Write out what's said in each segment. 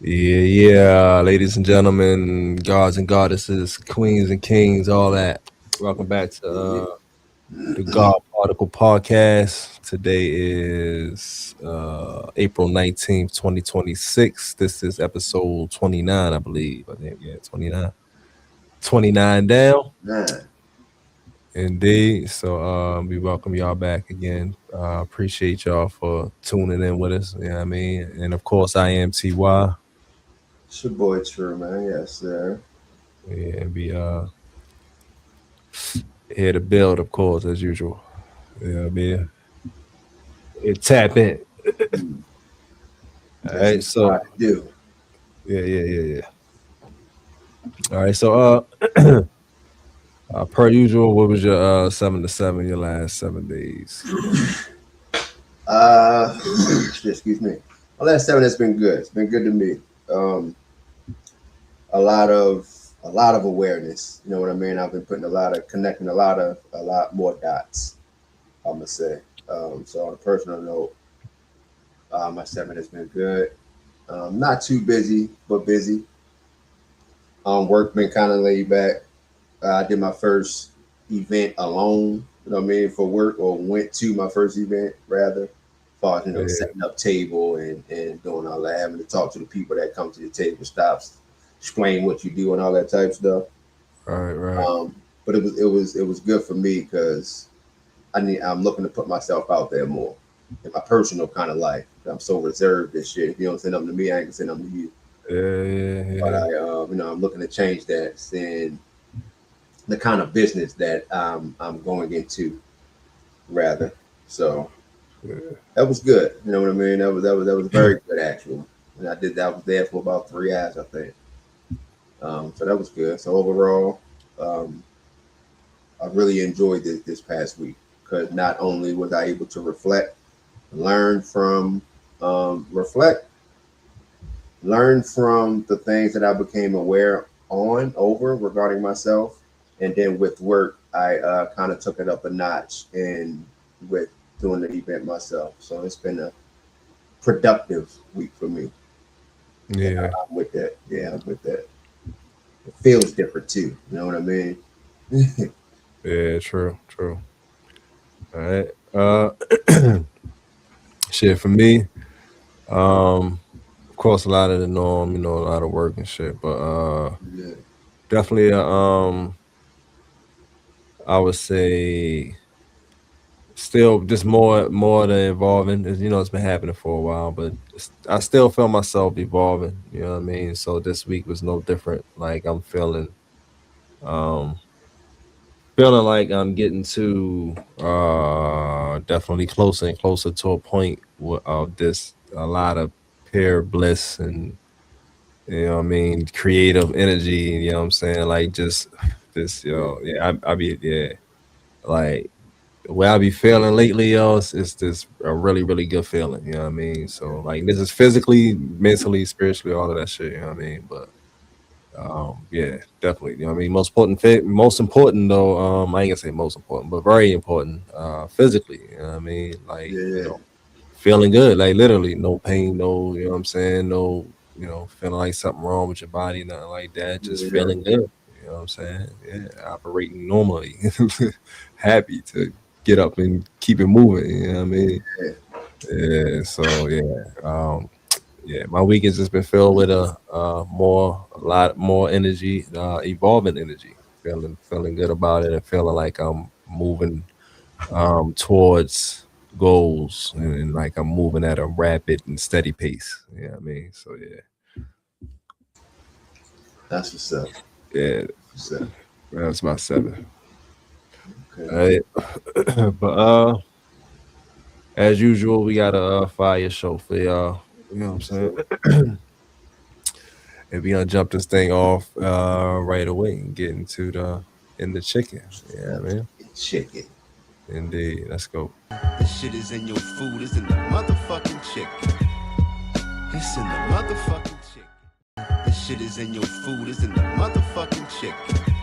Yeah, ladies and gentlemen, gods and goddesses, queens and kings, all that. Welcome back to the God Particle Podcast. Today is April 19th, 2026. This is episode 29, I believe. I think, yeah, 29. 29 down. Man, Indeed. So we welcome y'all back again. Appreciate y'all for tuning in with us. You know what I mean? And of course, I am TY. it's your boy True, man. Yes, sir. Yeah, we here to build, of course, as usual. Yeah, I mean, tap in. Mm, All That's right, what I so do. yeah. All right, so per usual, what was your 7 to 7 your last 7 days? Uh, excuse me. My last 7 has been good. It's been good to me. Um, a lot of a lot of awareness. You know what I mean? I've been putting connecting a lot more dots. I'm gonna say. So on a personal note, my 7 has been good. Not too busy, but busy. Work been kind of laid back. I did my first event alone, you know what I mean, for work, or went to my first event rather. As far as, Yeah, setting up table and doing all that, having to talk to the people that come to the table, stops, explain what you do and all that type stuff. right. But it was good for me because I'm looking to put myself out there more in my personal kind of life. I'm so reserved and shit. If you don't say nothing to me, I ain't gonna say nothing to you. But Yeah. I'm looking to change that, seeing the kind of business that I'm going into rather. So Yeah. that was good. You know what I mean? That was very good actually. And I did that was there for about 3 hours, I think. So that was good. So overall, um, I really enjoyed this past week because not only was I able to learn from reflect, learn from the things that I became aware on over regarding myself, and then with work, I kind of took it up a notch and with doing the event myself. So it's been a productive week for me, and Yeah. I'm with that. Yeah, I'm with that. It feels different too. You know what I mean? Yeah, true. All right. Shit for me. Of course, a lot of the norm, a lot of work and shit, but Yeah. definitely I would say still just more than evolving. It's been happening for a while, but I still feel myself evolving. You know what I mean? So this week was no different. Like I'm um feeling like I'm getting to definitely closer and closer to a point of this a lot of pure bliss and what I mean, creative energy. You know what I'm saying? Like just this, Yeah. yeah, I be yeah, like the way I be feeling lately, yo, it's this a really, really good feeling. You know what I mean? So like this is physically, mentally, spiritually, all of that shit. You know what I mean? But yeah, definitely. You know what I mean? Most important though, I ain't gonna say most important, but very important, physically. You know what I mean? Like, Yeah. feeling good, like literally, no pain, no, you know what I'm saying? No, feeling like something wrong with your body, nothing like that. Just Yeah. feeling good. You know what I'm saying? Yeah, operating normally. Happy to get up and keep it moving. You know what I mean? Yeah. Yeah. So yeah. Yeah, my week has just been filled with a lot more energy, evolving energy. Feeling good about it, and feeling like I'm moving towards goals, and like I'm moving at a rapid and steady pace. You know what I mean? So That's what's up. yeah, What's up? that's my 7. All Okay. right, but as usual, we got a fire show for y'all. You know what I'm saying? So And we gonna jump this thing off right away and get into the chicken. Yeah, man. chicken. Indeed. Let's go. The shit is in your food, it's in the motherfucking chicken. It's in the motherfucking chicken. The shit is in your food, it's in the motherfucking chicken.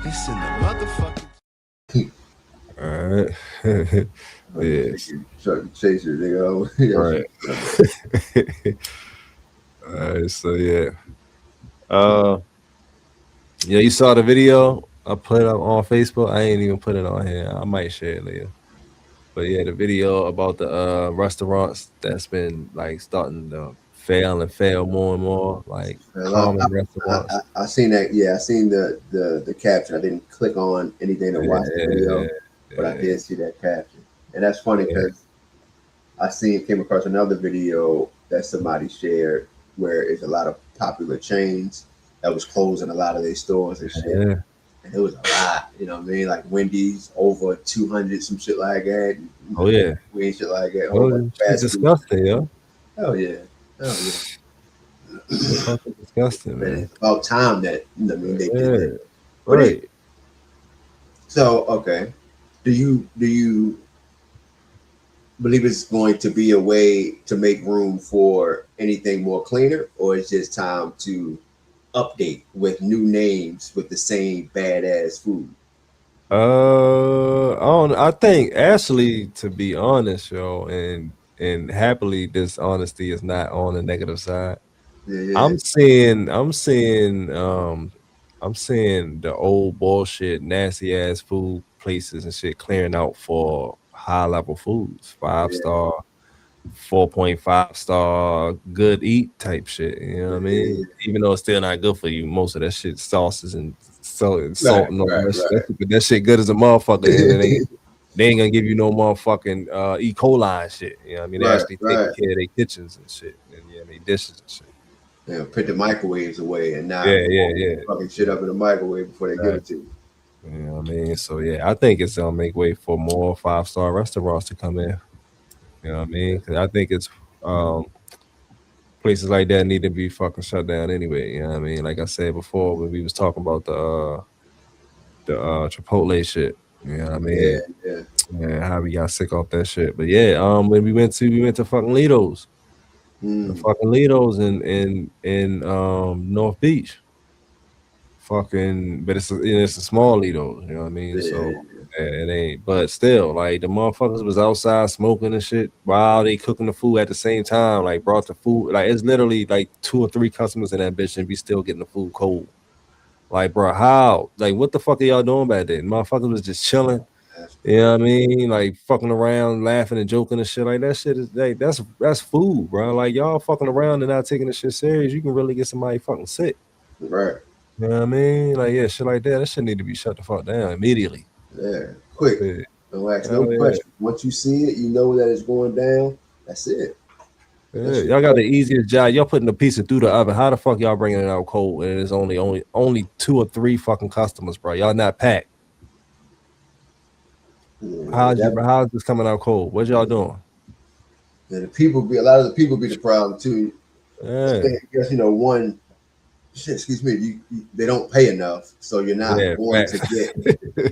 It's in the motherfucking All right. Yes. Chicken, Chuck E. Chaser, nigga. Right. All right, so yeah. Uh, yeah, you saw the video I put up on Facebook. I ain't even put it on here. I might share it later. But yeah, the video about the restaurants that's been like starting to fail and fail more and more, like Well, common restaurants. I seen that. Yeah, I seen the caption. I didn't click on anything to watch the Yeah, video, but I yeah, did see that caption, and that's funny yeah, because came across another video that somebody shared where it's a lot of popular chains that was closing a lot of their stores and shit. yeah. And it was a lot, you know what I mean? Like Wendy's over 200, some shit like that. Oh yeah. We ain't shit like that. A whole bunch Oh, of shit fast food. disgusting, yo. Hell yeah. Hell yeah. It's fucking disgusting, And man. it's about time that, you know what I mean, they did Yeah, that. But right. so okay. Do you believe it's going to be a way to make room for anything more cleaner, or it's just time to update with new names with the same badass food? I don't. I think actually, to be honest, yo, and happily, this honesty is not on the negative side. Yeah, yeah, I'm seeing the old bullshit, nasty ass food places and shit clearing out for high level foods, five yeah, star, 4.5 star, good eat type shit. You know what I yeah. mean? Even though it's still not good for you, most of that shit sauces and salt Right, and all right, that shit. right. That shit good as a motherfucker, and it ain't. They ain't gonna give you no motherfucking E. coli and shit. You know what I mean? They Right, actually taking right. care of their kitchens and shit, and yeah, their dishes and shit. You know, put the microwaves away and Yeah, not yeah, yeah. fucking shit up in the microwave before they give it to you. You know what I mean? So yeah, I think it's gonna make way for more 5 star restaurants to come in. You know what I mean? Because I think it's um places like that need to be fucking shut down anyway. You know what I mean? Like I said before when we was talking about the Chipotle shit. You know what I Yeah, mean? yeah. And how we got sick off that shit. But yeah, when we went to fucking Lido's. The Mm, fucking Lido's in North Beach. Fucking, but it's a small Lido, you know what I mean? So yeah, it ain't, but still, like the motherfuckers was outside smoking and shit while they cooking the food at the same time. Like brought the food, like it's literally like 2 or 3 customers in that bitch, and we still getting the food cold. Like, bro, how? Like, what the fuck are y'all doing back then? Motherfuckers was just chilling. that's You know crazy. what I mean? Like fucking around, laughing and joking and shit. Like that shit is like that's food, bro. Like y'all fucking around and not taking the shit serious. You can really get somebody fucking sick. Right. You know what I mean? Like, yeah, shit like that. That shit need to be shut the fuck down immediately. Yeah. Quick. Yeah. Don't ask no Hell yeah. questions. Once you see it, you know that it's going down. That's it. That Yeah. shit. Y'all got the easiest job. Y'all putting the pizza through the oven. How the fuck y'all bringing it out cold? And it's only 2 or 3 fucking customers, bro. Y'all not packed. Yeah, How's this coming out cold? What y'all doing? and the people be a lot of the people be the problem too. I Yeah. think, I guess one shit. Excuse me. They don't pay enough, so you're not Yeah, going to facts. get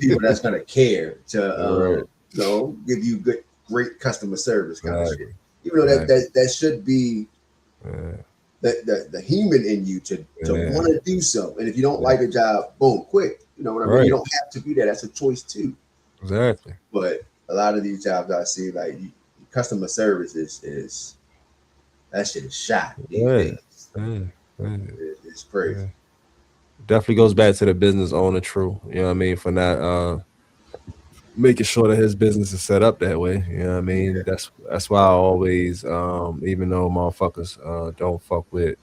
people that's gonna care to Right. give you great customer service kind of shit. Exactly. Even though Exactly. that should be Yeah. the human in you to Yeah. want to do so. And if you don't Yeah. like a job, boom, quit. You know what I mean? You Right. don't have to be there. That's a choice too. Exactly. But a lot of these jobs I see, like customer service is that shit is shot these Yeah. days. Yeah. Yeah. It's crazy. Yeah. Definitely goes back to the business owner, true. You know what I mean? For not making sure that his business is set up that way. You know what I mean? Yeah, That's why I always, even though motherfuckers don't fuck with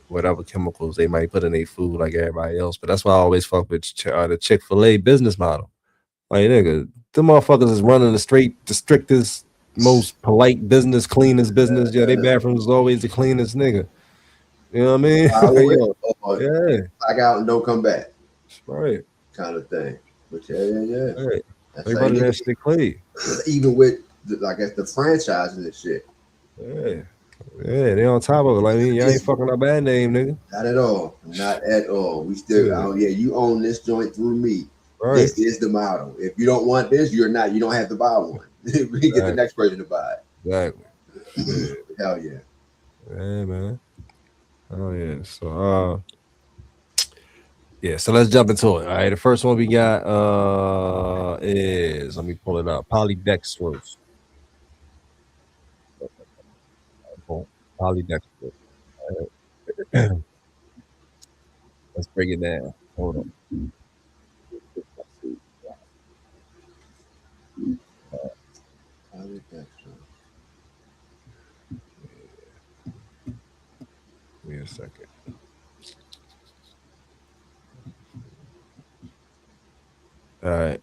whatever chemicals they might put in their food like everybody else, but that's why I always fuck with the Chick-fil-A business model. Like nigga, the motherfuckers is running the strictest, most polite business, cleanest business. Yeah, they bathrooms is always the cleanest nigga. You know what I mean? follow it or Yeah, clock out and don't come back right, kind of thing. But yeah. right. That's They how you running get that shit clean. even with like the franchises and shit. Yeah. Yeah, they on top of it. Like, y'all ain't It's fucking our bad name, nigga. not at all. Not at all. We still, Yeah, oh yeah, you own this joint through me. right. This is the model. If you don't want this, you're not. You don't have to buy one. We get the Exactly. next person to buy Exactly. Yeah, it. Hell yeah. yeah, man. Oh yeah. So yeah, so let's jump into it. All right. The first one we got is, let me pull it up. Polydextrose. Boom. Polydextrose. All right. Let's break it down. Hold on. Polydextrose. Give me a second. All right.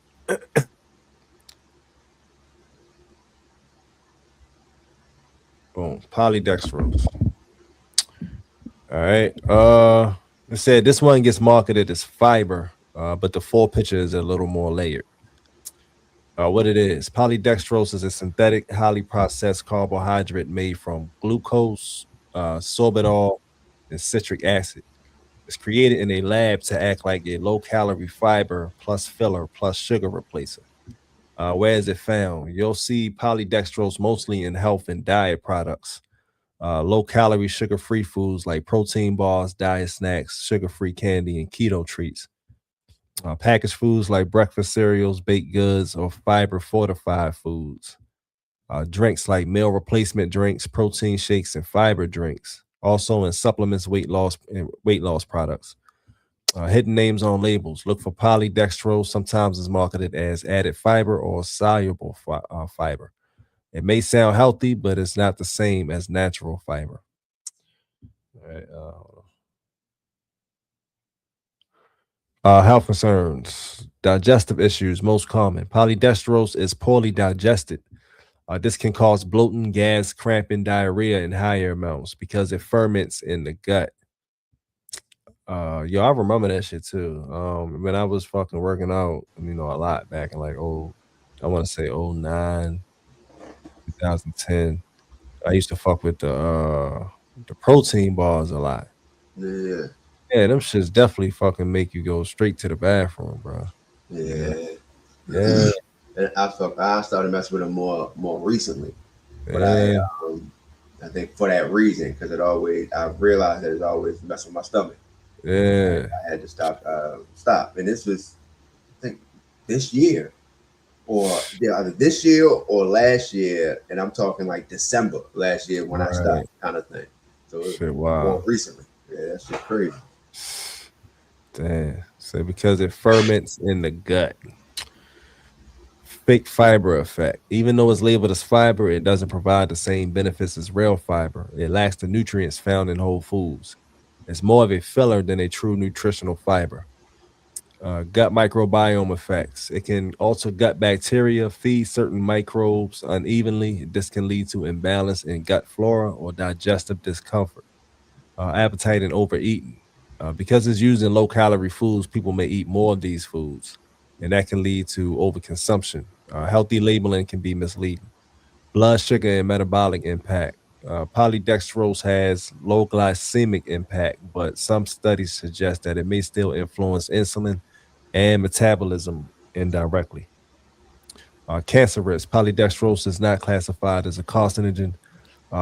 Boom. Polydextrose. All right. It said this one gets marketed as fiber, but the full picture is a little more layered. What it is, polydextrose is a synthetic, highly processed carbohydrate made from glucose, sorbitol, and citric acid. It's created in a lab to act like a low-calorie fiber plus filler plus sugar replacer. Where is it found? You'll see polydextrose mostly in health and diet products. Low-calorie, sugar-free foods like protein bars, diet snacks, sugar-free candy, and keto treats. Packaged foods like breakfast cereals, baked goods, or fiber fortified foods. Drinks like meal replacement drinks, protein shakes, and fiber drinks. Also in supplements, weight loss products. Hidden names on labels. Look for polydextrose. Sometimes it's marketed as added fiber or soluble fiber. It may sound healthy, but it's not the same as natural fiber. All right. Health concerns, digestive issues, most common. Polydextrose is poorly digested. This can cause bloating, gas, cramping, diarrhea in higher amounts because it ferments in the gut. Yo, I remember that shit too. When I was fucking working out, a lot back in like I want to say 09, 2010. I used to fuck with the protein bars a lot. Yeah, Yeah, them shits definitely fucking make you go straight to the bathroom, bro. Yeah, yeah. yeah, And I started messing with them more recently, but yeah, I think for that reason, because I realized that it always messed with my stomach. yeah. I had to stop. And this was, I think, this year or yeah, either this year or last year, and I'm talking like December last year when I Right. stopped, kind of thing. So it Shit, more wow. recently. Yeah, that shit crazy. Damn. So because it ferments in the gut. Fake fiber effect. Even though it's labeled as fiber, it doesn't provide the same benefits as real fiber. It lacks the nutrients found in whole foods. It's more of a filler than a true nutritional fiber. Gut microbiome effects. It can alter gut bacteria, feed certain microbes unevenly. This can lead to imbalance in gut flora or digestive discomfort. Appetite and overeating. Because it's used in low calorie foods, people may eat more of these foods, and that can lead to overconsumption. Healthy labeling can be misleading. Blood sugar and metabolic impact. Polydextrose has low glycemic impact, but some studies suggest that it may still influence insulin and metabolism indirectly. Cancer risk. Polydextrose is not classified as a carcinogen.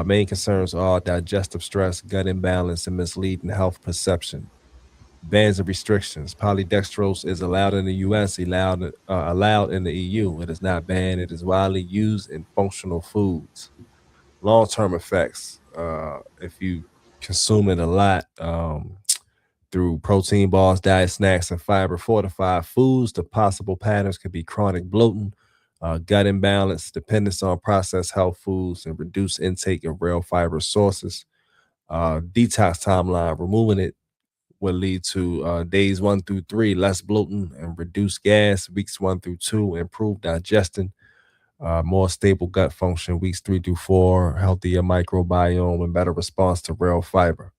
Main concerns are digestive stress, gut imbalance, and misleading health perception. Bans and restrictions. Polydextrose is allowed in the U.S., allowed in the EU. It is not banned. It is widely used in functional foods. Long-term effects. If you consume it a lot, through protein bars, diet snacks, and fiber fortified foods, the possible patterns could be chronic bloating, gut imbalance, dependence on processed health foods, and reduced intake of real fiber sources. Detox timeline, removing it will lead to days 1 through 3, less bloating and reduced gas, weeks 1 through 2, improved digestion, more stable gut function, weeks 3 through 4, healthier microbiome, and better response to real fiber.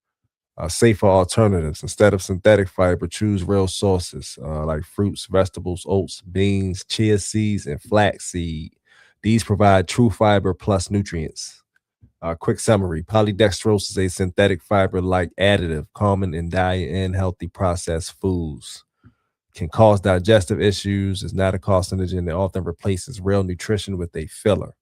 Safer alternatives. Instead of synthetic fiber, choose real sources like fruits, vegetables, oats, beans, chia seeds, and flaxseed. These provide true fiber plus nutrients. Quick summary. Polydextrose is a synthetic fiber like additive common in diet and healthy processed foods. Can cause digestive issues, is not a carcinogen, it often replaces real nutrition with a filler.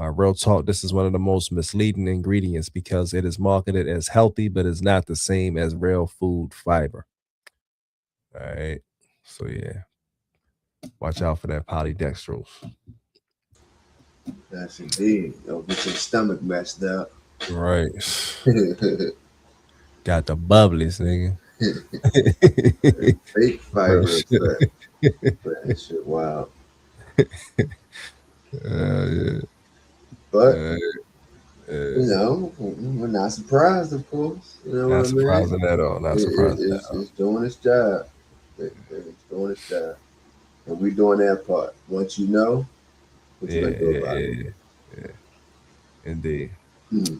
Real talk, this is one of the most misleading ingredients because it is marketed as healthy, but is not the same as real food fiber. All right. So, yeah, watch out for that polydextrose. That's indeed. Don't get your stomach messed up. Right. got the bubblies, nigga. Fake Real fiber shit. effect. Man, that shit wild. Yeah. But Uh, you know, we're not surprised, of course. You know what not I mean? surprising at all. Not surprising at all. It's doing its job. It's doing its job, and we doing that part. Once you know, what you Yeah, gonna do yeah, about it? yeah, yeah. Indeed. Hmm.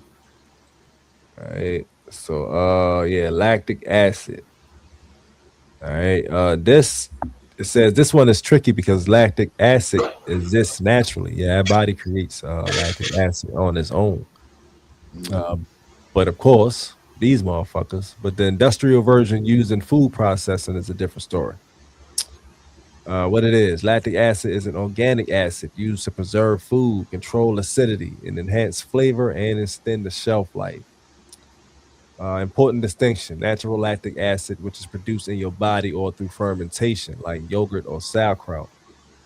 All right. So yeah, lactic acid. All right. This it says this one is tricky because lactic acid exists naturally. Yeah, our body creates lactic acid on its own. Hmm. Uh, but of course, these motherfuckers. But the industrial version used in food processing is a different story. What it is, lactic acid is an organic acid used to preserve food, control acidity, and enhance flavor and extend the shelf life. Important distinction: natural lactic acid, which is produced in your body or through fermentation, like yogurt or sauerkraut.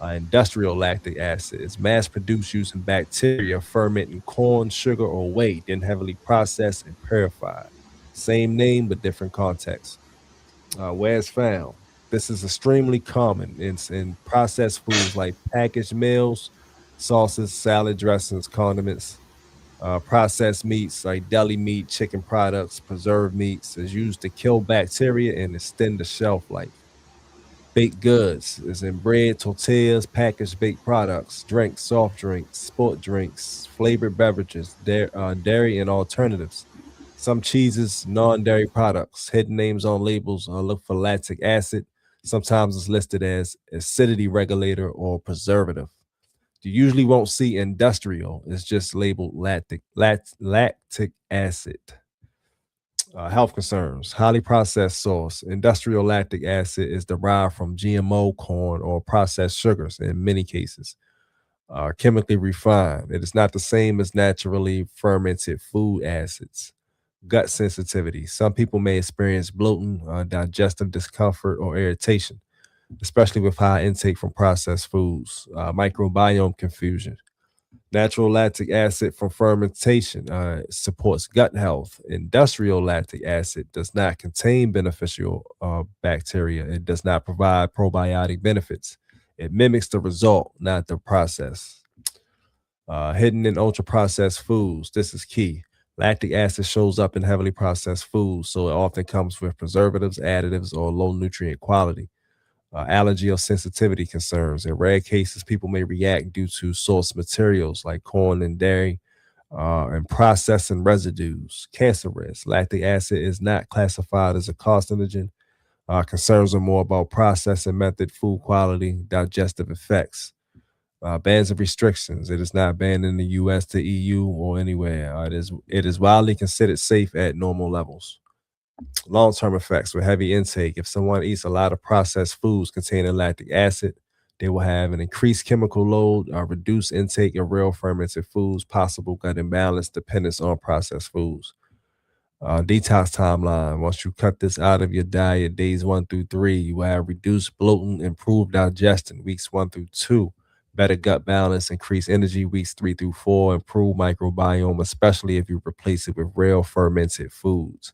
Industrial lactic acid is mass produced using bacteria fermenting corn, sugar, or whey, then heavily processed and purified. Same name, but different context. Where it's found. This is extremely common in processed foods like packaged meals, sauces, salad dressings, condiments. Processed meats like deli meat, chicken products, preserved meats is used to kill bacteria and extend the shelf life. Baked goods is in bread, tortillas, packaged baked products, drinks, soft drinks, sport drinks, flavored beverages, dairy and alternatives. Some cheeses, non-dairy products, hidden names on labels look for lactic acid. Sometimes it's listed as acidity regulator or preservative. You usually won't see industrial. It's just labeled lactic acid. Health concerns. Highly processed source. Industrial lactic acid is derived from GMO corn or processed sugars in many cases. Chemically refined. It is not the same as naturally fermented food acids. Gut sensitivity. Some people may experience bloating, digestive discomfort, or irritation, especially with high intake from processed foods. Microbiome confusion. Natural lactic acid from fermentation supports gut health. Industrial lactic acid does not contain beneficial bacteria. It does not provide probiotic benefits. It mimics the result, not the process. Hidden in ultra processed foods. This is key. Lactic acid shows up in heavily processed foods, so it often comes with preservatives, additives, or low nutrient quality. Allergy or sensitivity concerns. In rare cases, people may react due to source materials like corn and dairy and processing residues. Cancer risk. Lactic acid is not classified as a carcinogen. Concerns are more about processing method, food quality, digestive effects. Bans and restrictions. It is not banned in the U.S., the EU, or anywhere. It is widely considered safe at normal levels. Long-term effects with heavy intake. If someone eats a lot of processed foods containing lactic acid, they will have an increased chemical load, reduced intake of real fermented foods, possible gut imbalance, dependence on processed foods. Detox timeline. Once you cut this out of your diet, days 1 through 3, you will have reduced bloating, improved digestion, weeks 1 through 2, better gut balance, increased energy, weeks 3 through 4, improved microbiome, especially if you replace it with real fermented foods.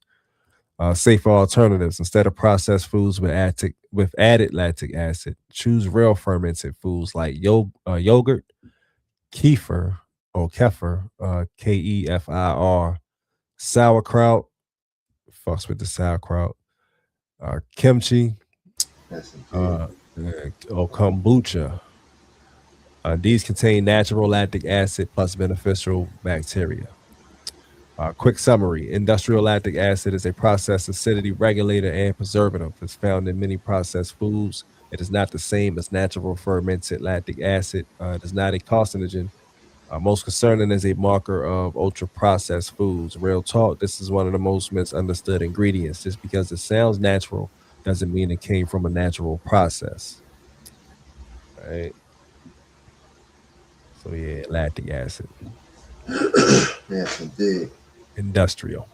Safer alternatives. Instead of processed foods with added lactic acid, choose real fermented foods like yogurt, kefir or kefir, KEFIR, sauerkraut, fucks with the sauerkraut, kimchi, That's some big. uh, or kombucha. These contain natural lactic acid plus beneficial bacteria. Quick summary: industrial lactic acid is a processed acidity regulator and preservative. It's found in many processed foods. It is not the same as natural fermented lactic acid. It is not a carcinogen. Most concerning is a marker of ultra processed foods. Real talk, this is one of the most misunderstood ingredients. Just because it sounds natural doesn't mean it came from a natural process. Right? So, yeah, lactic acid, Yes, indeed. industrial.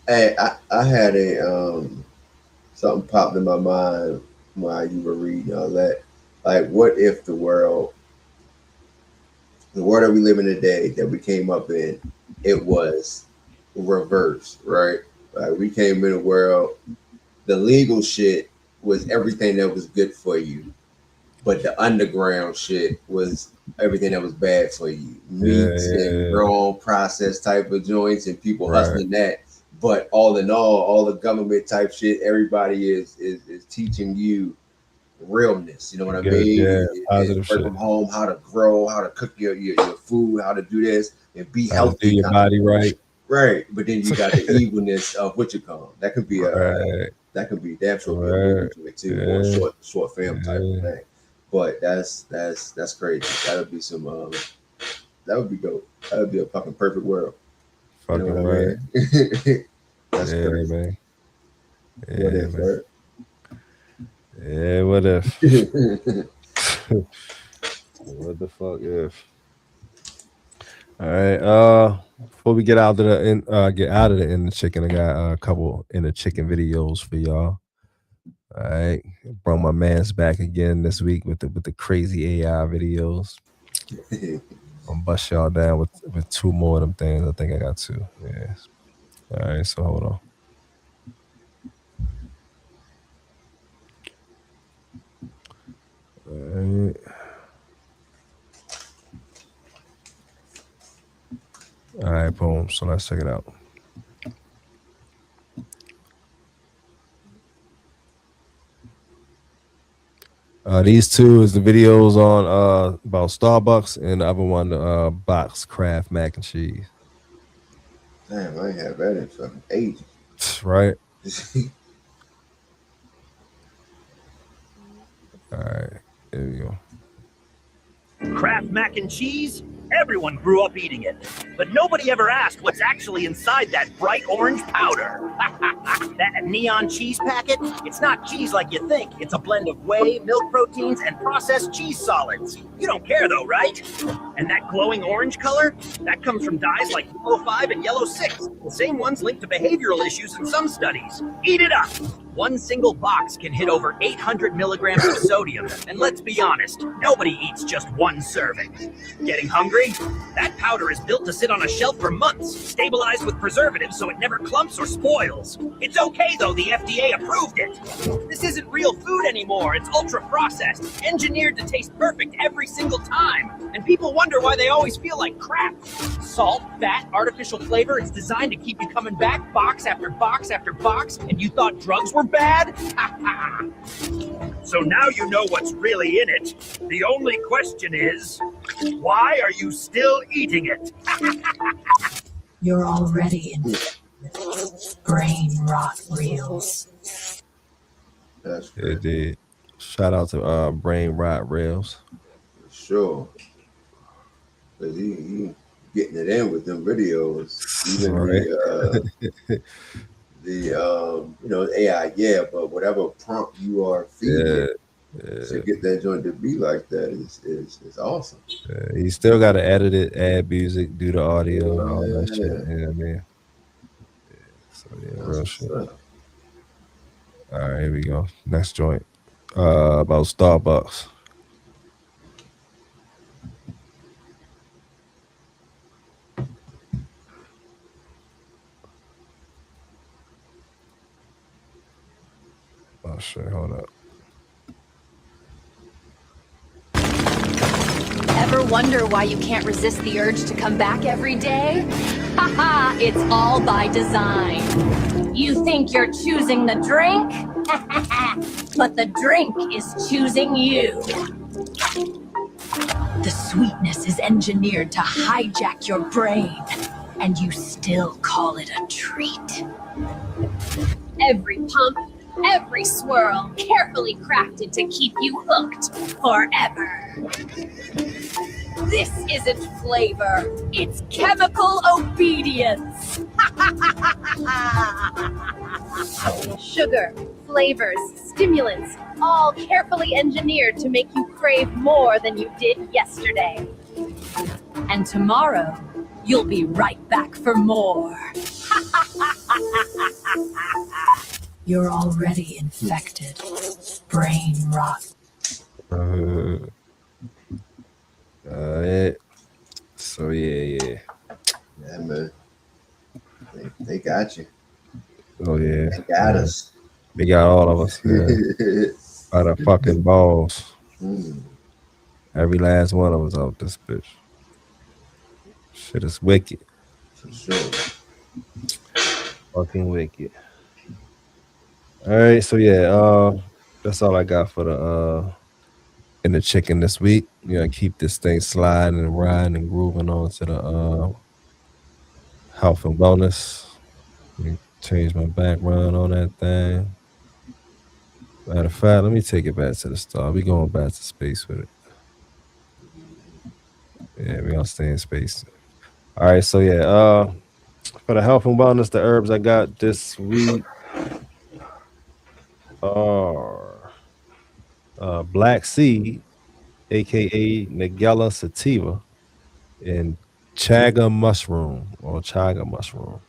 Hey, I had a something popped in my mind while you were reading all that. Like, what if the world that we live in today, that we came up in, it was reversed, right? Like we came in a world, the legal shit was everything that was good for you, but the underground shit was everything that was bad for you. Meats and yeah, wrong processed type of joints and people right. hustling that. But all in all the government type shit, everybody is teaching you realness. You know what I Good, yeah, mean? And positive work shit. from home, how to grow, how to cook your food, how to do this and be How to do healthy your kind of body right. bullshit. Right. But then you got the evilness of what you call. That could be Right, that could be damn sure be a movie right. to it too, or a Yeah, short film type of yeah. thing. But that's crazy. That would be some that would be dope. That would be a fucking perfect world. You know what Fucking I right. mean? That's Yeah, crazy. man. What Yeah, if, man. right? Yeah, what if? What the fuck if? All right. Before we get out of the inner chicken, I got a couple inner chicken videos for y'all. All right. Brought my man's back again this week with the crazy AI videos. I'm gonna bust y'all down with two more of them things. I think I got two. Yeah. All right. So hold on. All right. All right. Boom. So let's check it out. These two is the videos on about Starbucks, and the other one box Kraft mac and cheese. Damn, I ain't had that in fucking ages. Right. All right. There we go. Kraft mac and cheese? Everyone grew up eating it. But nobody ever asked what's actually inside that bright orange powder. That neon cheese packet? It's not cheese like you think. It's a blend of whey, milk proteins, and processed cheese solids. You don't care though, right? And that glowing orange color? That comes from dyes like yellow 5 and yellow 6. The same ones linked to behavioral issues in some studies. Eat it up! One single box can hit over 800 milligrams of sodium. And let's be honest, nobody eats just one serving. Getting hungry? That powder is built to sit on a shelf for months, stabilized with preservatives so it never clumps or spoils. It's okay though, the FDA approved it. This isn't real food anymore, it's ultra-processed, engineered to taste perfect every single time. And people wonder why they always feel like crap. Salt, fat, artificial flavor, it's designed to keep you coming back box after box after box, and you thought drugs were bad? So now you know what's really in it. The only question is, why are you still eating it? You're already in brain rot reels. That's It crazy. did. Shout out to Brain Rot Rails. For sure. Cause he getting it in with them videos. Even Right. the AI, yeah, but whatever prompt you are feeding Yeah. it to get that joint to be like that is awesome. You still got to edit it, add music, do the audio, all that shit. Yeah, You know what I mean? So yeah, that's real what's shit. up. All right, here we go. Next joint. About Starbucks. Oh shit, hold up. Ever wonder why you can't resist the urge to come back every day? Haha, it's all by design. You think you're choosing the drink? But the drink is choosing you. The sweetness is engineered to hijack your brain, and you still call it a treat. Every pump, every swirl, carefully crafted to keep you hooked forever. This isn't flavor, it's chemical obedience. Sugar, flavors, stimulants, all carefully engineered to make you crave more than you did yesterday. And tomorrow, you'll be right back for more. You're already infected. Brain rot. Yeah. So yeah. Yeah, man. They got you. Oh yeah, They got yeah. us. They got all of us, man. By the fucking balls. Mm, Every last one of us out this bitch. Shit is wicked. for sure. Fucking wicked. All right, so yeah, that's all I got for the in the chicken this week. You know, keep this thing sliding and riding and grooving on to the health and wellness. Let me change my background on that thing. Matter of fact, let me take it back to the start. We going back to space with it. Yeah, we gonna stay in space. All right, so yeah, for the health and wellness, the herbs I got this week are black seed, aka Nigella sativa, and chaga mushroom or chaga mushroom.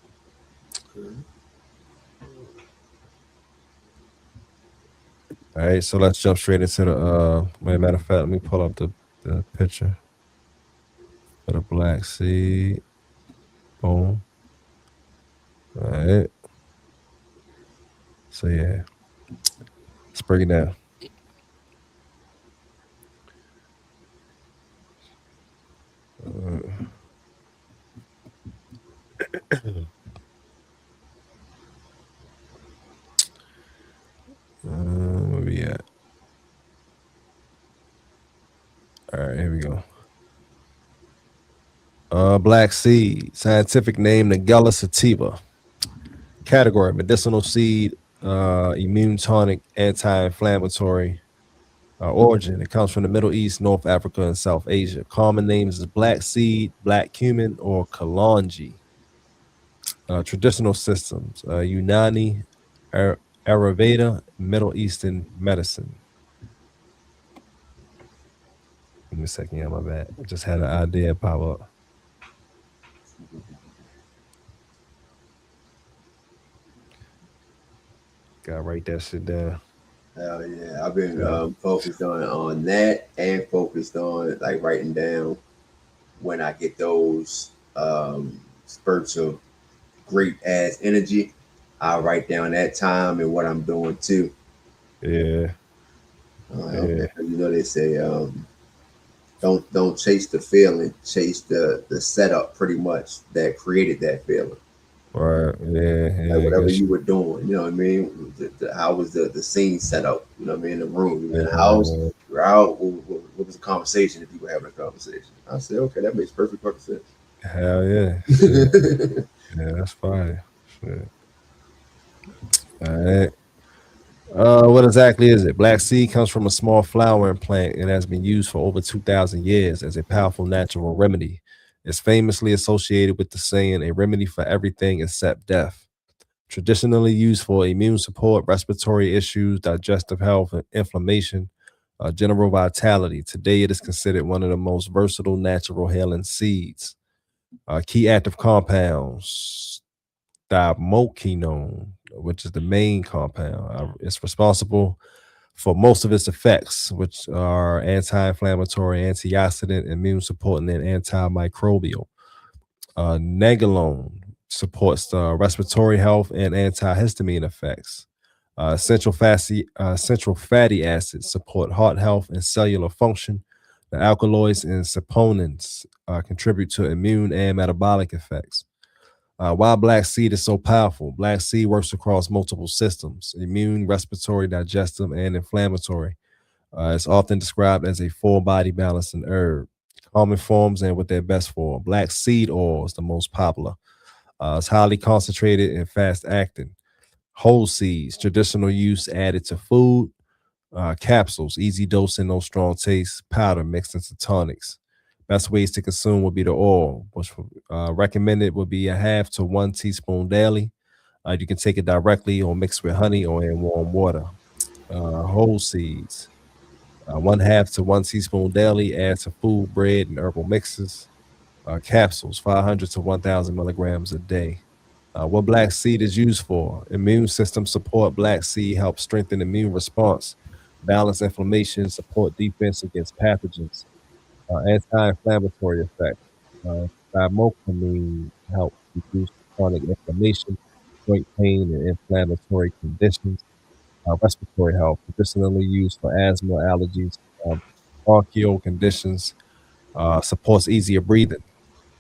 Okay. All right, so let's jump straight into the matter of fact, let me pull up the picture for the black seed. Boom. All right. So yeah, let's break it down. Where we at? All right, here we go. Black seed, scientific name Nigella sativa. Category: medicinal seed, immune tonic, anti-inflammatory. Origin: it comes from the Middle East, North Africa, and South Asia. Common names is black seed, black cumin, or kalonji. Traditional systems: Unani, Ayurveda, Middle Eastern medicine. Give me a second, yeah, my bad. I just had an idea pop up. Gotta write that shit down. Hell yeah. I've been Yeah. focused on that and focused on like writing down when I get those spurts of great ass energy. I'll write down that time and what I'm doing too. Yeah. Okay, you know they say don't chase the feeling, chase the setup pretty much that created that feeling. Right. Yeah. Like Yeah. whatever you were doing, you know what I mean? How was the scene set up? You know what I mean? The room, you were in the house, you're out. What was the conversation if you were having a conversation? I said, okay, that makes perfect sense. Hell yeah. Shit. Yeah, that's fire. Shit. All right. What exactly is it? Black seed comes from a small flowering plant and has been used for over 2,000 years as a powerful natural remedy. It's famously associated with the saying, a remedy for everything except death. Traditionally used for immune support, respiratory issues, digestive health, and inflammation, general vitality. Today, it is considered one of the most versatile natural healing seeds. Key active compounds: diamoquinone, which is the main compound. It's responsible for most of its effects, which are anti-inflammatory, antioxidant, immune supporting, and antimicrobial. Negalone supports the respiratory health and antihistamine effects. Central fatty acids support heart health and cellular function. The alkaloids and saponins contribute to immune and metabolic effects. Why black seed is so powerful? Black seed works across multiple systems: immune, respiratory, digestive, and inflammatory. It's often described as a full body balancing herb. Common forms and what they're best for. Black seed oil is the most popular. It's highly concentrated and fast acting. Whole seeds, traditional use added to food. Capsules, easy dosing, no strong taste. Powder mixed into tonics. Best ways to consume would be the oil, which recommended would be a half to 1 teaspoon daily. You can take it directly or mix with honey or in warm water. Whole seeds, 1/2 to 1 teaspoon daily. Add to food, bread, and herbal mixes. Capsules, 500 to 1,000 milligrams a day. What black seed is used for: immune system support. Black seed helps strengthen immune response, balance inflammation, support defense against pathogens. Anti-inflammatory effects. Thymophene helps reduce chronic inflammation, joint pain and inflammatory conditions, respiratory health, medicinally used for asthma, allergies, bronchial conditions, supports easier breathing,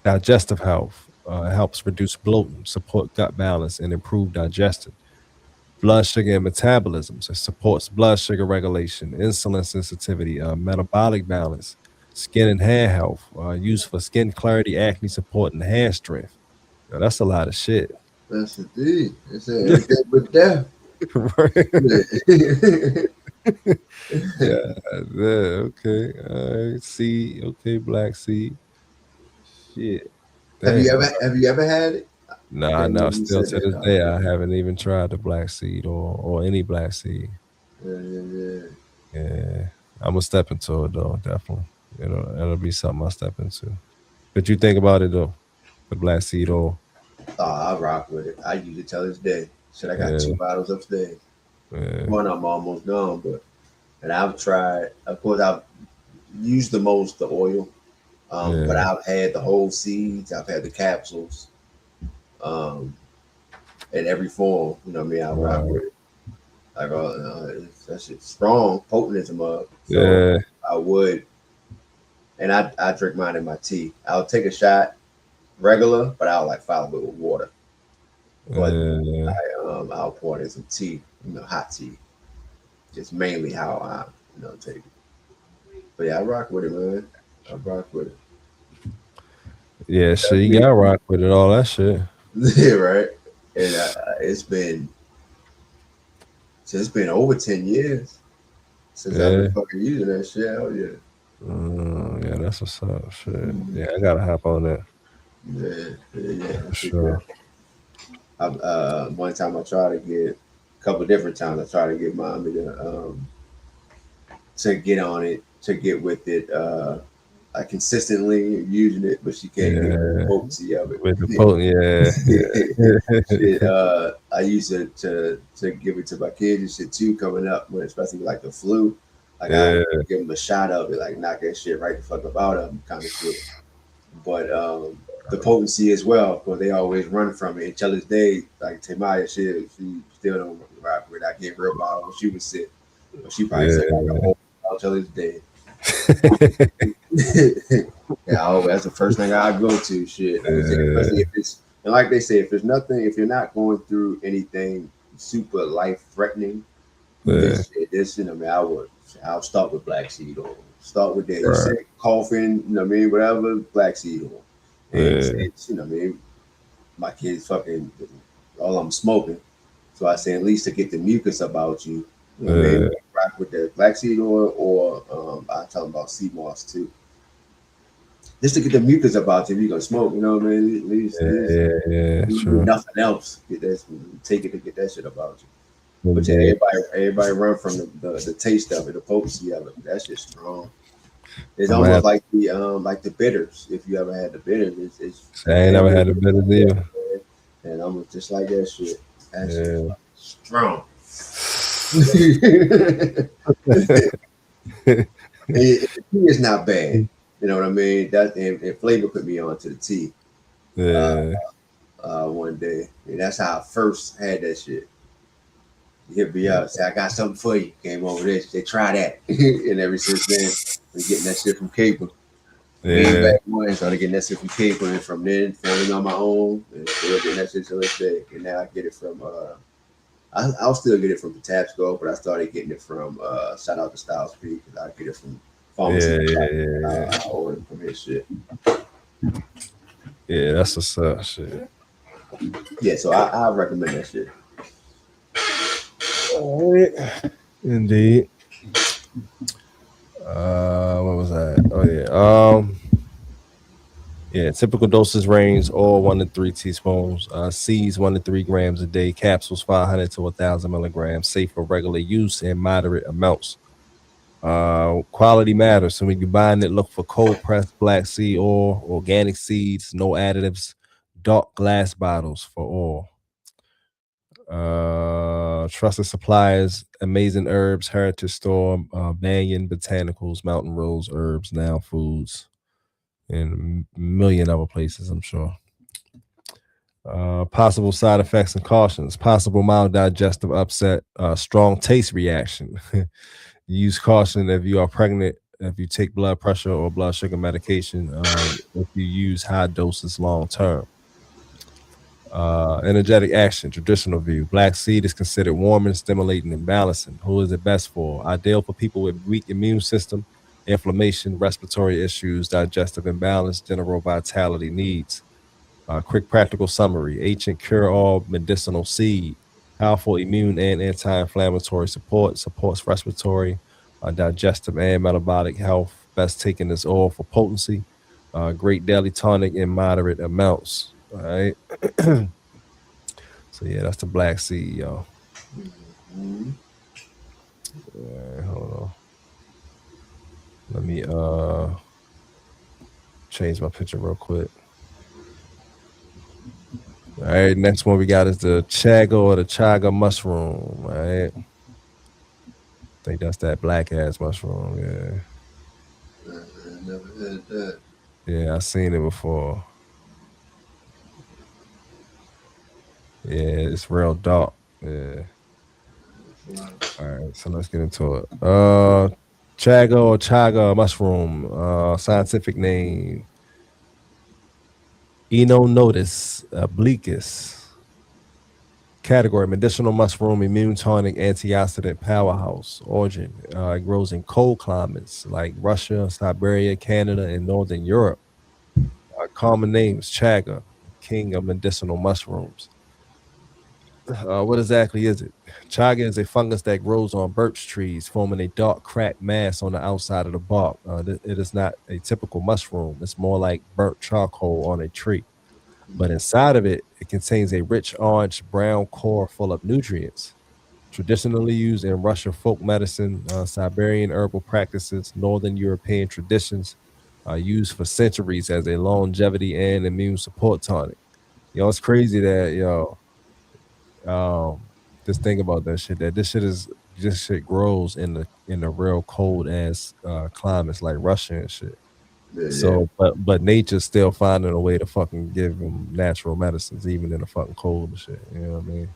digestive health, helps reduce bloating, support gut balance, and improve digestion. Blood sugar and metabolism, so it supports blood sugar regulation, insulin sensitivity, metabolic balance, skin and hair health, used for skin clarity, acne support, and hair strength. Yo, that's a lot of shit. That's the thing. It's everything but death. Right? Yeah. Yeah, okay. Seed, okay, black seed. Shit. Damn. Have you ever had it? Nah, Okay, no, you still said to that. this day, I haven't even tried the black seed or any black seed. Yeah. Yeah, I'm gonna step into it though, definitely. It'll be something I step into. But you think about it though, the black seed oil. Oh, I rock with it. I use it till this day. Shit, I got Yeah, 2 bottles upstairs. yeah, One I'm almost done, but and I've tried. Of course, I've used the most the oil, but yeah. I've had the whole seeds. I've had the capsules, um, in every form. You know what I mean? I rock Right. with it. Like that shit's strong, potent as a mug. So Yeah, I would, and I drink mine in my tea. I'll take a shot regular, but I'll like follow it with water. But yeah, I'll pour it in some tea, hot tea. Just mainly how I take it. But yeah, I rock with it, man. I rock with it. yeah. I Shit, you mean, gotta rock with it, all that shit. yeah, right. And it's been over 10 years since I've been Yeah, fucking using that shit. Hell yeah. yeah. That's what's up. Shit. Yeah, I gotta hop on that Yeah. for That shit good. sure. One time I tried to get, a couple different times I tried to get mommy to get on it, to get with it. I consistently using it, but she can't get with the Yeah, potency of with the it. potent. Yeah, Shit, I used it to give it to my kids and shit too coming up, when especially like the flu. Like I yeah, give them a shot of it, like knock that shit right the fuck about them, kind of shit. But the potency as well, because they always run from it. Until this day, like Tamaya, she still don't rock with it. I gave her a bottle when she was sick, but she probably said like a yeah. whole bottle till this day. Yeah, that's the first thing I go to. Shit, like I said, especially if it's, and like they say, if there's nothing, if you're not going through anything super life threatening, Yeah, this, man, I'll start with black seed oil. Start with that. You right. sick, coughing, whatever, black seed oil. And Yeah, since, my kids fucking, all I'm smoking. So I say, at least to get the mucus about you, yeah, rock with the black seed oil, or I tell them about sea moss too. Just to get the mucus about you, if you're gonna smoke, at yeah. least do True. nothing else. Get that, take it to get that shit about you. But yeah, Indeed. everybody run from the taste of it, the potency of it. That shit's strong. It's I'm gonna almost have. like the bitters. If you ever had the bitters, it's I ain't damn never near had a bit of deal. and almost just like that shit. That shit's Yeah. strong. The tea is not bad. You know what I mean? That and flavor put me on to the tea Yeah. one day. And that's how I first had that shit. He hit me up, say, I got something for you. Came over there, they try that. And ever since then, been getting that shit from Cable. Way Yeah. back when, started getting that shit from Cable, and from then, filming on my own, and still getting that shit to this day. And now I get it from, I'll still get it from Patapsco, but I started getting it from, shout out to Styles P, because I get it from Pharmacy. Yeah. I order it from his shit. Yeah, that's what's up. Shit. Yeah, so I recommend that shit. All right. Indeed. What was that? Oh yeah. Yeah, typical doses range all 1 to 3 teaspoons. Seeds 1 to 3 grams a day. Capsules 500 to 1,000 milligrams. Safe for regular use in moderate amounts. Quality matters. So when you're buying it, look for cold pressed black seed oil, organic seeds, no additives, dark glass bottles for oil. Trusted suppliers, Amazing Herbs, Heritage Store, Banyan Botanicals, Mountain Rose Herbs, Now Foods, and a million other places, I'm sure. Possible side effects and cautions: possible mild digestive upset, strong taste reaction. Use caution if you are pregnant, if you take blood pressure or blood sugar medication, if you use high doses long term. Energetic action, traditional view. Black seed is considered warming, stimulating, and balancing. Who is it best for? Ideal for people with weak immune system, inflammation, respiratory issues, digestive imbalance, general vitality needs. Quick practical summary: ancient cure-all medicinal seed, powerful immune and anti-inflammatory support, supports respiratory, digestive, and metabolic health. Best taken as oil for potency. Great daily tonic in moderate amounts. All right. So yeah, that's the black seed, y'all. Mhm. All right, hold on. Let me change my picture real quick. All right, next one we got is the chaga or the chaga mushroom. All right. I think that's that black ass mushroom. Yeah. I never had that. Yeah, I seen it before. Yeah, it's real dark. Yeah. All right, so let's get into it. Chaga or chaga mushroom. Scientific name Enonotus obliquus. Category: medicinal mushroom, immune tonic, antioxidant powerhouse. Origin: it grows in cold climates like Russia, Siberia, Canada, and northern Europe. Common names: chaga, king of medicinal mushrooms. What exactly is it? Chaga is a fungus that grows on birch trees, forming a dark cracked mass on the outside of the bark. It is not a typical mushroom. It's more like burnt charcoal on a tree. But inside of it, it contains a rich orange brown core full of nutrients. Traditionally used in Russian folk medicine, Siberian herbal practices, Northern European traditions, used for centuries as a longevity and immune support tonic. It's crazy that just think about that shit. That this shit grows in the real cold ass climates like Russia and shit. Yeah, So, but nature's still finding a way to fucking give them natural medicines, even in the fucking cold and shit. You know what I mean?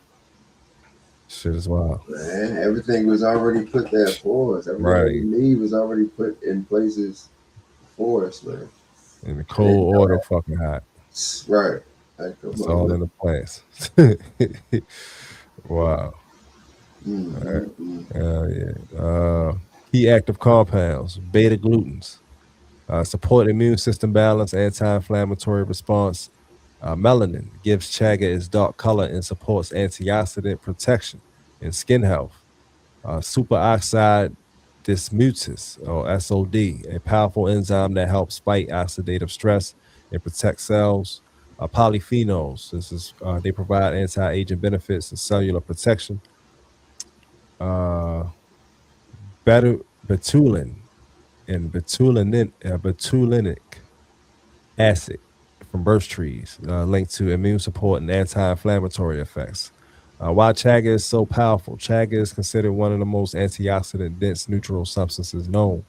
Shit is wild. man, everything was already put there for us. Everything Right. we need was already put in places for us, man. In the cold or the fucking hot. Right. Like, come It's on, all man. in the plants. Wow. Yeah. Key active compounds: beta glucans, support immune system balance, anti-inflammatory response. Melanin gives chaga its dark color and supports antioxidant protection and skin health. Superoxide dismutase, or SOD, a powerful enzyme that helps fight oxidative stress and protect cells. Polyphenols, they provide anti-aging benefits and cellular protection. Uh, betulin and betulinic acid from birch trees, linked to immune support and anti-inflammatory effects. Why chaga is so powerful? Chaga is considered one of the most antioxidant-dense neutral substances known.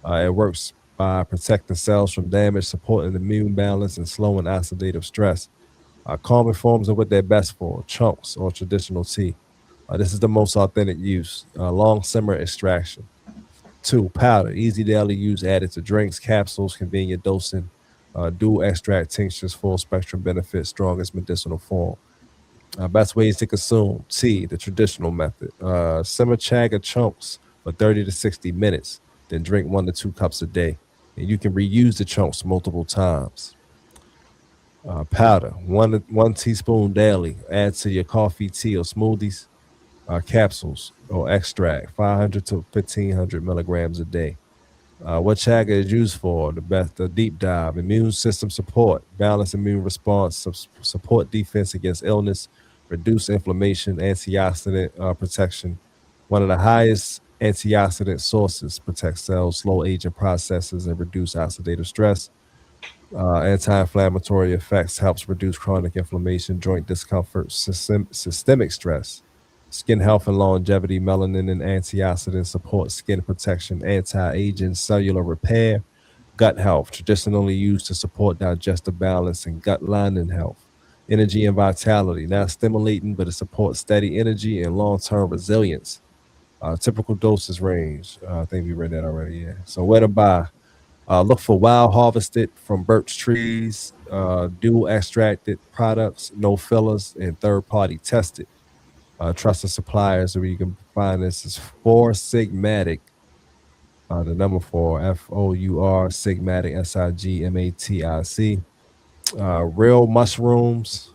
It works by protecting cells from damage, supporting immune balance, and slowing oxidative stress. Common forms of what they're best for: chunks or traditional tea. This is the most authentic use. Long simmer extraction. 2, powder, easy daily use, added to drinks, capsules, convenient dosing. Dual extract tinctures, full spectrum benefits, strongest medicinal form. Best ways to consume: tea, the traditional method. Simmer chaga chunks for 30 to 60 minutes, then drink 1 to 2 cups a day. And you can reuse the chunks multiple times. Powder, one teaspoon daily. Add to your coffee, tea, or smoothies. Capsules or extract, 500 to 1,500 milligrams a day. What chaga is used for: the deep dive, immune system support, balance immune response, support defense against illness, reduce inflammation, antioxidant protection. One of the highest antioxidant sources, protects cells, slow aging processes, and reduce oxidative stress. Anti-inflammatory effects, helps reduce chronic inflammation, joint discomfort, systemic stress. Skin health and longevity, melanin and antioxidants support skin protection, anti-aging, cellular repair. Gut health, traditionally used to support digestive balance and gut lining health. energy and vitality. Not stimulating, but it supports steady energy and long-term resilience. Typical dosage range. I think we read that already. Yeah. So where to buy? Look for wild harvested from birch trees, dual extracted products, no fillers, and third party tested. Trusted suppliers where you can find this is Four Sigmatic. The number four, FOUR Sigmatic, SIGMATIC. Real mushrooms,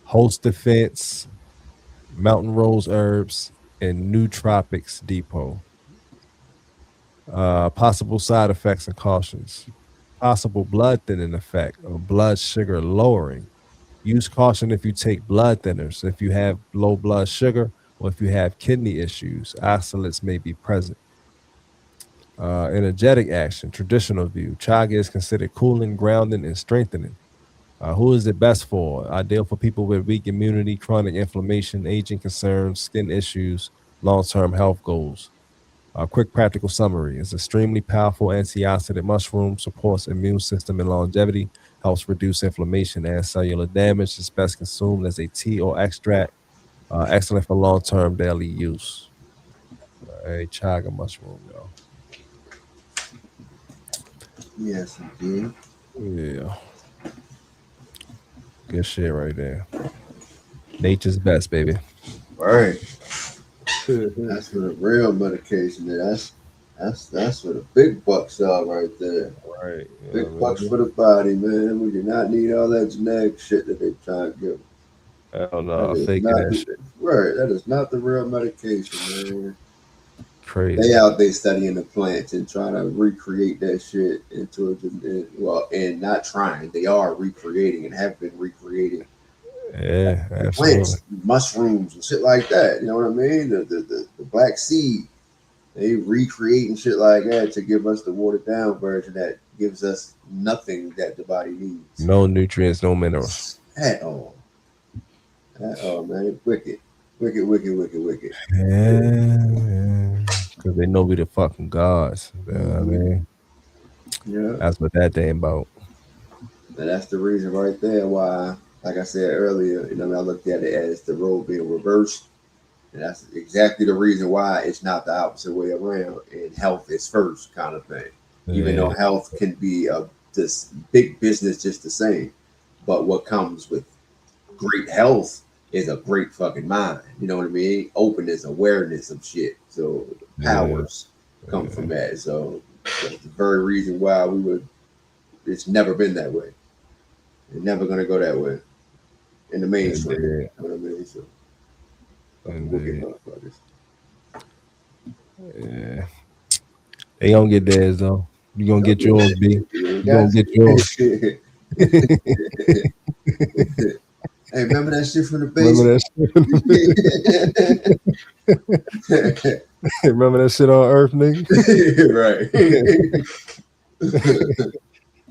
host defense, mountain rose herbs, and nootropics depot. Possible side effects and cautions. Possible blood thinning effect or blood sugar lowering. Use caution if you take blood thinners. If you have low blood sugar or if you have kidney issues, oxalates may be present. Energetic action, traditional view. Chaga is considered cooling, grounding, and strengthening. Who is it best for? Ideal for people with weak immunity, chronic inflammation, aging concerns, skin issues, long-term health goals. A quick practical summary is extremely powerful antioxidant mushroom, supports immune system and longevity, helps reduce inflammation and cellular damage. It's best consumed as a tea or extract. Excellent for long-term daily use. A chaga mushroom, y'all. Yes, indeed. Yeah. Good shit right there. Nature's best, baby. Right. That's for the real medication. That's for the big bucks are right there. Right. Big bucks for the body, man. We do not need all that genetic shit that they trying to give. Hell no, That is faking not that shit. right. That is not the real medication, man. Crazy. They out there studying the plants and trying to recreate that shit into and not trying. They are recreating and have been recreating Yeah, absolutely. plants, mushrooms, and shit like that. You know what I mean? The black seed. They recreating shit like that to give us the watered down version that gives us nothing that the body needs. No nutrients, no minerals. At all. At all, man. Wicked. Wicked, wicked, wicked, wicked. Yeah. Because they know we the fucking gods. You know what I mean? Yeah. That's what that thing about. And that's the reason right there why, like I said earlier, I looked at it as the role being reversed. And that's exactly the reason why it's not the opposite way around. And health is first, kind of thing. Even though health can be this big business just the same. But what comes with great health is a great fucking mind. You know what I mean? Openness, awareness of shit. So the powers come from that. So that's the very reason why it's never been that way. It's never going to go that way in the mainstream. You know what I mean? So, wicked motherfuckers. Yeah. They gonna get theirs though. You gonna get yours, B. You gonna get yours. Hey, remember that shit from the basement? Remember that shit on Earth, nigga? Right.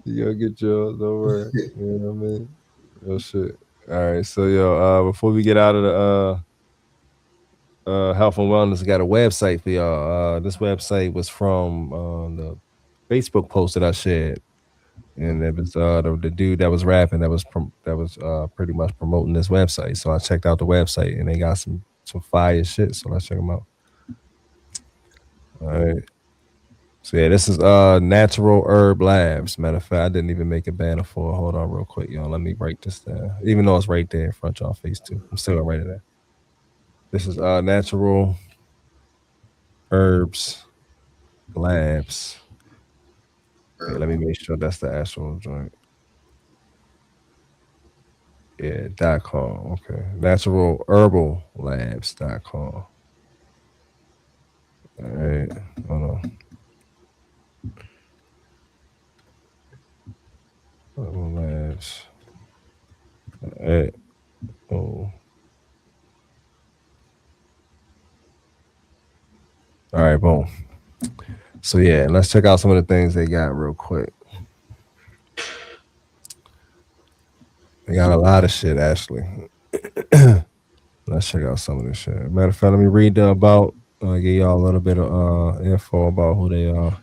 You gonna get yours, don't worry. You know what I mean? Real shit. All right, so yo, before we get out of the health and wellness, I got a website for y'all. This website was from the Facebook post that I shared. And it was the dude that was rapping that was pretty much promoting this website. So I checked out the website and they got some fire shit. So let's check them out. All right. So yeah, this is Natural Herb Labs. Matter of fact, I didn't even make a banner for it. Hold on real quick, y'all. Let me write this down. Even though it's right there in front of y'all face too. I'm still gonna write it down. This is Natural Herbs Labs. Okay, let me make sure that's the actual joint. Yeah, .com. Okay. NaturalHerbalLabs.com. All right. Hold on. Herbal Labs. All right. Oh. All right, boom. So yeah, let's check out some of the things they got real quick. They got a lot of shit actually. Let's check out some of this shit. Matter of fact, let me read about give y'all a little bit of info about who they are.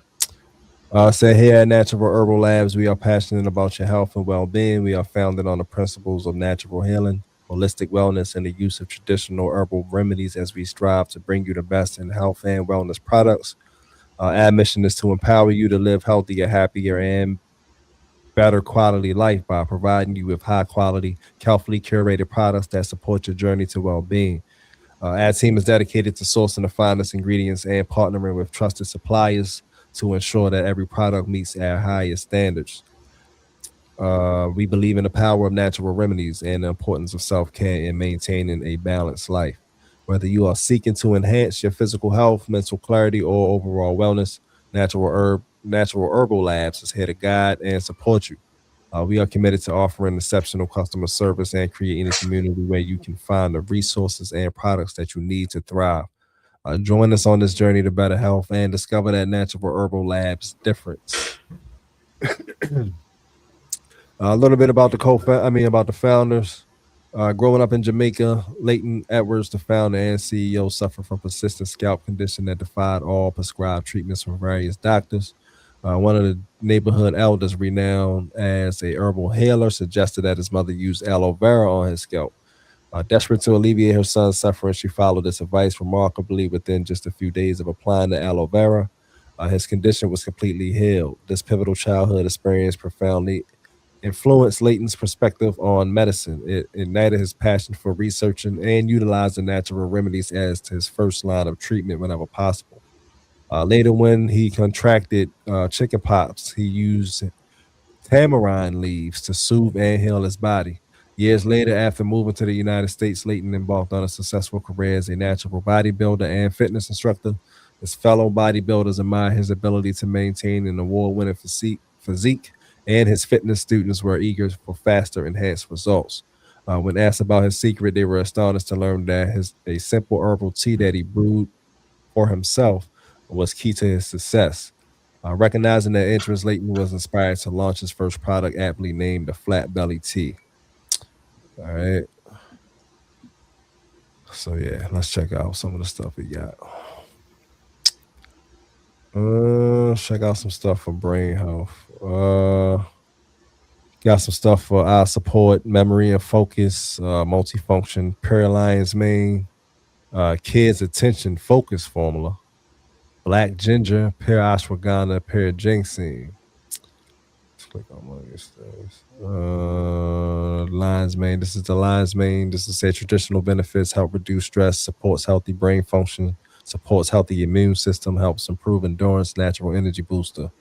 Say here at Natural Herbal Labs, we are passionate about your health and well-being. We are founded on the principles of natural healing, holistic wellness, and the use of traditional herbal remedies as we strive to bring you the best in health and wellness products. Our mission is to empower you to live healthier, happier, and better quality life by providing you with high quality, carefully curated products that support your journey to well-being. Our team is dedicated to sourcing the finest ingredients and partnering with trusted suppliers to ensure that every product meets our highest standards. We believe in the power of natural remedies and the importance of self-care in maintaining a balanced life. Whether you are seeking to enhance your physical health, mental clarity, or overall wellness, Natural Herbal Labs is here to guide and support you. We are committed to offering exceptional customer service and creating a community where you can find the resources and products that you need to thrive. Join us on this journey to better health and discover that Natural Herbal Labs difference. A little bit about about the founders. Growing up in Jamaica, Leighton Edwards, the founder and CEO, suffered from persistent scalp condition that defied all prescribed treatments from various doctors. One of the neighborhood elders, renowned as a herbal healer, suggested that his mother use aloe vera on his scalp. Desperate to alleviate her son's suffering, she followed this advice. Remarkably, within just a few days of applying the aloe vera, his condition was completely healed. This pivotal childhood experience profoundly influenced Leighton's perspective on medicine. It ignited his passion for researching and utilizing natural remedies as his first line of treatment whenever possible. Later, when he contracted chickenpox, he used tamarind leaves to soothe and heal his body. Years later, after moving to the United States, Leighton embarked on a successful career as a natural bodybuilder and fitness instructor. His fellow bodybuilders admire his ability to maintain an award-winning physique, and his fitness students were eager for faster, enhanced results. When asked about his secret, they were astonished to learn that a simple herbal tea that he brewed for himself was key to his success. Recognizing that interest, Leighton was inspired to launch his first product, aptly named the Flat Belly Tea. All right. So yeah, let's check out some of the stuff we got. Check out some stuff for brain health. Got some stuff for eye support, memory and focus, multifunction, pure lion's mane, kids attention focus formula, black ginger, pure ashwagandha, pure ginseng. Let's click on one of these things. Lion's mane. This is the lion's mane. This is say traditional benefits help reduce stress, supports healthy brain function, supports healthy immune system, helps improve endurance, natural energy booster.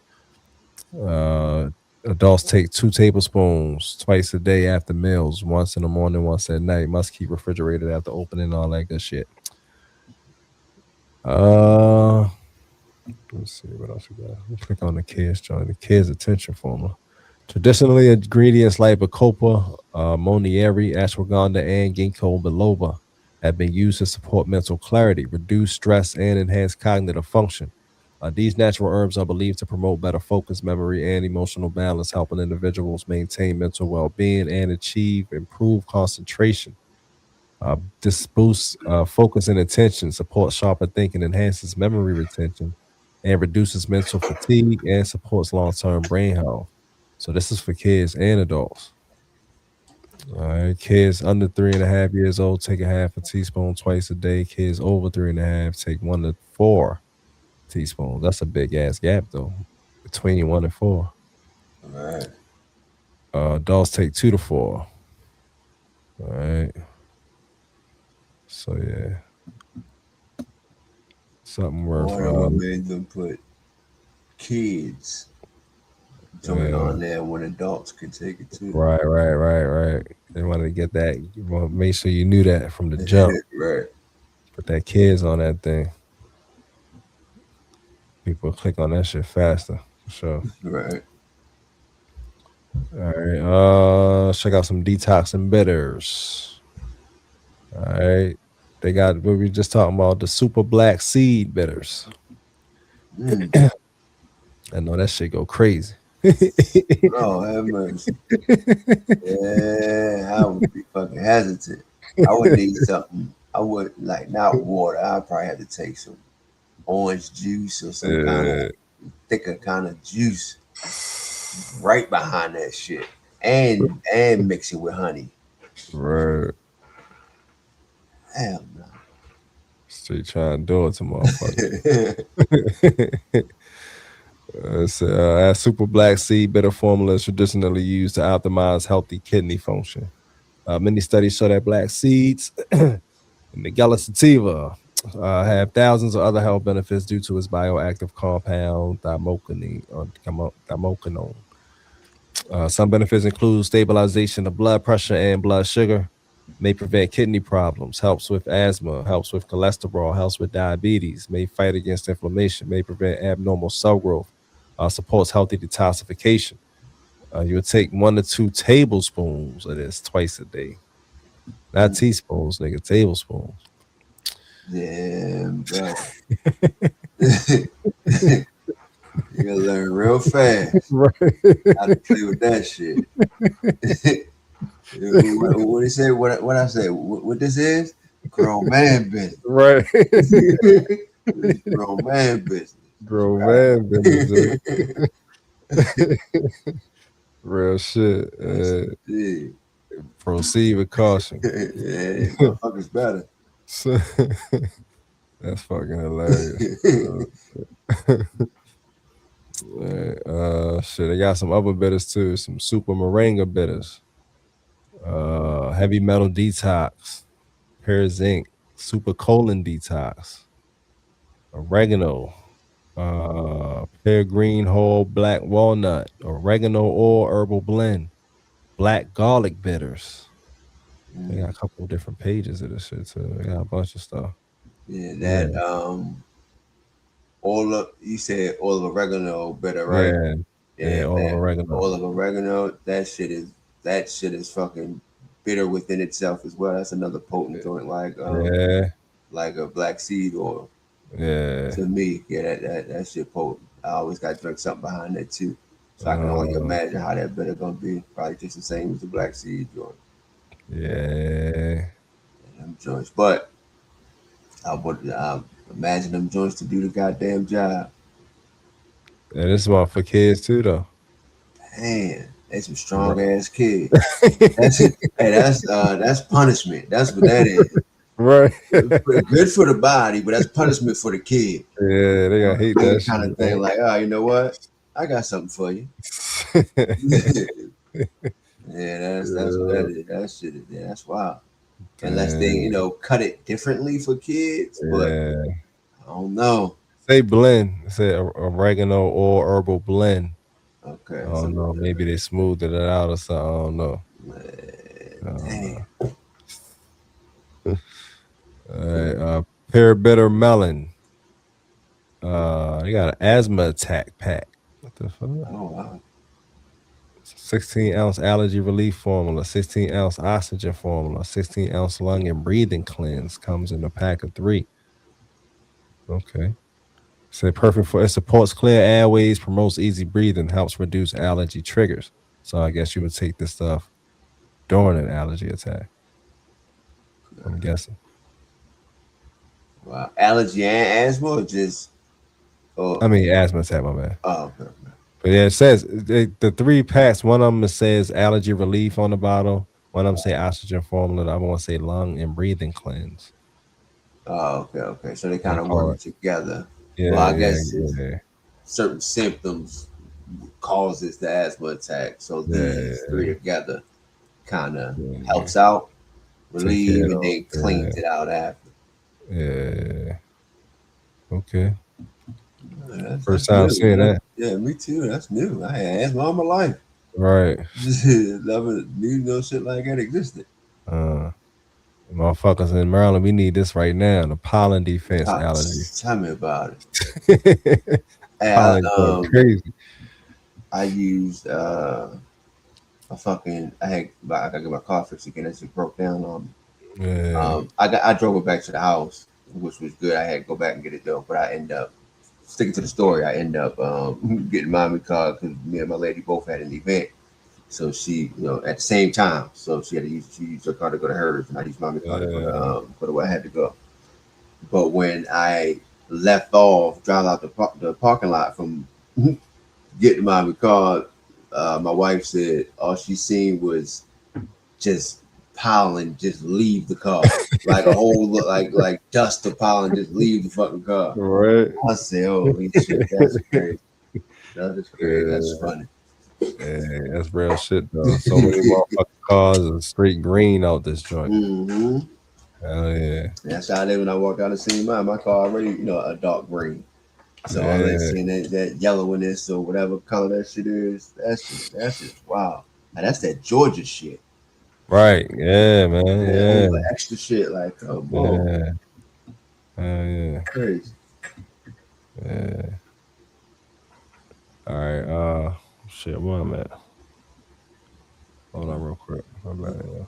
Uh, Adults take 2 tablespoons twice a day after meals, once in the morning, once at night. Must keep refrigerated after opening, all that good shit. Let's see what else we got. We'll click on the kids joint. The kids attention formula. Traditionally, ingredients like bacopa, monieri, ashwagandha, and ginkgo biloba have been used to support mental clarity, reduce stress, and enhance cognitive function. These natural herbs are believed to promote better focus, memory, and emotional balance, helping individuals maintain mental well-being and achieve improved concentration. This boosts focus and attention, supports sharper thinking, enhances memory retention, and reduces mental fatigue and supports long-term brain health. So this is for kids and adults. All right, kids under 3.5 years old take a half a teaspoon twice a day. Kids over 3.5 take 1 to 4 teaspoons. That's a big ass gap though, between 1 and 4. All right. Adults take 2 to 4. All right. So yeah, something worth. One of them made them put kids joint on there when adults could take it too. Right. They wanted to get that. You want to make sure you knew that from the jump. Right. Put that kids on that thing. People click on that shit faster for sure. Right. All right. Check out some detoxing bitters. All right. They got what we just talking about, the super black seed bitters. I know that shit go crazy. Oh, have mercy. Yeah, I would be fucking hesitant. I would need something. I would like not water. I'd probably have to take some orange juice or some kind of thicker kind of juice right behind that shit, and mix it with honey. Right. Hell no. Straight trying to do it to motherfuckers. As super black seed bitter formula is traditionally used to optimize healthy kidney function. Many studies show that black seeds and the Gala sativa have thousands of other health benefits due to its bioactive compound thymoquinone. Some benefits include stabilization of blood pressure and blood sugar, may prevent kidney problems, helps with asthma, helps with cholesterol, helps with diabetes, may fight against inflammation, may prevent abnormal cell growth, supports healthy detoxification. You would take 1 to 2 tablespoons of this twice a day. Not teaspoons, nigga, tablespoons. Damn, bro. You gotta learn real fast Right. how to play with that shit. What he say? What I say? What this is? Grown man business. Right. Grown man business. Grown man business. Real shit. Yeah. Proceed with caution. Yeah, motherfuckers better. That's fucking hilarious. Shit, they got some other bitters too. Some super moringa bitters. Heavy metal detox. Pear zinc. Super colon detox. Oregano. Pear green whole black walnut. Oregano oil herbal blend. Black garlic bitters. They got a couple of different pages of this shit too. They got a bunch of stuff. Yeah, that all of you said all of oregano bitter, right? Yeah, all of oregano. All of oregano, that shit is fucking bitter within itself as well. That's another potent joint, like a black seed oil. Yeah. To me, yeah, that shit potent. I always got to drink something behind that too, so I can only imagine how that bitter gonna be. Probably just the same as the black seed joint. Yeah. Them joints, but I would imagine them joints to do the goddamn job. And this one for kids too, though. Man, they some strong ass kids. That's punishment. That's what that is. Right. Good for the body, but that's punishment for the kid. Yeah, they gonna hate that kind shit, of thing. Like, oh, you know what? I got something for you. Yeah, that's what that is. That shit is. Yeah, that's wild. Unless they, cut it differently for kids, but I don't know. Say blend. Say oregano or herbal blend. Okay. I don't know. Maybe they smoothed it out or something. I don't know. Damn. All right. Pear bitter melon. They got an asthma attack pack. What the fuck? Oh wow. 16-ounce allergy relief formula, 16-ounce oxygen formula, 16-ounce lung and breathing cleanse comes in a pack of 3. Okay. So perfect for it supports clear airways, promotes easy breathing, helps reduce allergy triggers. So I guess you would take this stuff during an allergy attack. I'm guessing. Wow. Allergy and asthma or just asthma attack, my man. Oh, okay. But yeah, it says the 3 packs, one of them says allergy relief on the bottle, one of them say oxygen formula, the other one say lung and breathing cleanse. Oh, okay. So they kind of work together. Yeah, well, I guess certain symptoms causes the asthma attack. So these 3 together kind of helps out, relieve, and then cleans it out after. Yeah. Okay. First that's time new, seeing that. Yeah, me too. That's new. I had asthma all my life. Right. Never knew no shit like that existed. Motherfuckers in Maryland, we need this right now. The pollen defense allergy. Tell me about it. Pollen crazy. I used I gotta get my car fixed again. That shit broke down on me. Yeah. I drove it back to the house, which was good. I had to go back and get it done, but I end up sticking to the story. I end up getting mommy car because me and my lady both had an event. So she, at the same time, so she used her car to go to hers, and I used mommy car to go to where I had to go. But when I left off, drive out the parking lot from get to mine because my wife said all she seen was just pollen just leave the car. Like a whole like dust of pollen just leave the fucking car. Right. I said, holy shit, that's crazy. That is crazy. That's Yeah, funny. yeah, that's real shit though. So many motherfucking cars are straight green out this joint. Mm-hmm. Hell yeah. That's how I did when I walked out and seen mine. My car already, a dark green. So all that Yeah. seeing that yellowiness or whatever color that shit is, that's just wow. And that's that Georgia shit. Right. Yeah, man. Man, Yeah. over extra shit. Like, come on. Yeah. Hell yeah. Crazy. Yeah. All right. Shit, where I'm at? Hold on real quick. My bad, yeah.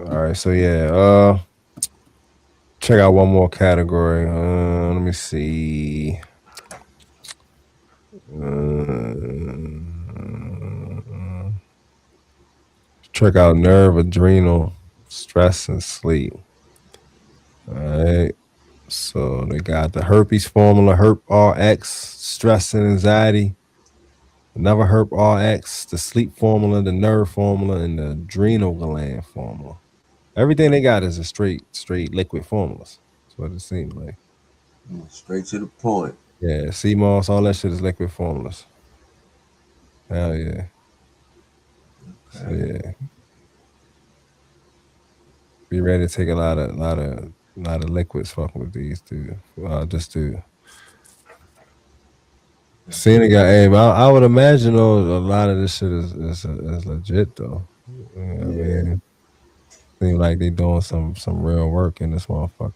All right, so yeah, check out one more category. Let me see. Check out nerve, adrenal, stress, and sleep. All right. So they got the herpes formula, Herp RX, stress and anxiety. Another Herp RX, the sleep formula, the nerve formula, and the adrenal gland formula. Everything they got is a straight liquid formulas. That's what it seems like. Straight to the point. Yeah, sea moss, all that shit is liquid formulas. Hell yeah. So yeah. Be ready to take a lot of liquids fucking with these dude. Just to seeing a guy, hey, I would imagine though a lot of this shit is legit though. You know what I Yeah. mean? Seem like they doing some real work in this motherfucker.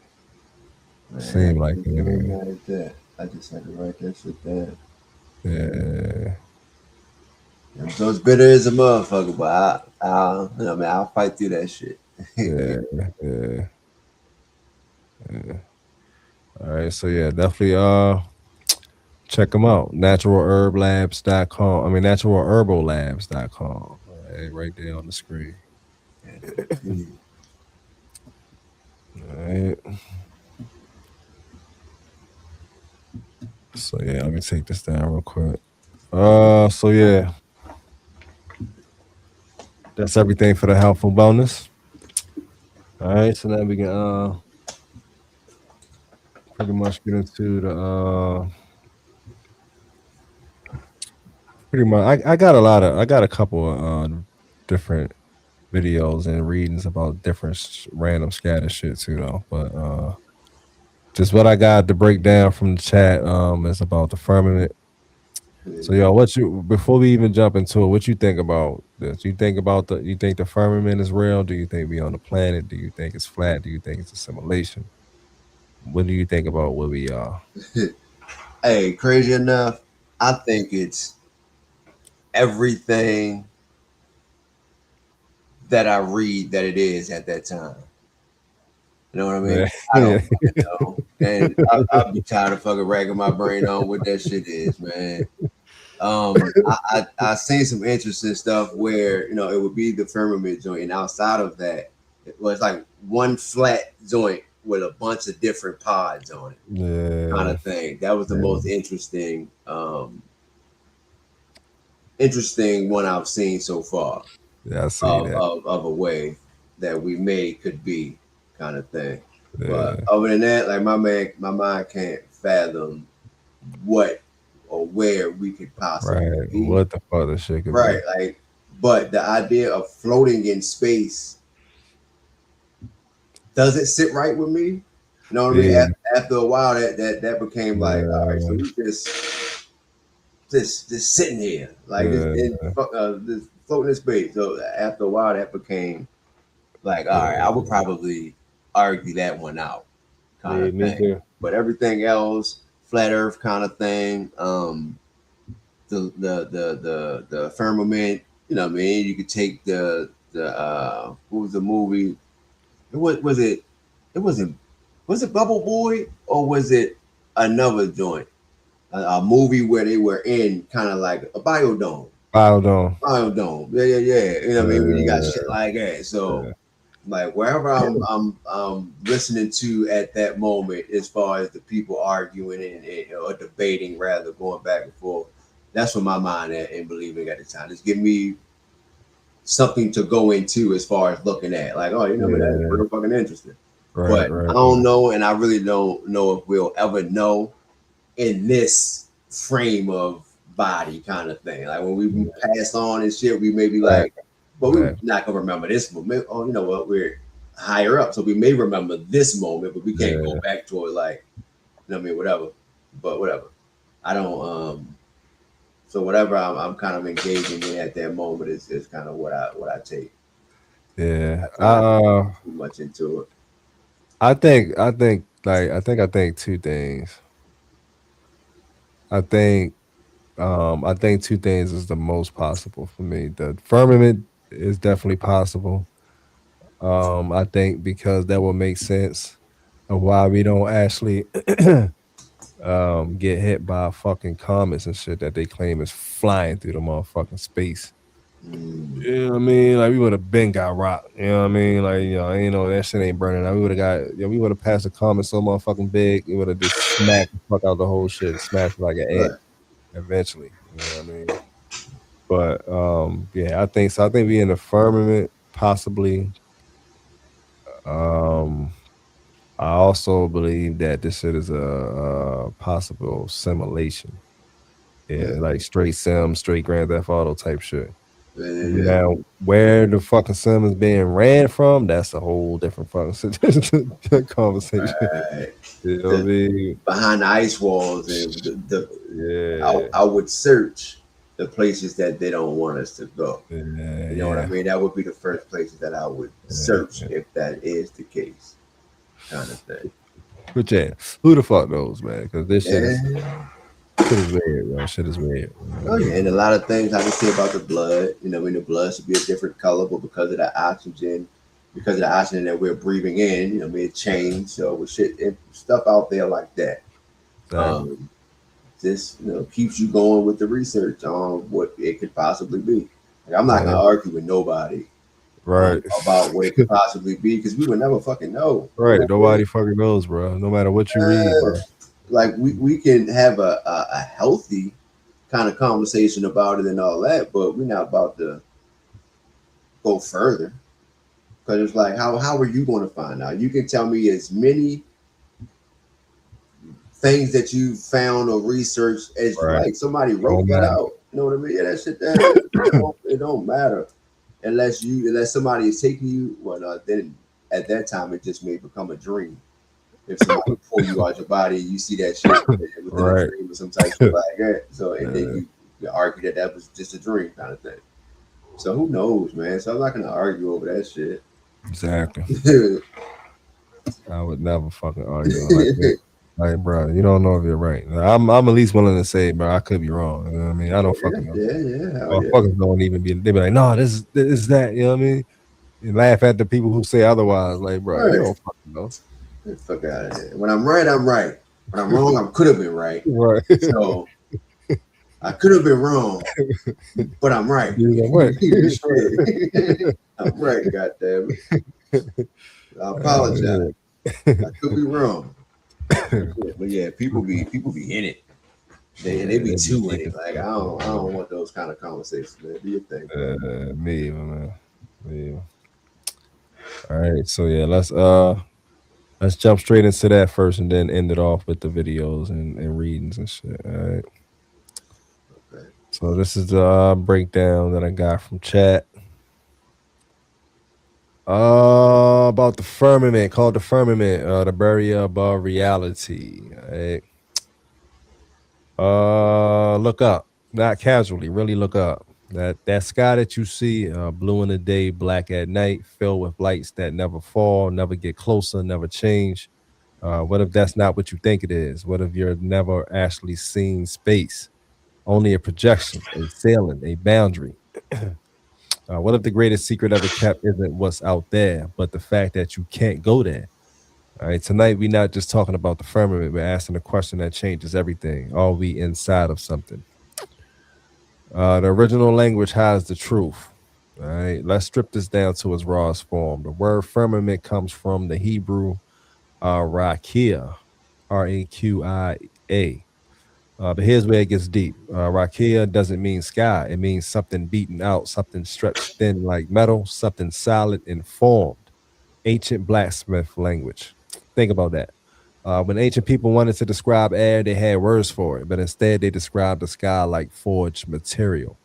Man, Seem like it I ain't anyway. mad at that. I just had to write that shit down. Yeah. So it's bitter as a motherfucker, but I'll fight through that shit. Yeah. Yeah. Yeah. All right. So yeah, definitely check them out. Naturalherblabs.com. I mean naturalherbalabs.com. All right there on the screen. All right. So yeah, let me take this down real quick. So yeah. That's everything for the health and wellness. All right, so now we can pretty much get into the pretty much I got a couple of different videos and readings about different random scatter shit too though. But just what I got to break down from the chat is about the firmament. So y'all, before we even jump into it, what you think about this? You think the firmament is real? Do you think we on the planet? Do you think it's flat? Do you think it's a simulation? What do you think about where we are? Hey, crazy enough, I think it's everything that I read that it is at that time. You know what I mean? Yeah. I don't fucking know. And I'll be tired of fucking racking my brain on what that shit is, man. I seen some interesting stuff where it would be the firmament joint, and outside of that, it was like one flat joint with a bunch of different pods on it, kind Yeah. of thing. That was the most interesting one I've seen so far. Yeah, I see that. Of a way that we made could be, kind of thing. Yeah. But other than that, like my mind can't fathom what or where we could possibly Right. be. What the fuck this shit could Right, be. like, but the idea of floating in space doesn't sit right with me. You know what I mean? After a while, that became like, all right, so we just sitting here, like this floating in space. So after a while, that became like, all right, I would probably argue that one out, kind of me thing. too. But everything else, flat Earth kind of thing, the firmament. You know what I mean? You could take the what was the movie? Was it Bubble Boy or was it another joint? A movie where they were in kind of like a biodome. Biodome. Yeah. You know what I mean? When you got shit like that. So Like wherever I'm listening to at that moment, as far as the people arguing and or debating, rather going back and forth, that's where my mind at and believing at the time. Just give me something to go into as far as looking at, like, oh, you know, that's Yeah, real fucking interesting. right, But I right, don't know, and I really don't know if we'll ever know in this frame of body kind of thing. Like when we pass on and shit, we may be right, like, but we're right. not gonna remember this moment. Oh, you know what? We're higher up, so we may remember this moment, but we can't go Yeah, back to it. Like, you know what I mean? Whatever. But whatever. I don't. So whatever I'm kind of engaging in at that moment is kind of what I take. yeah. I try not to get too much into it. I think two things. I think I think two things is the most possible for me. The firmament is definitely possible. I think because that will make sense of why we don't actually get hit by fucking comets and shit that they claim is flying through the motherfucking space. Mm, You know what I mean? Like we would have been got rocked. You know what I mean? Like, that shit ain't burning out. We would have we would have passed a comet so motherfucking big, it would have just smacked the fuck out the whole shit, smashed like an ant right. eventually. You know what I mean? But yeah, I think so. I think we in the firmament, possibly. Um I also believe that this shit is a possible simulation. Yeah, Yeah. like straight sim, straight Grand Theft Auto type shit. Yeah. Now, where the fucking sim is being ran from, that's a whole different fucking conversation. Right. You know what I The mean? behind the ice walls and Yeah, I would search the places that they don't want us to go. yeah, You know what I yeah, mean? That would be the first places that I would search yeah. if that is the case, kind of thing. But yeah, who the fuck knows, man? Because this Yeah. shit is weird, bro. Shit is weird. You know what I Oh yeah, mean? and a lot of things I can say about the blood. You know, I mean the blood should be a different color, but because of the oxygen that we're breathing in, you know, it changed. So with shit and stuff out there like that. Exactly. Um, this keeps you going with the research on what it could possibly be. Like, I'm not Yeah, gonna argue with nobody right. about what it could possibly be because we would never fucking know. You Right. know what I mean? Nobody fucking knows, bro. No matter what you read, bro. Like we can have a healthy kind of conversation about it and all that, but we're not about to go further because it's like how are you going to find out? You can tell me as many things that you found or researched as you Right. like. Somebody Don't wrote that matter. out. You know what I mean? Yeah, that shit there. It don't matter unless somebody is taking you. Well, no, then at that time it just may become a dream. If somebody pull you out your body, you see that shit within a Right. dream or some type shit like that. So and then Yeah, you argue that was just a dream kind of thing. So who knows, man? So I'm not gonna argue over that shit. exactly. I would never fucking argue like that. Like, bro, you don't know if you're right. I'm at least willing to say, bro, I could be wrong. You know what I mean? I don't Yeah, fucking know. yeah, hell yeah. Motherfuckers don't even be. They be like, no, this is that. You know what I mean? And laugh at the people who say otherwise. Like, bro, you Right. don't fucking know. Get the fuck out of here. When I'm right, I'm right. When I'm wrong, I could have been right. Right. So I could have been wrong, but I'm right. You know what? Shit. I'm right, goddamn it. I apologize. I could be wrong. But yeah, people be in it. They be That'd be too in deep it. as Like fuck, I don't want those kind of conversations, man. Do your thing, bro. me either, man. Me either. All right, so yeah, let's jump straight into that first, and then end it off with the videos and readings and shit. All right. Okay. So this is the breakdown that I got from chat. About the firmament, called the firmament, the barrier above reality. All right. Look up, not casually. Really look up. That sky that you see, blue in the day, black at night, filled with lights that never fall, never get closer, never change. What if that's not what you think it is? What if you're never actually seen space? Only a projection, a ceiling, a boundary. What if the greatest secret ever kept isn't what's out there, but the fact that you can't go there? All right, tonight we're not just talking about the firmament, we're asking a question that changes everything. Are we inside of something? The original language hides the truth. All right, let's strip this down to its rawest form. The word firmament comes from the Hebrew rakia, Raquia. But here's where it gets deep. Rakia doesn't mean sky. It means something beaten out, something stretched thin like metal, something solid and formed. Ancient blacksmith language. Think about that. When ancient people wanted to describe air, they had words for it, but instead they described the sky like forged material.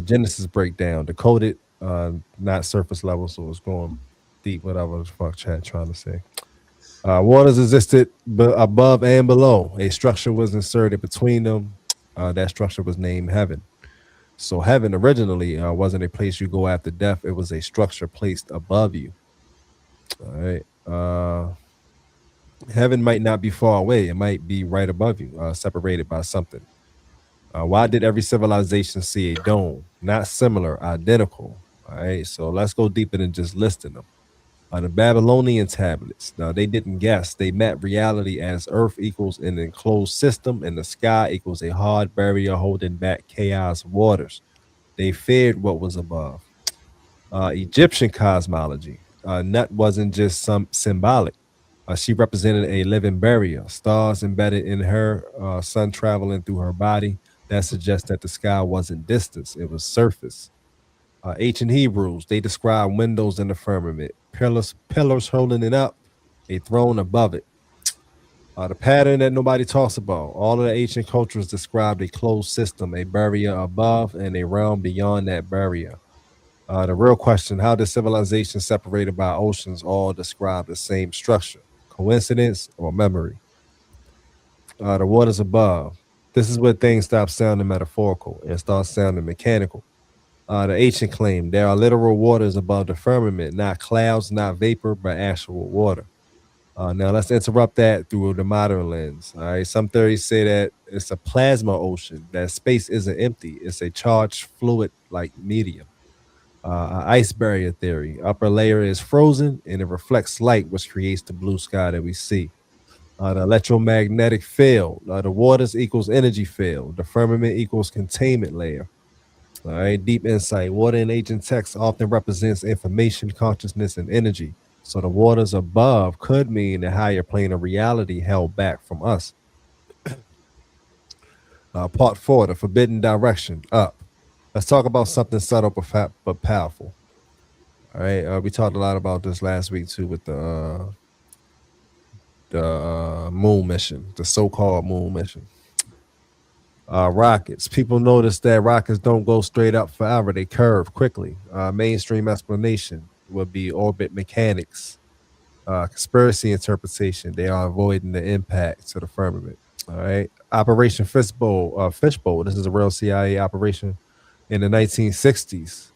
Genesis breakdown, decoded, not surface level, so it's going deep, whatever the fuck chat trying to say. Waters existed above and below. A structure was inserted between them. That structure was named heaven. So heaven originally wasn't a place you go after death. It was a structure placed above you. All right. Heaven might not be far away. It might be right above you, separated by something. Why did every civilization see a dome? Not similar, identical. All right. So let's go deeper than just listing them. The Babylonian tablets. Now, they didn't guess. They met reality as Earth equals an enclosed system and the sky equals a hard barrier holding back chaos waters. They feared what was above. Egyptian cosmology. Nut wasn't just some symbolic. She represented a living barrier, stars embedded in her, sun traveling through her body. That suggests that the sky wasn't distance, it was surface. Ancient Hebrews, they describe windows in the firmament, pillars holding it up, a throne above it. The pattern that nobody talks about. All of the ancient cultures described a closed system, a barrier above, and a realm beyond that barrier. The real question, how did civilization separated by oceans all describe the same structure? Coincidence or memory? The waters above. This is where things stop sounding metaphorical and start sounding mechanical. The ancient claim there are literal waters above the firmament, not clouds, not vapor, but actual water. Now let's interrupt that through the modern lens. All right, some theories say that it's a plasma ocean, that space isn't empty; it's a charged fluid-like medium. Ice barrier theory: upper layer is frozen and it reflects light, which creates the blue sky that we see. The electromagnetic field: the waters equals energy field, the firmament equals containment layer. All right, deep insight. Water in ancient texts often represents information, consciousness, and energy. So the waters above could mean a higher plane of reality held back from us. Part four, the forbidden direction, up. Let's talk about something subtle but powerful. All right, we talked a lot about this last week too with the moon mission, the so-called moon mission. Rockets. People notice that rockets don't go straight up forever. They curve quickly. Mainstream explanation would be orbit mechanics. Conspiracy interpretation. They are avoiding the impact to the firmament. All right. Operation Fishbowl. This is a real CIA operation in the 1960s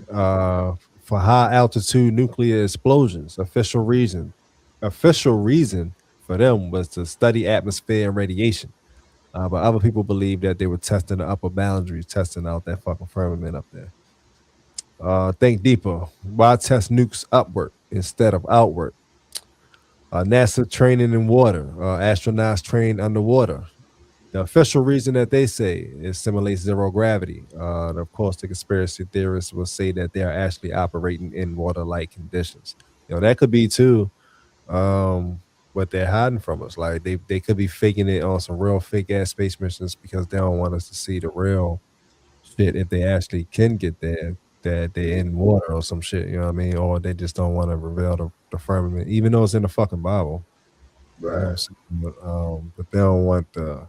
for high altitude nuclear explosions. Official reason for them was to study atmosphere and radiation. But other people believe that they were testing the upper boundaries, testing out that fucking firmament up there. Think deeper. Why test nukes upward instead of outward? NASA training in water. Astronauts trained underwater. The official reason that they say is simulates zero gravity. Of course, the conspiracy theorists will say that they are actually operating in water-like conditions. That could be too. What they're hiding from us. Like they could be faking it on some real fake ass space missions because they don't want us to see the real shit if they actually can get there, that they're in water or some shit, you know what I mean? Or they just don't want to reveal the firmament, even though it's in the fucking Bible. Right. But they don't want I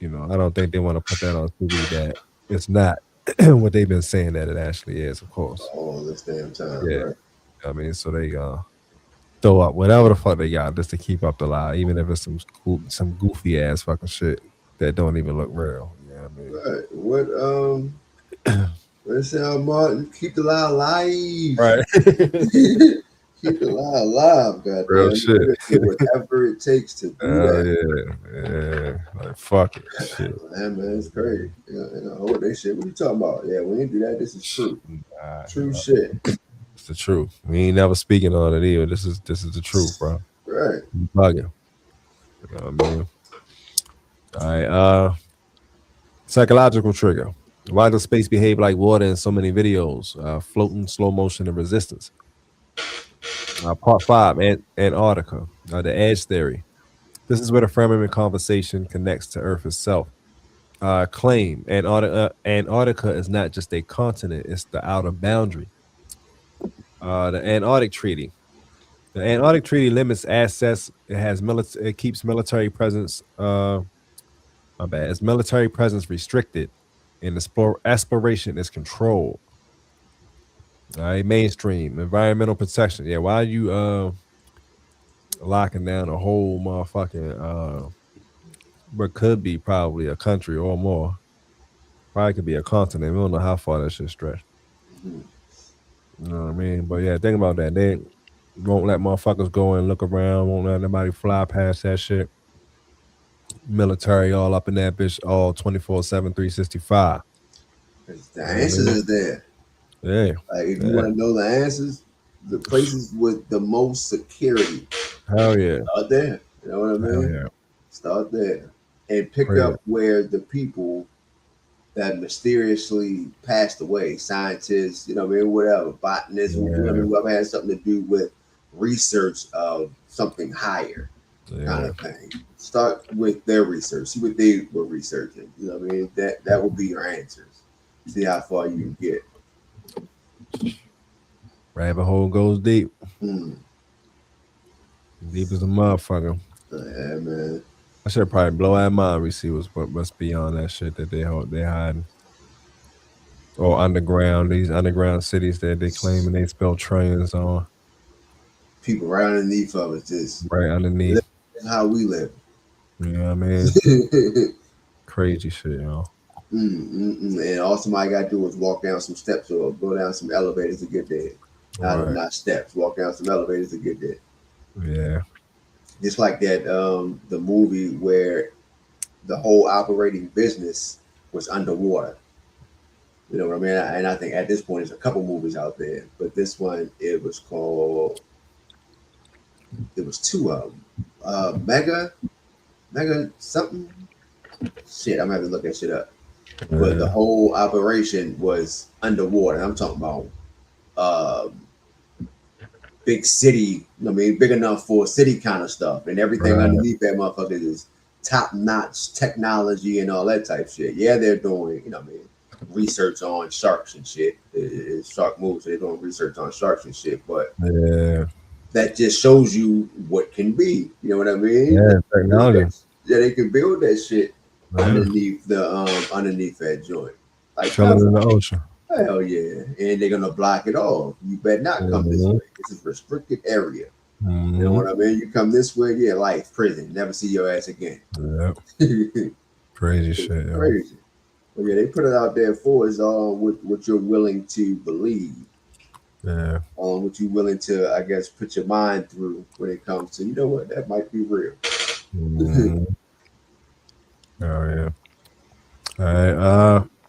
don't think they want to put that on TV that it's not what they've been saying that it actually is, of course. All this damn time, Yeah. right? I mean, so they throw up whatever the fuck they got just to keep up the lie, even if it's some goofy ass fucking shit that don't even look real. You know what I mean? Right. What it sound, Martin? Keep the lie alive. Right. Keep the lie alive, goddamn. Real shit. Whatever it takes to do that. Yeah. Like fuck it. Shit. Man, it's crazy. Hold that shit. What you talking about? Yeah, we ain't do that. This is true. True shit. It's the truth. We ain't never speaking on it either. This is the truth, bro. Right. You bugging. You know what I mean? All right. Psychological trigger. Why does space behave like water in so many videos? Floating, slow motion, and resistance. Part 5, Antarctica, the edge theory. This is where the firmament conversation connects to Earth itself. Claim Antarctica is not just a continent, it's the outer boundary. The Antarctic Treaty. The Antarctic Treaty limits access. It keeps military presence. My bad. Its military presence restricted, and exploration is controlled. All right, mainstream environmental protection. Yeah, why are you locking down a whole motherfucking what could be probably a country or more? Probably could be a continent. We don't know how far that shit stretch. You know what I mean? But yeah, think about that. They won't let motherfuckers go and look around. Won't let anybody fly past that shit. Military all up in that bitch all 24/7, 365. The answers is there. Yeah. Like if you want to know the answers, the places with the most security. Hell yeah. Start there. You know what I mean? Yeah. Start there. And pick up where the people that mysteriously passed away, scientists, you know what I mean, whatever, botanists, whoever has something to do with research of something higher kind of thing. Start with their research. See what they were researching. You know what I mean? That will be your answers. See how far you can get. Rabbit hole goes deep. Deep as a motherfucker. Yeah, man. I should probably blow our mind. We see what must be on that shit that they hiding. Or underground, these underground cities that they claiming they spell trains on. People right underneath of us, just right underneath. How we live. You know what I mean? Crazy shit, y'all. And all somebody got to do is walk down some steps or go down some elevators to get there. Not steps. Walk down some elevators to get there. Yeah. Just like that, the movie where the whole operating business was underwater. You know what I mean? And I think at this point, there's a couple movies out there, but this one, it was two of them. Mega something. Shit, I'm gonna have to look that shit up. Yeah. But the whole operation was underwater. I'm talking about big city. I mean, big enough for city kind of stuff, and everything underneath that motherfucker is top notch technology and all that type shit. Yeah, they're doing, you know what I mean, research on sharks and shit. It's shark moves, so they're doing research on sharks and shit. But that just shows you what can be. You know what I mean? Yeah, technology. Yeah, they can build that shit underneath that joint. Like chilling in the ocean. Hell yeah. And they're gonna block it off. You better not come this way. This is restricted area. You know what I mean? You come this way, yeah, life, prison. Never see your ass again. Yeah. Crazy shit, yo. Crazy. But yeah, they put it out there for us what you're willing to believe. Yeah. What you're willing to, I guess, put your mind through when it comes to, you know what, that might be real. Oh yeah. All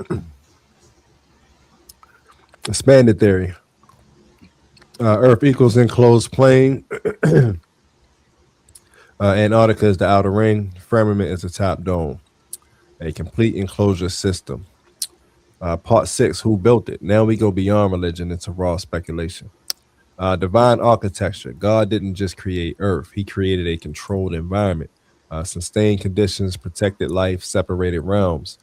right. Expanded theory. Earth equals enclosed plane. Antarctica is the outer ring. Firmament is the top dome. A complete enclosure system. Part 6, who built it? Now we go beyond religion into raw speculation. Divine architecture. God didn't just create Earth. He created a controlled environment. Sustained conditions, protected life, separated realms.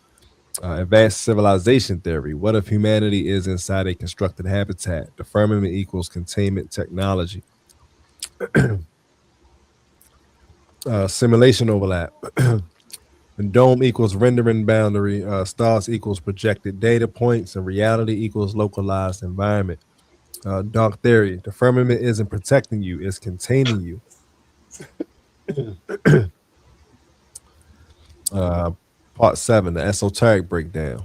Advanced civilization theory. What if humanity is inside a constructed habitat? The firmament equals containment technology. Simulation overlap. And dome equals rendering boundary. Stars equals projected data points. And reality equals localized environment. Dark theory. The firmament isn't protecting you. It's containing you. Part 7, the esoteric breakdown.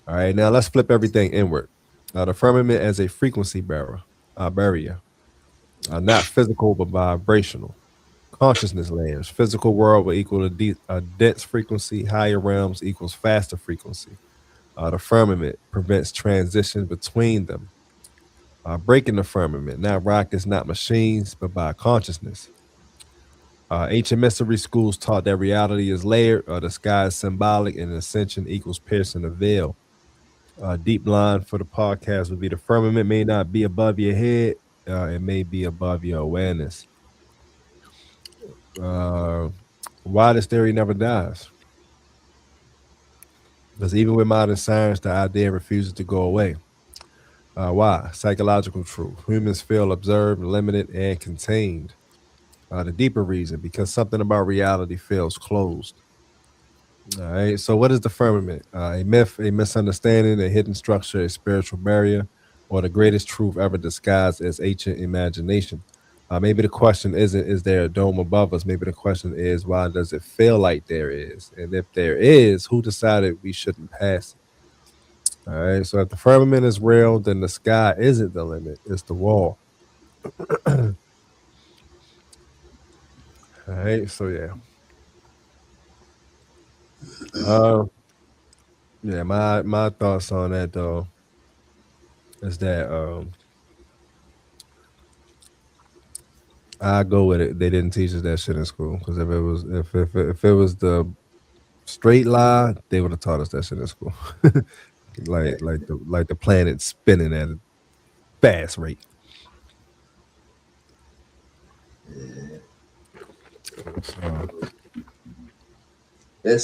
All right, now let's flip everything inward. The firmament as a frequency barrier, not physical but vibrational. Consciousness layers. Physical world will equal a dense frequency. Higher realms equals faster frequency. The firmament prevents transition between them. Breaking the firmament, not rockets, not machines, but by consciousness. Ancient mystery schools taught that reality is layered, the sky is symbolic, and ascension equals piercing the veil. Deep line for the podcast would be: the firmament may not be above your head, it may be above your awareness. Uh, why this theory never dies? Because even with modern science, the idea refuses to go away. Why? Psychological truth. Humans feel observed, limited, and contained. The deeper reason: because something about reality feels closed. All right. So, what is the firmament? A myth, a misunderstanding, a hidden structure, a spiritual barrier, or the greatest truth ever disguised as ancient imagination? Maybe the question isn't, is there a dome above us? Maybe the question is, why does it feel like there is? And if there is, who decided we shouldn't pass it? All right. So, if the firmament is real, then the sky isn't the limit, it's the wall. All right. So, yeah. Uh, yeah. My thoughts on that, though, is that I go with it. They didn't teach us that shit in school because if it was the straight lie, they would have taught us that shit in school. Like the planet spinning at a fast rate. So, And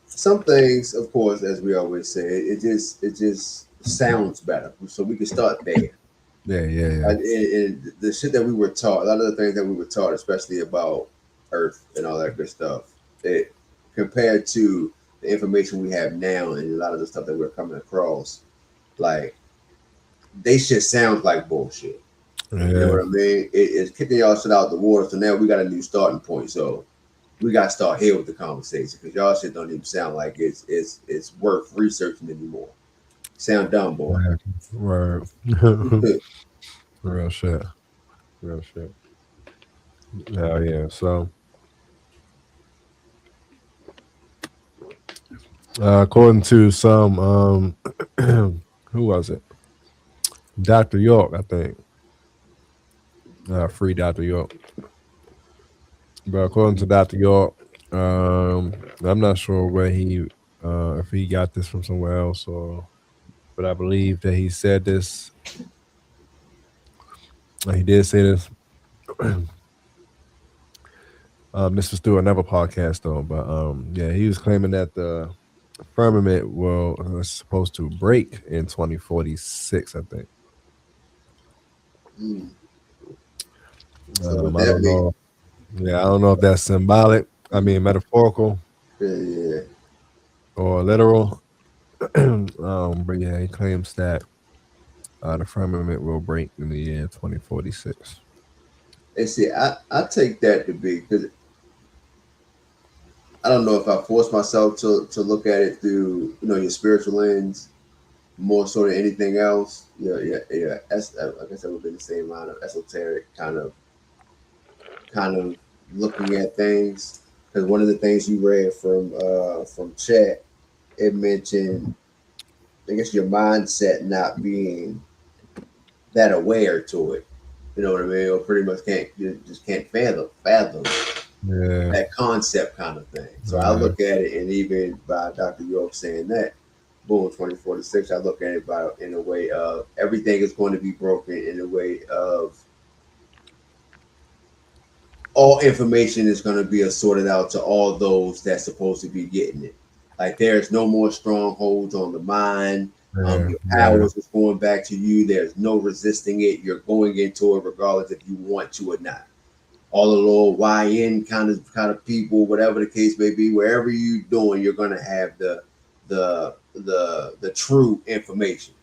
some things, of course, as we always say, it just sounds better. So we can start there. yeah. And the shit that we were taught, a lot of the things that we were taught, especially about Earth and all that good stuff, it compared to the information we have now and a lot of the stuff that we're coming across, like they shit sounds like bullshit. You know Yeah. what I mean? It's kicking y'all shit out the water. So now we got a new starting point. So we got to start here with the conversation because y'all shit don't even sound like it's worth researching anymore. Sound dumb, boy. Yeah. Word. Real shit. Real shit. Hell yeah. So, according to some, who was it? Dr. York, I think. Free Dr. York. But according to Dr. York, I'm not sure where if he got this from somewhere else, but I believe that he said this. He did say this. This was through another podcast though, but yeah, he was claiming that the firmament was supposed to break in 2046. I think. Mm. So what I that don't mean? know. Yeah, I don't know if that's symbolic. I mean, metaphorical Yeah. or literal. But yeah, he claims that the firmament will break in the year 2046. And see, I take that to be because I don't know if I force myself to look at it through your spiritual lens more so than anything else. Yeah. I guess that would be the same line of esoteric kind of looking at things. Because one of the things you read from chat, it mentioned I guess your mindset not being that aware to it. You know what I mean? Or pretty much can't you just can't fathom Yeah, that concept kind of thing. So I yeah, look at it, and even by Dr. York saying that, boom, 2046, I look at it by in a way of everything is going to be broken in a way of all information is going to be sorted out to all those that's supposed to be getting it. Like there's no more strongholds on the mind. yeah, Your yeah, powers is going back to you. There's no resisting it. You're going into it regardless if you want to or not. All the little YN kind of people, whatever the case may be, wherever you doing, you're gonna have the true information.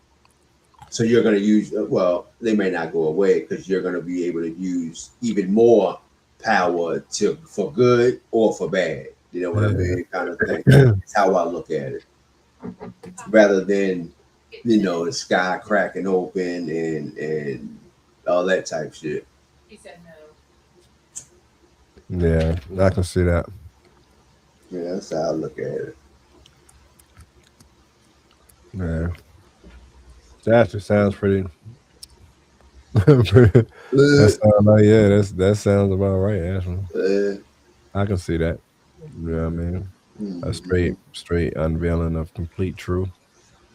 So you're gonna use well, they may not go away because you're gonna be able to use even more power to for good or for bad. You know what I yeah. mean? Kind of thing. It's how I look at it, rather than the sky cracking open and all that type shit. Yeah, I can see that. Yeah, that's how I look at it. Yeah, that actually sounds pretty. That sounds like yeah, that sounds about right. Actually, Uh, I can see that. Yeah, I mean, a mhm. straight unveiling of complete truth.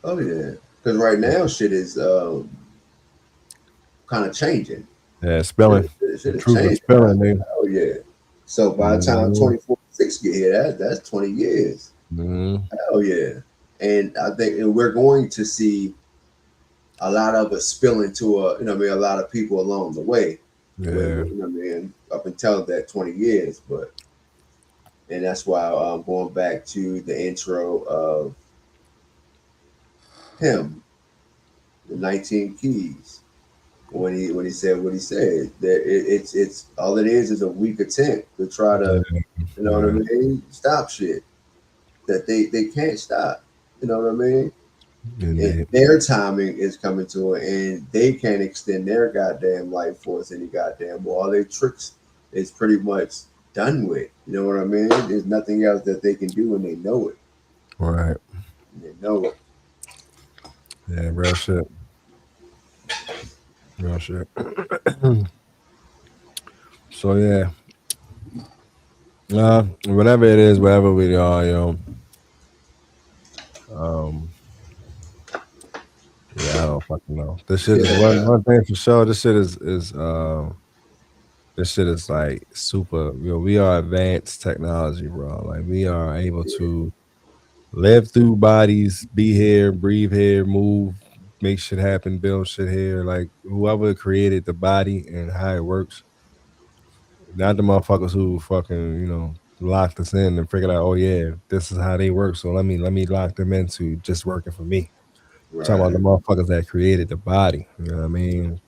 Oh yeah, because right now shit is kind of changing. Yeah, spilling. Shit The is truth is changing. spilling, nigga. Oh yeah. So by the time Mm-hmm. 2046 get here, that's 20 years. Mm-hmm. Hell yeah. And I think we're going to see a lot of it spill into a lot of people along the way. Yeah. Up until that 20 years, but and that's why I'm going back to the intro of him, the 19 keys. When he said what he said, that it's all it is a weak attempt to try to, you know what I Yeah. mean, stop shit that they can't stop. You know what I mean? And Indeed. their timing is coming to it, and they can't extend their goddamn life force any goddamn more. All their tricks is pretty much done with. You know what I mean? There's nothing else that they can do, and they know it. Right. And they know it. Yeah, real shit. Real shit. So yeah. Whatever it is, wherever we are, um, yeah, I don't fucking know. This shit is Yeah. one thing for sure. This shit is like super. We are advanced technology, bro. Like we are able to live through bodies, be here, breathe here, move, make shit happen, build shit here. Like whoever created the body and how it works, not the motherfuckers who fucking locked us in and figured out, oh yeah, this is how they work. So let me lock them into just working for me. I'm talking about the Right. motherfuckers that created the body. You know what I mean?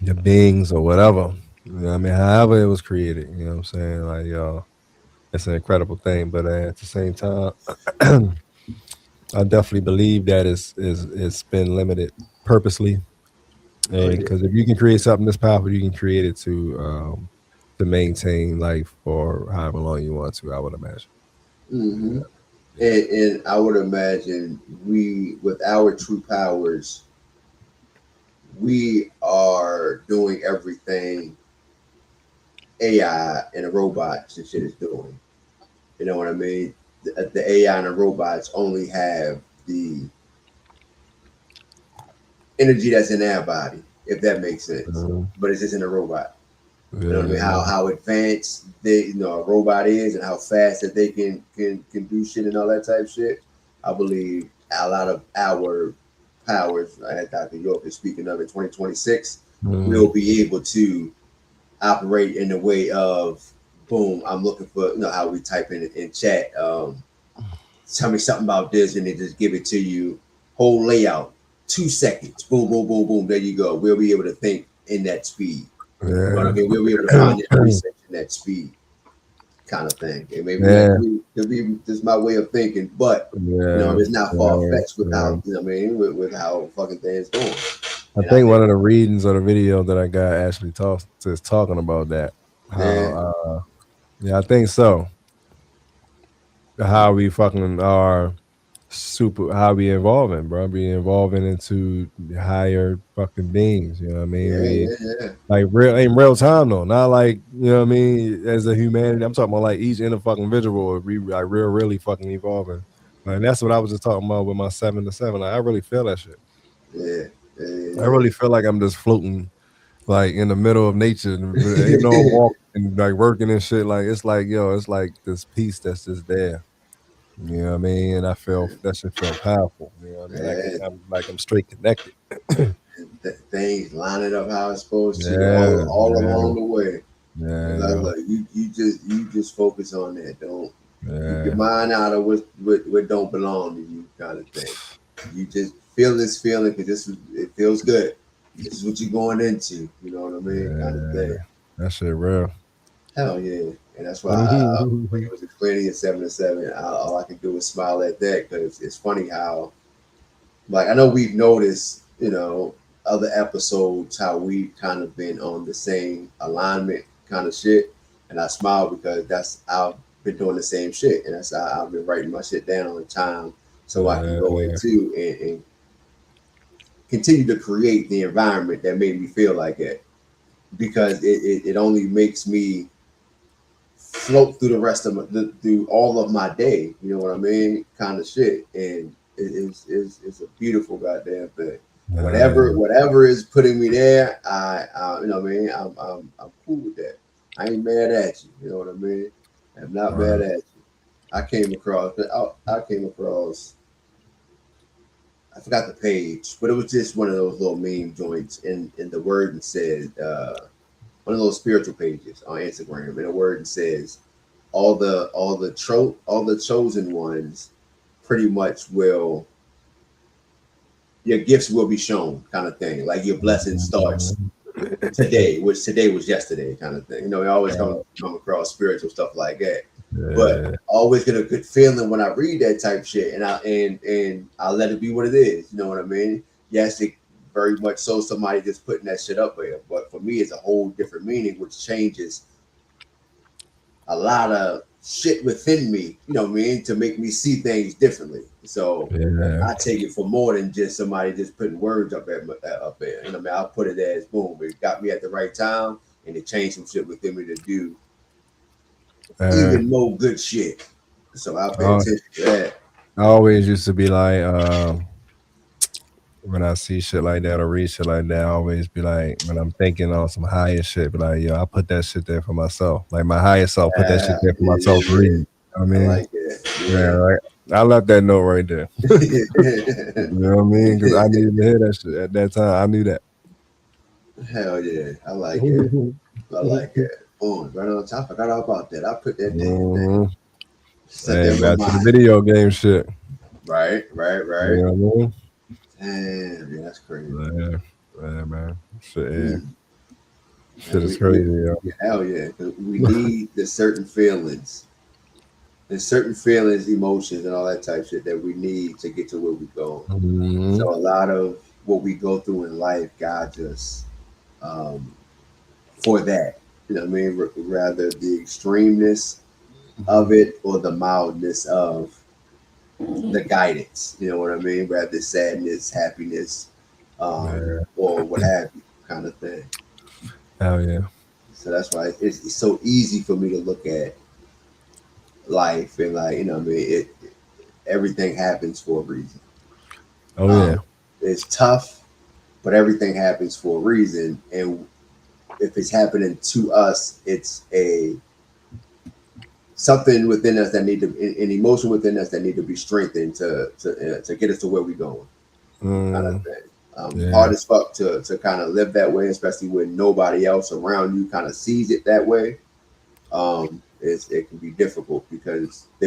The beings or whatever. You know what I mean? However it was created. You know what I'm saying? Like it's an incredible thing. But at the same time, I definitely believe that it's been limited purposely. Oh And yeah. because if you can create something this powerful, you can create it to maintain life for however long you want to, I would imagine. Hmm. Yeah. And I would imagine we, with our true powers, we are doing everything AI and the robots and shit is doing. You know what I mean? The AI and the robots only have the energy that's in our body, if that makes sense. Mhm. But it's just in a robot. You know what I mean? Yeah. How advanced a robot is and how fast that they can do shit and all that type shit. I believe a lot of our powers, as Dr. York is speaking of in 2026, Mhm. will be able to operate in the way of boom. I'm looking for how we type in chat. Tell me something about this, and they just give it to you. Whole layout, 2 seconds. Boom, boom, boom, boom. There you go. We'll be able to think in that speed. You know what I Yeah. mean? We'll be able to find that research in that speed kind of thing. And maybe that Yeah. could be just my way of thinking, but Yeah. it's not far Yeah. fetched with Yeah. how with how fucking things going. I And I think think one of the readings of the video that I got actually talks is talking about that. How yeah, yeah, I think so. How we fucking are super, how we evolving, bro. We evolving into higher fucking beings. You know what I mean? yeah, We yeah, yeah, like real in real time though, not like what I mean as a humanity. I'm talking about like each individual. We like really fucking evolving. Like that's what I was just talking about with my 7 to 7. Like I really feel that shit. yeah, I yeah, really feel like I'm just floating like in the middle of nature, even though I'm walking and like working and shit. Like it's like it's like this peace that's just there. You know what I mean? And I feel that shit feel powerful. You know what I mean? Like yeah. I'm straight connected. Things lining up how it's supposed to Yeah, all yeah, along the way. And I was yeah, like, you just focus on that. Don't keep your yeah. mind out of what don't belong to you, kind of thing. You just feel this feeling because it feels good. This is what you're going into. You know what I mean? Kind of Yeah, thing. that shit real. Hell yeah. And that's why when Mhm. he was explaining it 7 to 7, all I can do is smile at that because it's funny how, like, I know we've noticed, other episodes how we've kind of been on the same alignment kind of shit. And I smile because I've been doing the same shit. And that's how I've been writing my shit down on the time so I can go Yeah, into and continue to create the environment that made me feel like it because it only makes me float through the rest of through all of my day. You know what I mean? Kind of shit, and it's a beautiful goddamn thing. Whatever is putting me there, I you know what I mean. I'm cool with that. I ain't mad at you. You know what I mean? I'm not mad at you. I came across. I forgot the page, but it was just one of those little meme joints, and the word said one of those spiritual pages on Instagram, and a word says all the chosen ones pretty much will your gifts will be shown, kind of thing. Like your blessing starts today, which today was yesterday, kind of thing. You know, I always come across spiritual stuff like that. But I always get a good feeling when I read that type shit, and I let it be what it is. You know what I mean? Yes, it very much so somebody just putting that shit up there, but for me, it's a whole different meaning, which changes a lot of shit within me. You know what I mean? To make me see things differently. So I take it for more than just somebody just putting words up there. You know what I mean? I'll put it as boom. It got me at the right time, and it changed some shit within me to do even more good shit. So I'll pay attention to that. I always used to be like, when I see shit like that or read shit like that, I always be like, when I'm thinking on some higher shit, be like, yo, I put that shit there for myself. Like my higher self put that shit there for myself to read. You know what I mean? I like it. Yeah, right. I left that note right there. You know what I mean? Because I needed to hear that shit at that time. I knew that. Hell yeah. I like it. I like it. Boom, right on top. I forgot all about that. I put that damn thing. Hey, back to the video game shit. Right. You know what I mean? Damn, yeah, that's crazy. Yeah, man. Shit is crazy, yo. Hell yeah. We need the certain feelings. There's certain feelings, emotions, and all that type of shit that we need to get to where we go. Mm-hmm. So a lot of what we go through in life guides us for that. You know what I mean? Rather the extremeness of it or the mildness of the guidance. You know what I mean? Rather sadness, happiness, or what have you, kind of thing. Hell yeah. So that's why it's so easy for me to look at life and like, you know what I mean? Everything happens for a reason. Oh yeah. It's tough, but everything happens for a reason. And if it's happening to us, it's something within us that need to, an emotion within us that need to be strengthened to get us to where we're going. Kind of thing. Hard as fuck to kind of live that way, especially when nobody else around you kind of sees it that way. It can be difficult because a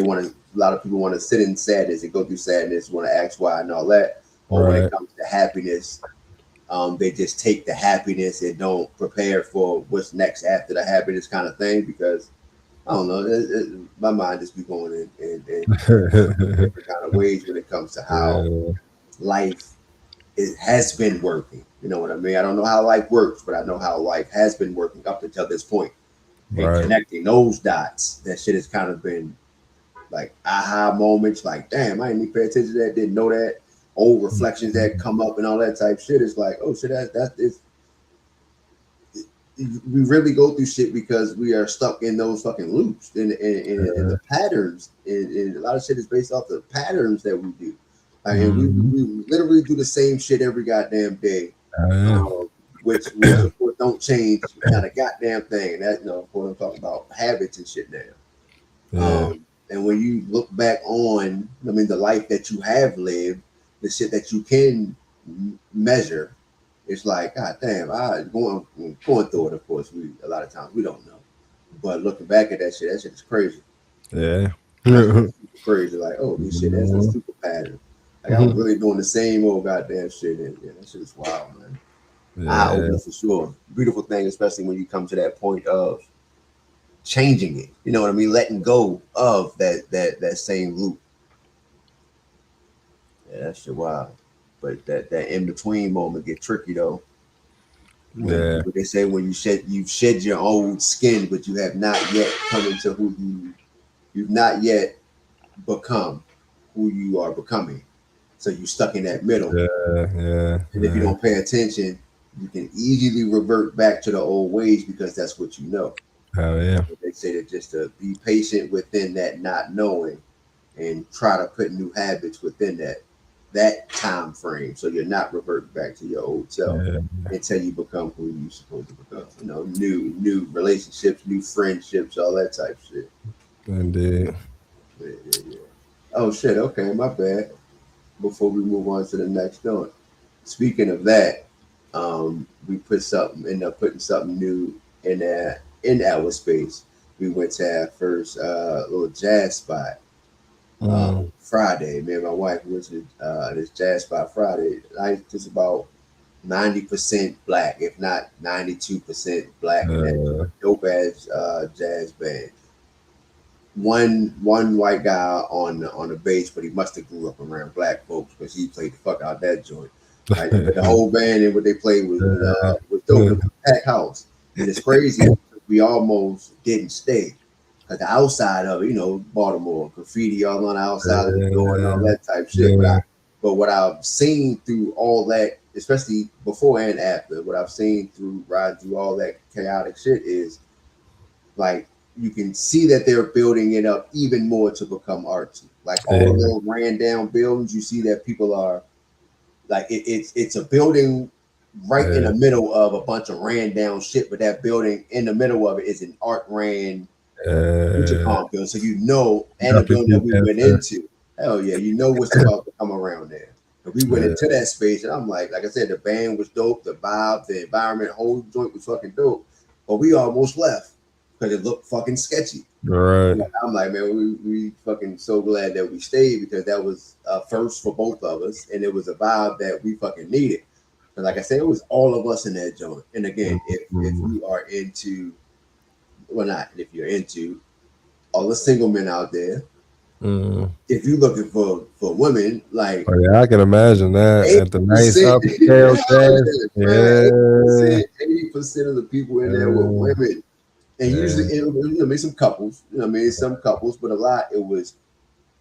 lot of people want to sit in sadness and go through sadness, want to ask why and all that. Or when it comes to happiness, they just take the happiness and don't prepare for what's next after the happiness kind of thing. Because I don't know, my mind just be going in different kind of ways when it comes to how life has been working. You know what I mean? I don't know how life works, but I know how life has been working up until this point. And connecting those dots, that shit has kind of been like aha moments, like, damn, I didn't even pay attention to that, didn't know that. Old reflections that come up and all that type shit. It's like, oh shit, that is. We really go through shit because we are stuck in those fucking loops and the patterns. And a lot of shit is based off the patterns that we do. Like, and we literally do the same shit every goddamn day. Which of course don't change not a goddamn thing. And that, of course, I'm talking about habits and shit now. And when you look back on, the life that you have lived, the shit that you can measure, it's like, god damn, going through it. Of course, a lot of times we don't know, but looking back at that shit is crazy. Yeah, crazy. Like, oh, this shit, that's a super pattern. Like I'm really doing the same old goddamn shit, and that shit is wild, man. For sure. Beautiful thing, especially when you come to that point of changing it. You know what I mean? Letting go of that same loop. Yeah, that shit wild. But that in between moment get tricky though. When they say when you shed your old skin, but you have not yet come into who you've not yet become who you are becoming. So you're stuck in that middle. And if you don't pay attention, you can easily revert back to the old ways because that's what you know. Hell yeah. they say that just to be patient within that not knowing, and try to put new habits within that time frame, so you're not reverting back to your old self until you become who you're supposed to become. You know, new relationships, new friendships, all that type of shit. Indeed. Yeah. Oh shit. Okay, my bad. Before we move on to the next note, speaking of that, we ended up putting something new in our space. We went to our first little jazz spot. Friday, me and my wife went to this jazz spot Friday. Just about 90% black, if not 92% black, and that dope ass jazz band. One white guy on the bass, but he must have grew up around black folks because he played the fuck out that joint. Right? But the whole band and what they played was dope. It was a packed house, and it's crazy. We almost didn't stay. At the outside of it, you know, Baltimore, graffiti all on the outside of the door and all that type shit. But what I've seen through all that, especially before and after, what I've seen through riding through all that chaotic shit is like you can see that they're building it up even more to become artsy. Like all the little ran down buildings, you see that people are like it's a building right in the middle of a bunch of ran down shit, but that building in the middle of it is an art ran building. So you know, and the building that we went into, hell yeah, you know what's about to come around there. And we went into that space, and I'm like I said, the band was dope, the vibe, the environment, whole joint was fucking dope. But we almost left because it looked fucking sketchy. Right. I'm like, man, we fucking so glad that we stayed because that was a first for both of us, and it was a vibe that we fucking needed. And like I said, it was all of us in that joint. And again, if you are into, well, not if you're into all the single men out there, if you're looking for women, like I can imagine that at the nice upscale jazz. 80% of the people in there were women. And usually, maybe some couples, maybe some couples, but a lot it was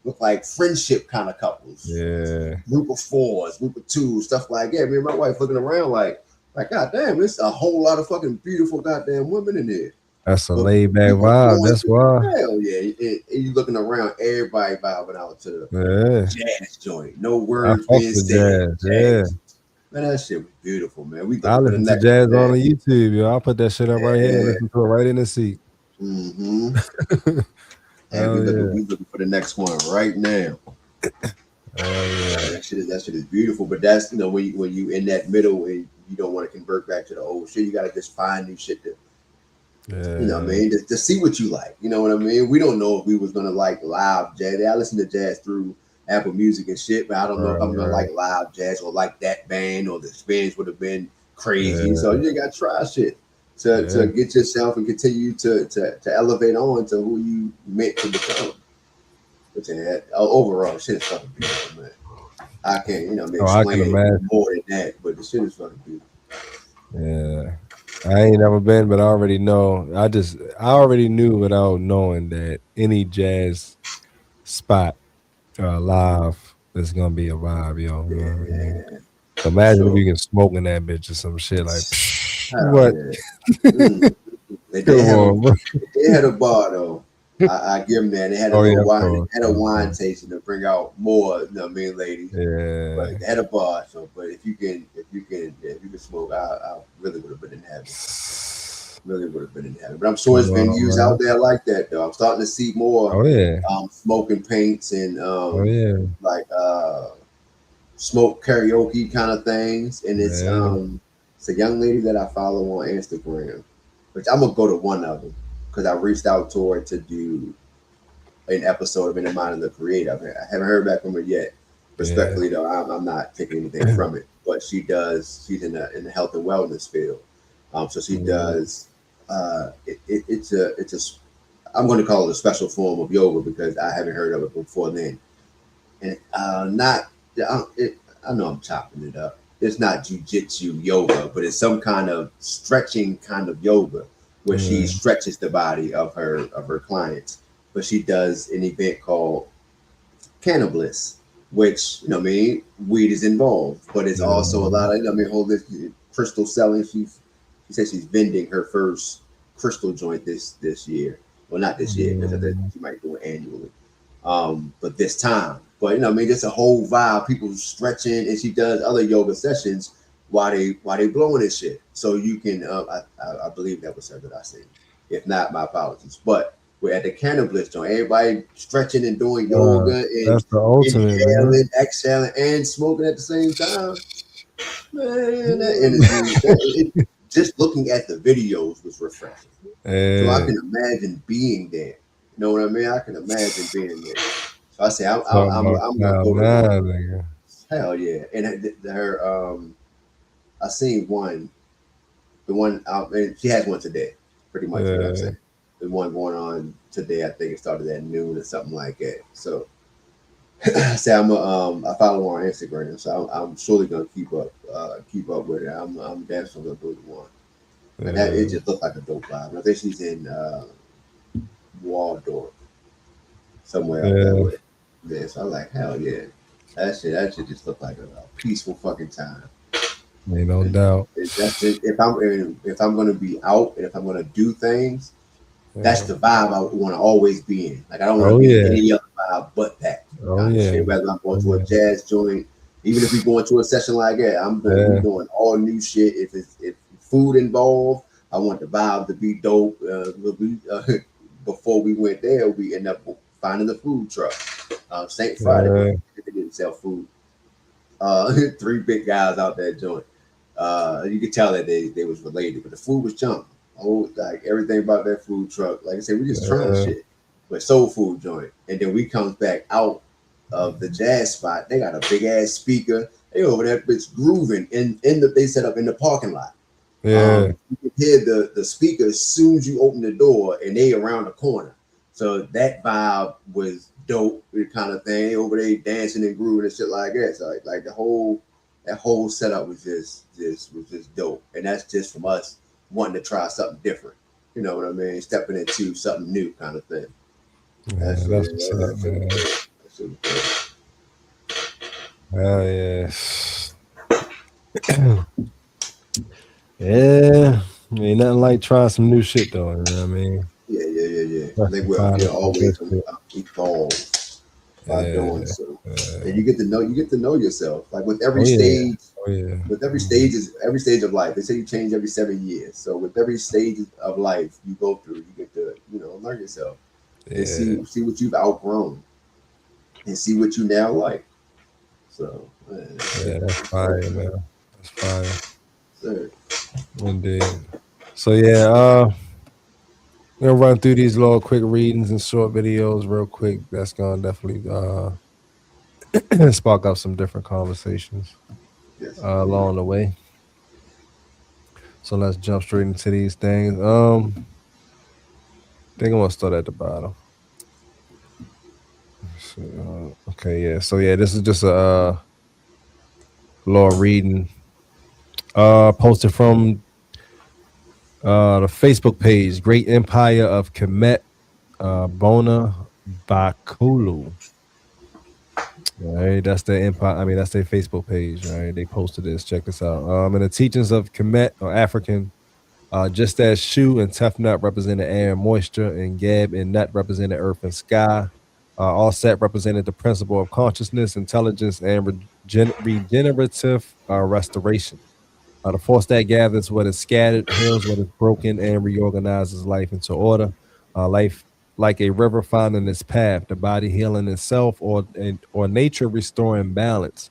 look like friendship kind of couples. Yeah. Group of fours, group of twos, stuff like that. Me and my wife looking around like God damn, there's a whole lot of fucking beautiful goddamn women in there. That's a laid back vibe. That's why. Hell yeah. And you looking around, everybody vibing out to the jazz joint. No words being said. Jazz. Man, that shit was beautiful, man. I listen to jazz on YouTube, yo. I'll put that shit up right here and listen to it right in the seat. And we looking for the next one right now. That shit is beautiful. But that's when you in that middle and you don't want to convert back to the old shit, you gotta just find new shit to you know what I mean, to see what you like. You know what I mean? We don't know if we was gonna like live jazz. I listen to jazz through Apple Music and shit, but I don't know if I'm gonna like live jazz or like that band, or the experience would have been crazy. So you just gotta try shit to get yourself and continue to elevate on to who you meant to become. But overall, shit is fucking beautiful, man. I can't, explain more than that, but the shit is fucking beautiful. Yeah. I ain't never been, but I already know. I already knew without knowing that any jazz spot live is gonna be a vibe, yo. You know what I mean? Imagine if you can smoke in that bitch or some shit like what? They had a bar though. I give them that. They had a little wine. They had a wine tasting to bring out more. You know what I mean, ladies. Yeah. But they had a bar. So, but if you can smoke, I really would have been in heaven. But I'm sure there's venues out there like that though. I'm starting to see more. Smoking paints and like smoke karaoke kind of things. And it's a young lady that I follow on Instagram, which I'm gonna go to one of them. Because I reached out to her to do an episode of In the Mind of the Creator. I haven't heard back from her yet. Respectfully, though, I'm not taking anything from it. But she does. She's in the health and wellness field. So she does. It's I'm going to call it a special form of yoga because I haven't heard of it before then. And I know I'm chopping it up. It's not jujitsu yoga, but it's some kind of stretching kind of yoga, where she stretches the body of her clients. But she does an event called Cannabis, which weed is involved, but it's also a lot of whole this crystal selling. She said she's vending her first crystal joint this year, Well, not this year because she might do it annually. But this time. But you know, I mean, just a whole vibe. People stretching, and she does other yoga sessions while they blowing this shit. So you can, I believe that was her that I seen. If not, my apologies. But we're at the cannabis joint. Everybody stretching and doing yoga and That's the ultimate, man. inhaling, exhaling, and smoking at the same time. Man, that energy, just looking at the videos was refreshing. So I can imagine being there. You know what I mean? I can imagine being there. So I say I'm gonna go to one. nigga. Hell yeah! And her I seen one, the one out, and she has one today. Pretty much what I'm saying. The one going on today, I think it started at noon or something like that. So say I follow her on Instagram, so I'm surely gonna keep up with it. I'm definitely gonna do the one. But that it just looked like a dope vibe. I think she's in Waldorf, somewhere out that way. Yeah, so I'm like, hell yeah. That shit just looked like a peaceful fucking time. Ain't no doubt. That's it. If I'm gonna be out and if I'm gonna do things, that's the vibe I want to always be in. Like I don't want to be in any other vibe but that. Shit. Whether I'm going to a jazz joint, even if we go into a session like that, I'm going to be doing all new shit. If food involved, I want the vibe to be dope. Before we went there, we ended up finding the food truck. St. Friday, they didn't sell food. 3 big guys out there joint. You could tell that they was related, but the food was junk. Oh, like everything about that food truck. Like I said, we just trying shit. But soul food joint. And then we comes back out of the jazz spot. They got a big ass speaker. They over there bitch grooving they set up in the parking lot. You can hear the speaker as soon as you open the door and they around the corner. So that vibe was dope, kind of thing. Over there dancing and grooving and shit like that. So like that whole setup was just dope. And that's just from us wanting to try something different. You know what I mean? Stepping into something new kind of thing. That's what's up, man. Hell yeah. Yeah. Ain't nothing like trying some new shit though, you know what I mean? Yeah. I think we're always evolve by doing so. And you get to know yourself. Like with every stage, with every stage of life. They say you change every 7 years. So with every stage of life you go through, you get to, learn yourself and see what you've outgrown and see what you now like. So that's fire, man. That's fire. Sir. Indeed. So yeah, we'll run through these little quick readings and short videos real quick. That's gonna definitely spark up some different conversations along the way. So let's jump straight into these things. I think I'm gonna start at the bottom. Okay, yeah. So yeah, this is just a little reading posted from the Facebook page, Great Empire of Kemet Bona Bakulu. All right, that's their empire. I mean, that's their Facebook page. All right, they posted this. Check this out. In the teachings of Kemet or African, just as Shu and Tefnut represented air and moisture, and Geb and Nut represented earth and sky, all set represented the principle of consciousness, intelligence, and regenerative restoration. The force that gathers what is scattered, heals what is broken, and reorganizes life into order. Life like a river finding its path, the body healing itself, or nature restoring balance.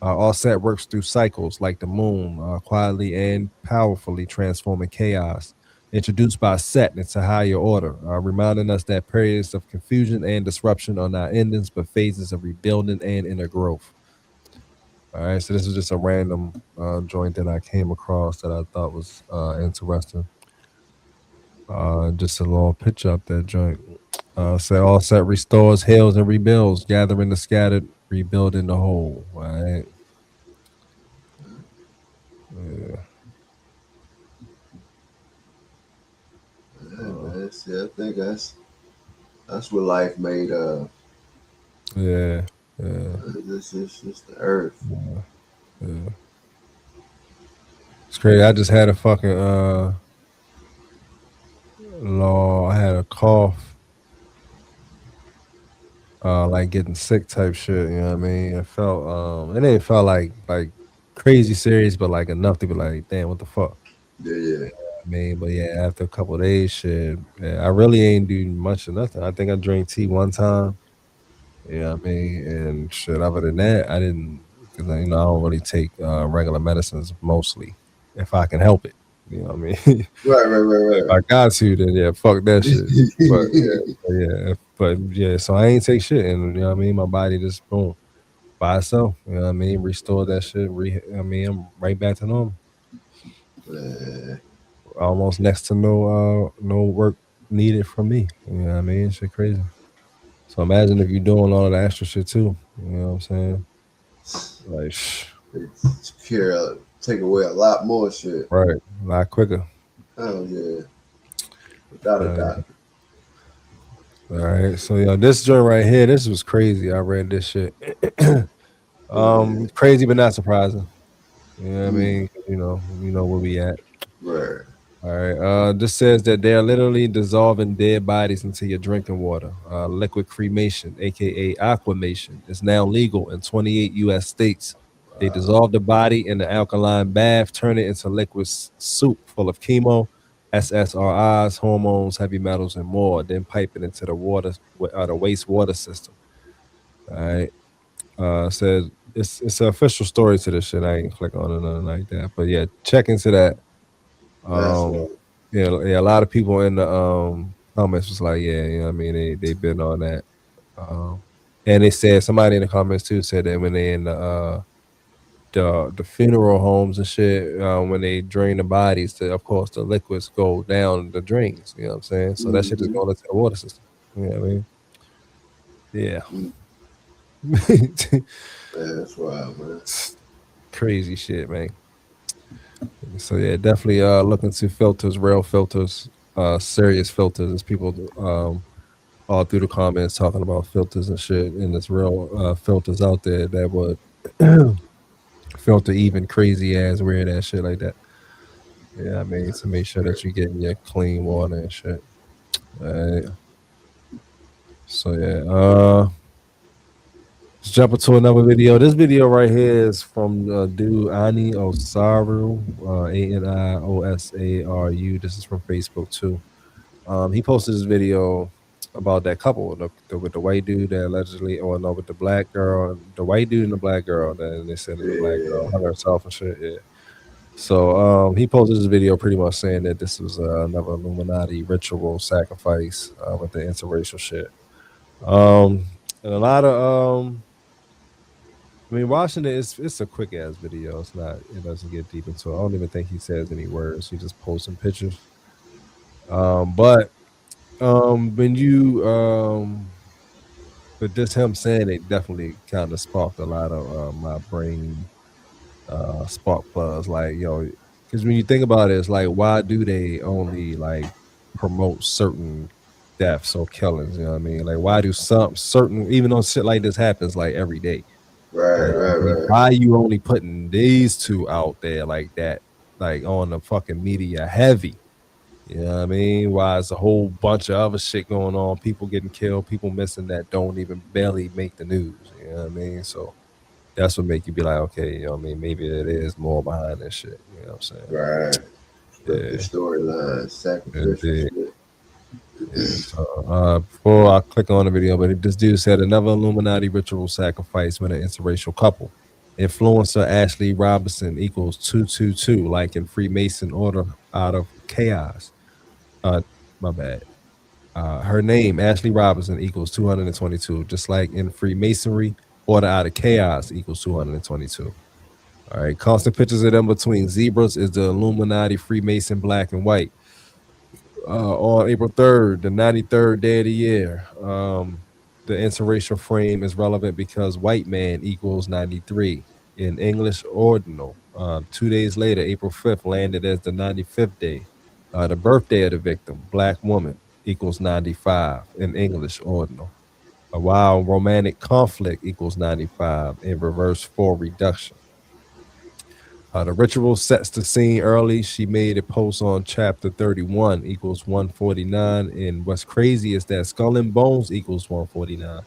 All set works through cycles like the moon, quietly and powerfully transforming chaos. Introduced by Set into higher order, reminding us that periods of confusion and disruption are not endings, but phases of rebuilding and inner growth. All right, so this is just a random joint that I came across that I thought was interesting. Just a little picture up that joint. So all set restores, heals, and rebuilds, gathering the scattered, rebuilding the whole. All right. Yeah. I think that's what life made of. Yeah. This is the earth. Yeah. It's crazy. I just had a fucking law. I had a cough, like getting sick type shit. You know what I mean? It felt, it ain't felt like crazy serious, but like enough to be like, damn, what the fuck? Yeah. I mean, but yeah, after a couple of days, shit, yeah, I really ain't doing much of nothing. I think I drank tea one time. You know what I mean? And shit, other than that, I didn't, because I don't really take regular medicines mostly if I can help it. You know what I mean? If Right. I got to, then yeah, fuck that shit. But yeah, so I ain't take shit, and you know what I mean. My body just boom by itself. You know what I mean? Restore that shit. I mean, I'm right back to normal. Man. Almost next to no work needed from me. You know what I mean? Shit crazy. So imagine if you're doing all of the extra shit too. You know what I'm saying? Like, Take away a lot more shit. right, a lot quicker. Oh yeah, without a Yeah. doubt. All right, so this joint right here, this was crazy. I read this shit. Yeah. Crazy but not surprising. You know what I Mm, mean? You know where we at. right. All right. This says that they're literally dissolving dead bodies into your drinking water. Liquid cremation, aka aquamation, is now legal in 28 U.S. states. They dissolve the body in the alkaline bath, turn it into liquid soup full of chemo, SSRIs, hormones, heavy metals, and more. Then pipe it into the the wastewater system. All right. Says it's an official story to this shit. I ain't click on it or nothing like that. But yeah, check into that. That's Um, right. yeah, a lot of people in the comments was like, yeah, you know what I mean, they been on that. Um, and they said somebody in the comments too said that when they in the funeral homes and shit, when they drain the bodies, of course the liquids go down the drains. You know what I'm saying? So that shit is Mm-hmm. going into the water system. You know what I mean? Yeah. Mm. Yeah, that's wild, man. Crazy shit, man. So yeah, definitely look into filters, real filters, serious filters. There's people all through the comments talking about filters and shit, and there's real filters out there that would filter even crazy ass weird ass shit like that. Yeah, I mean to make sure that you're getting your clean water and shit. Right. So yeah, let's jump into another video. This video right here is from dude Ani Osaru, ANIOSARU. This is from Facebook too. He posted this video about that couple with the white dude that allegedly, or no, with the black girl, the white dude and the black girl. That they said that the black girl Yeah. hung herself and shit. Yeah. So he posted this video pretty much saying that this was another Illuminati ritual sacrifice with the interracial shit. And a lot of I mean, watching it's a quick ass video. It's not. It doesn't get deep into it. I don't even think he says any words. He just posts some pictures. But when you but just him saying it definitely kind of sparked a lot of my brain spark plugs. Like, because when you think about it, it's like, why do they only like promote certain deaths or killings? You know what I mean? Like, why do some certain, even though shit like this happens like every day, you know what I mean? Right. Why are you only putting these two out there like that, like on the fucking media heavy? You know what I mean? Why is a whole bunch of other shit going on, people getting killed, people missing that don't even barely make the news. You know what I mean? So that's what make you be like, okay, you know what I mean? Maybe there is more behind this shit. You know what I'm saying? Right. Yeah. Scripted storyline, sacrificial Indeed. shit. Yeah. So before I click on the video, but this dude said another Illuminati ritual sacrifice with an interracial couple. Influencer Ashley Robinson equals 222, like in Freemason order out of chaos. My bad. Her name, Ashley Robinson, equals 222, just like in Freemasonry, order out of chaos equals 222. All right. Constant pictures of them between zebras is the Illuminati Freemason black and white. On April 3rd, the 93rd day of the year, the interracial frame is relevant because white man equals 93 in English ordinal. 2 days later, April 5th, landed as the 95th day. The birthday of the victim, black woman, equals 95 in English ordinal. While romantic conflict equals 95 in reverse 4 reduction. The ritual sets the scene early. She made a post on chapter 31 equals 149. And what's crazy is that Skull and Bones equals 149.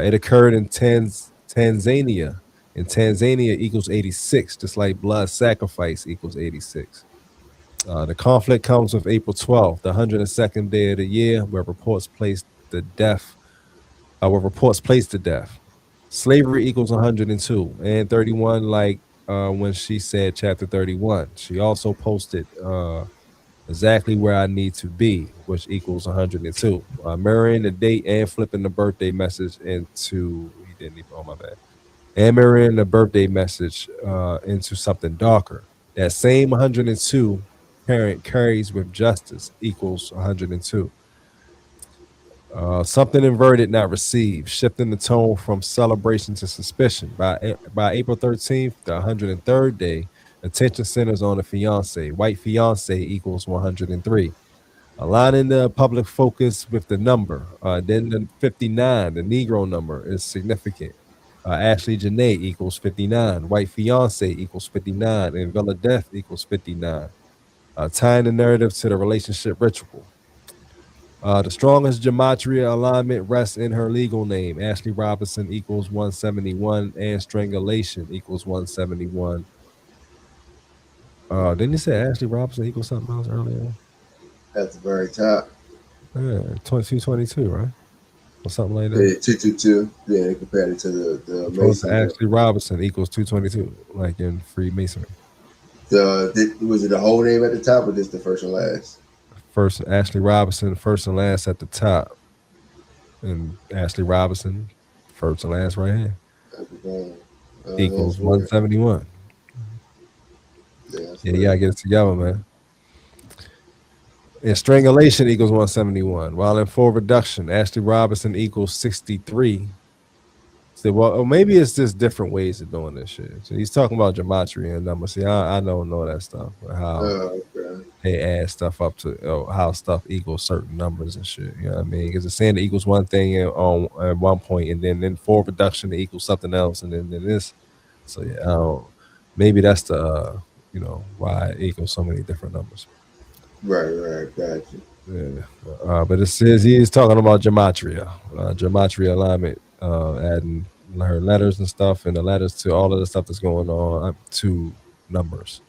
It occurred in Tanzania. And Tanzania equals 86, just like blood sacrifice equals 86. The conflict comes with April 12th, the 102nd day of the year, where reports placed the death. Slavery equals 102 and 31, like when she said chapter 31. She also posted exactly where I need to be, which equals 102. Mirroring the date and flipping the birthday message into, he didn't even, oh my bad. And mirroring the birthday message into something darker. That same 102 parent carries with justice equals 102. Something inverted, not received, shifting the tone from celebration to suspicion. By April 13th, the 103rd day, attention centers on the fiance. White fiance equals 103. Aligning the public focus with the number. Then the 59, the Negro number, is significant. Ashley Janae equals 59. White fiance equals 59. And Villa Death equals 59. Tying the narrative to the relationship ritual. The strongest gematria alignment rests in her legal name. Ashley Robinson equals 171, and strangulation equals 171. Didn't you say Ashley Robinson equals something else earlier? At the very top. Yeah, 2222, right? Or something like that. Yeah, 222. Yeah, they compared it to the Mason. Ashley Robinson equals 222, like in Freemasonry. Was it the whole name at the top or just the first and last? First, Ashley Robinson, first and last at the top. And Ashley Robinson, first and last right here. Equals 171. Yeah, you gotta get it together, man. And strangulation equals 171. While in full reduction, Ashley Robinson equals 63. So, well, maybe it's just different ways of doing this shit. So he's talking about gematria and numbers. See, I don't know that stuff. How they add stuff up to how stuff equals certain numbers and shit. You know what I mean? Because it's saying it equals one thing at one point, and then in full reduction it equals something else, and then this. So yeah, maybe that's the why it equals so many different numbers. Right, gotcha. Yeah, but it says he's talking about gematria alignment, adding her letters and stuff, and the letters to all of the stuff that's going on to numbers.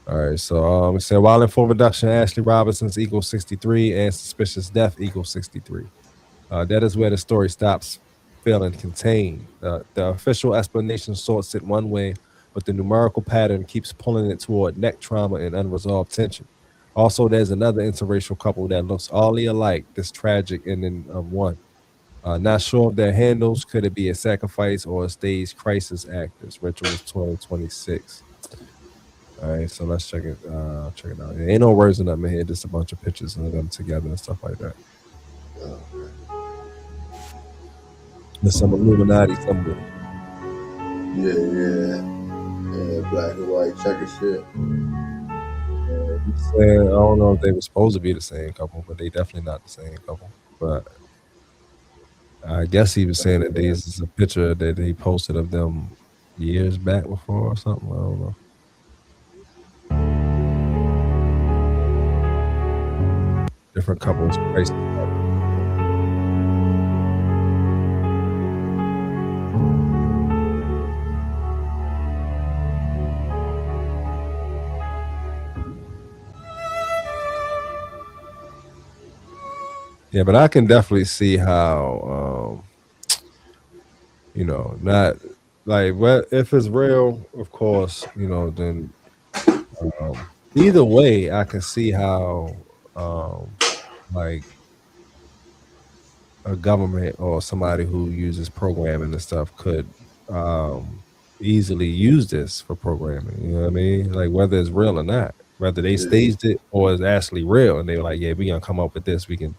All right, so we said while in full reduction, Ashley Robinson's equals 63, and suspicious death equals 63. That is where the story stops feeling contained. The official explanation sorts it one way, but the numerical pattern keeps pulling it toward neck trauma and unresolved tension. Also, there's another interracial couple that looks oddly alike, this tragic ending of one. Not sure of their handles. Could it be a sacrifice or a stage crisis actors? Rituals 2026. All right, so let's check it out. There ain't no words in them in here, just a bunch of pictures of them together and stuff like that. There's some Illuminati somewhere. Yeah, black and white checker shit. I don't know if they were supposed to be the same couple, but they definitely not the same couple. But I guess he was saying that this is a picture that he posted of them years back before or something. I don't know. Different couples. Yeah, but I can definitely see how, not like if it's real, of course, then either way, I can see how, like a government or somebody who uses programming and stuff could easily use this for programming. You know what I mean? Like whether it's real or not, whether they staged it or it's actually real, and they were like, yeah, we're gonna come up with this. We can.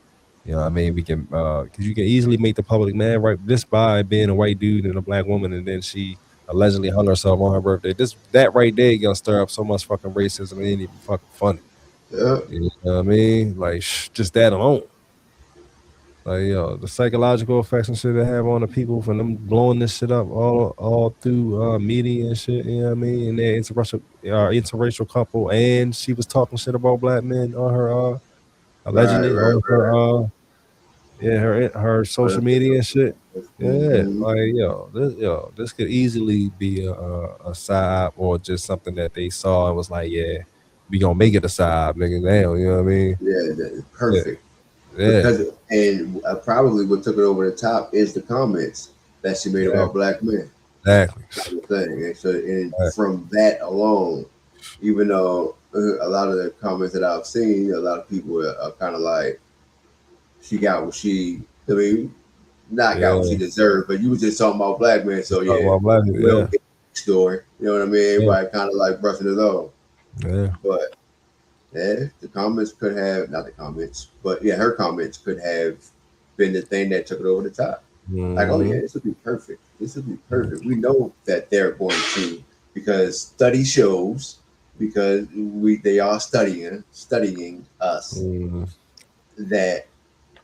You know what I mean? We can, because you can easily make the public mad, right? Just by being a white dude and a black woman, and then she allegedly hung herself on her birthday. That right there gonna stir up so much fucking racism. It ain't even fucking funny. Yeah. You know what I mean? Like, just that alone. Like, yo, the psychological effects and shit they have on the people from them blowing this shit up all through media and shit, you know what I mean? And their interracial couple, and she was talking shit about black men on her allegedly on her her social media and shit. Yeah, like this could easily be a side or just something that they saw and was like, yeah, we gonna make it a side, nigga. Damn, you know what I mean? Yeah, that's perfect. Yeah. Because probably what took it over the top is the comments that she made about black men. Exactly. Kind of thing. And so, from that alone, even though a lot of the comments that I've seen, a lot of people are kind of like, she got what she, I mean, not got what she deserved, but you was just talking about black men, so story. You know what I mean? Everybody kind of like brushing it off. Yeah. But the comments could have, not the comments, but her comments could have been the thing that took it over the top. Like, oh yeah, this would be perfect. This would be perfect. We know that they're going to, because study shows, because they are studying us, that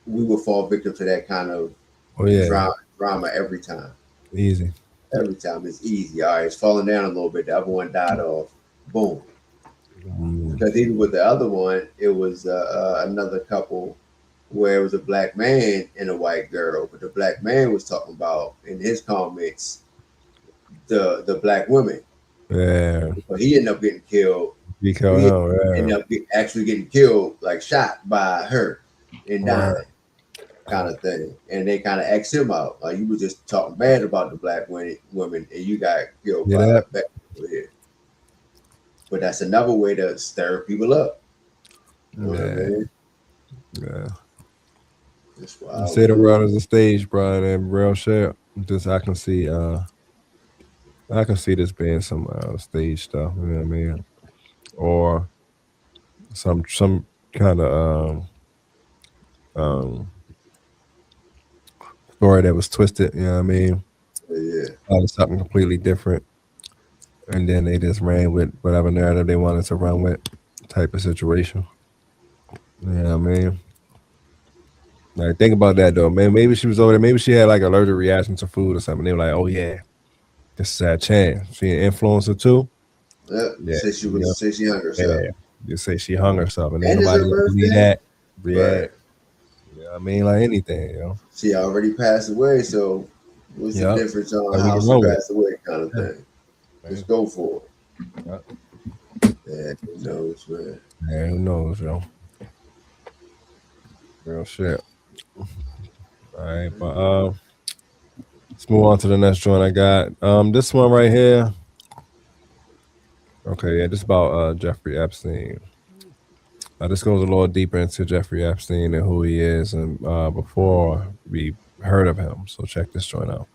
we will fall victim to that kind of drama every time. Easy. Every time it's easy. All right, it's falling down a little bit. The other one died off. Boom. Because even with the other one, it was another couple where it was a black man and a white girl, but the black man was talking about in his comments the black women. Yeah. But he ended up getting killed. Ended up actually getting killed, like shot by her and dying, kind of thing. And they kind of asked him out. Like, you were just talking bad about the black women and you got killed by the black people here. But that's another way to stir people up. You know what I mean? Yeah. You say the world is a stage, bro, and real shit. Just I can see this being some stage stuff, you know what I mean? Or some kind of story that was twisted, you know what I mean? Yeah. Something completely different. And then they just ran with whatever narrative they wanted to run with, type of situation. You know what I mean? Like, think about that though, man. Maybe she was over there. Maybe she had like an allergic reaction to food or something. They were like, "Oh yeah, this is our chance." She an influencer too. Yeah. Say she hung herself. Yeah. You say she hung herself, and then nobody believe that. Yeah. Right. You know what I mean? Like anything, you know. She already passed away, so what's the difference on how she passed away, kind of thing? Just go for it. Yeah, who knows, man? Yeah, who knows, yo? Real shit. All right, but let's move on to the next joint I got. This one right here. Okay, yeah, this is about Jeffrey Epstein. This goes a little deeper into Jeffrey Epstein and who he is, and before we heard of him. So check this joint out.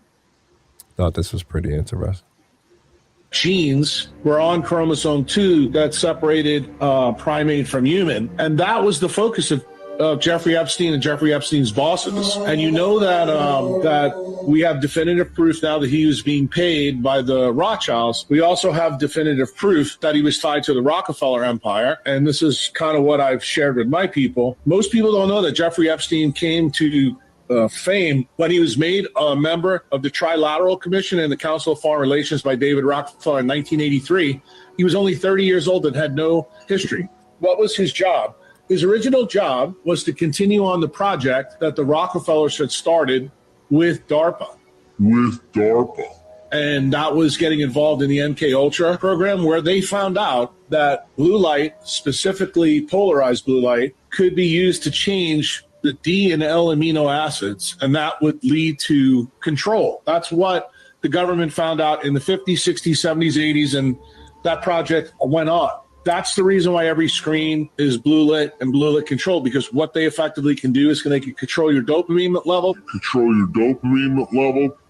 Thought this was pretty interesting. Genes were on chromosome 2 that separated primate from human, and that was the focus of Jeffrey Epstein and Jeffrey Epstein's bosses. And you know that that we have definitive proof now that he was being paid by the Rothschilds. We also have definitive proof that he was tied to the Rockefeller empire, and this is kind of what I've shared with my people. Most people don't know that Jeffrey Epstein came to fame when he was made a member of the Trilateral Commission and the Council of Foreign Relations by David Rockefeller in 1983. He was only 30 years old and had no history. What was his job? His original job was to continue on the project that the Rockefellers had started with DARPA. And that was getting involved in the MK Ultra program, where they found out that blue light, specifically polarized blue light, could be used to change the D and L amino acids, and that would lead to control. That's what the government found out in the 50s, 60s, 70s, 80s, and that project went on. That's the reason why every screen is blue lit and blue lit control, because what they effectively can do is they can control your dopamine level.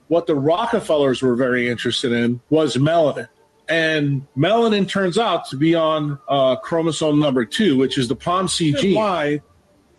What the Rockefellers were very interested in was melanin. And melanin turns out to be on chromosome number 2, which is the POMC gene. Why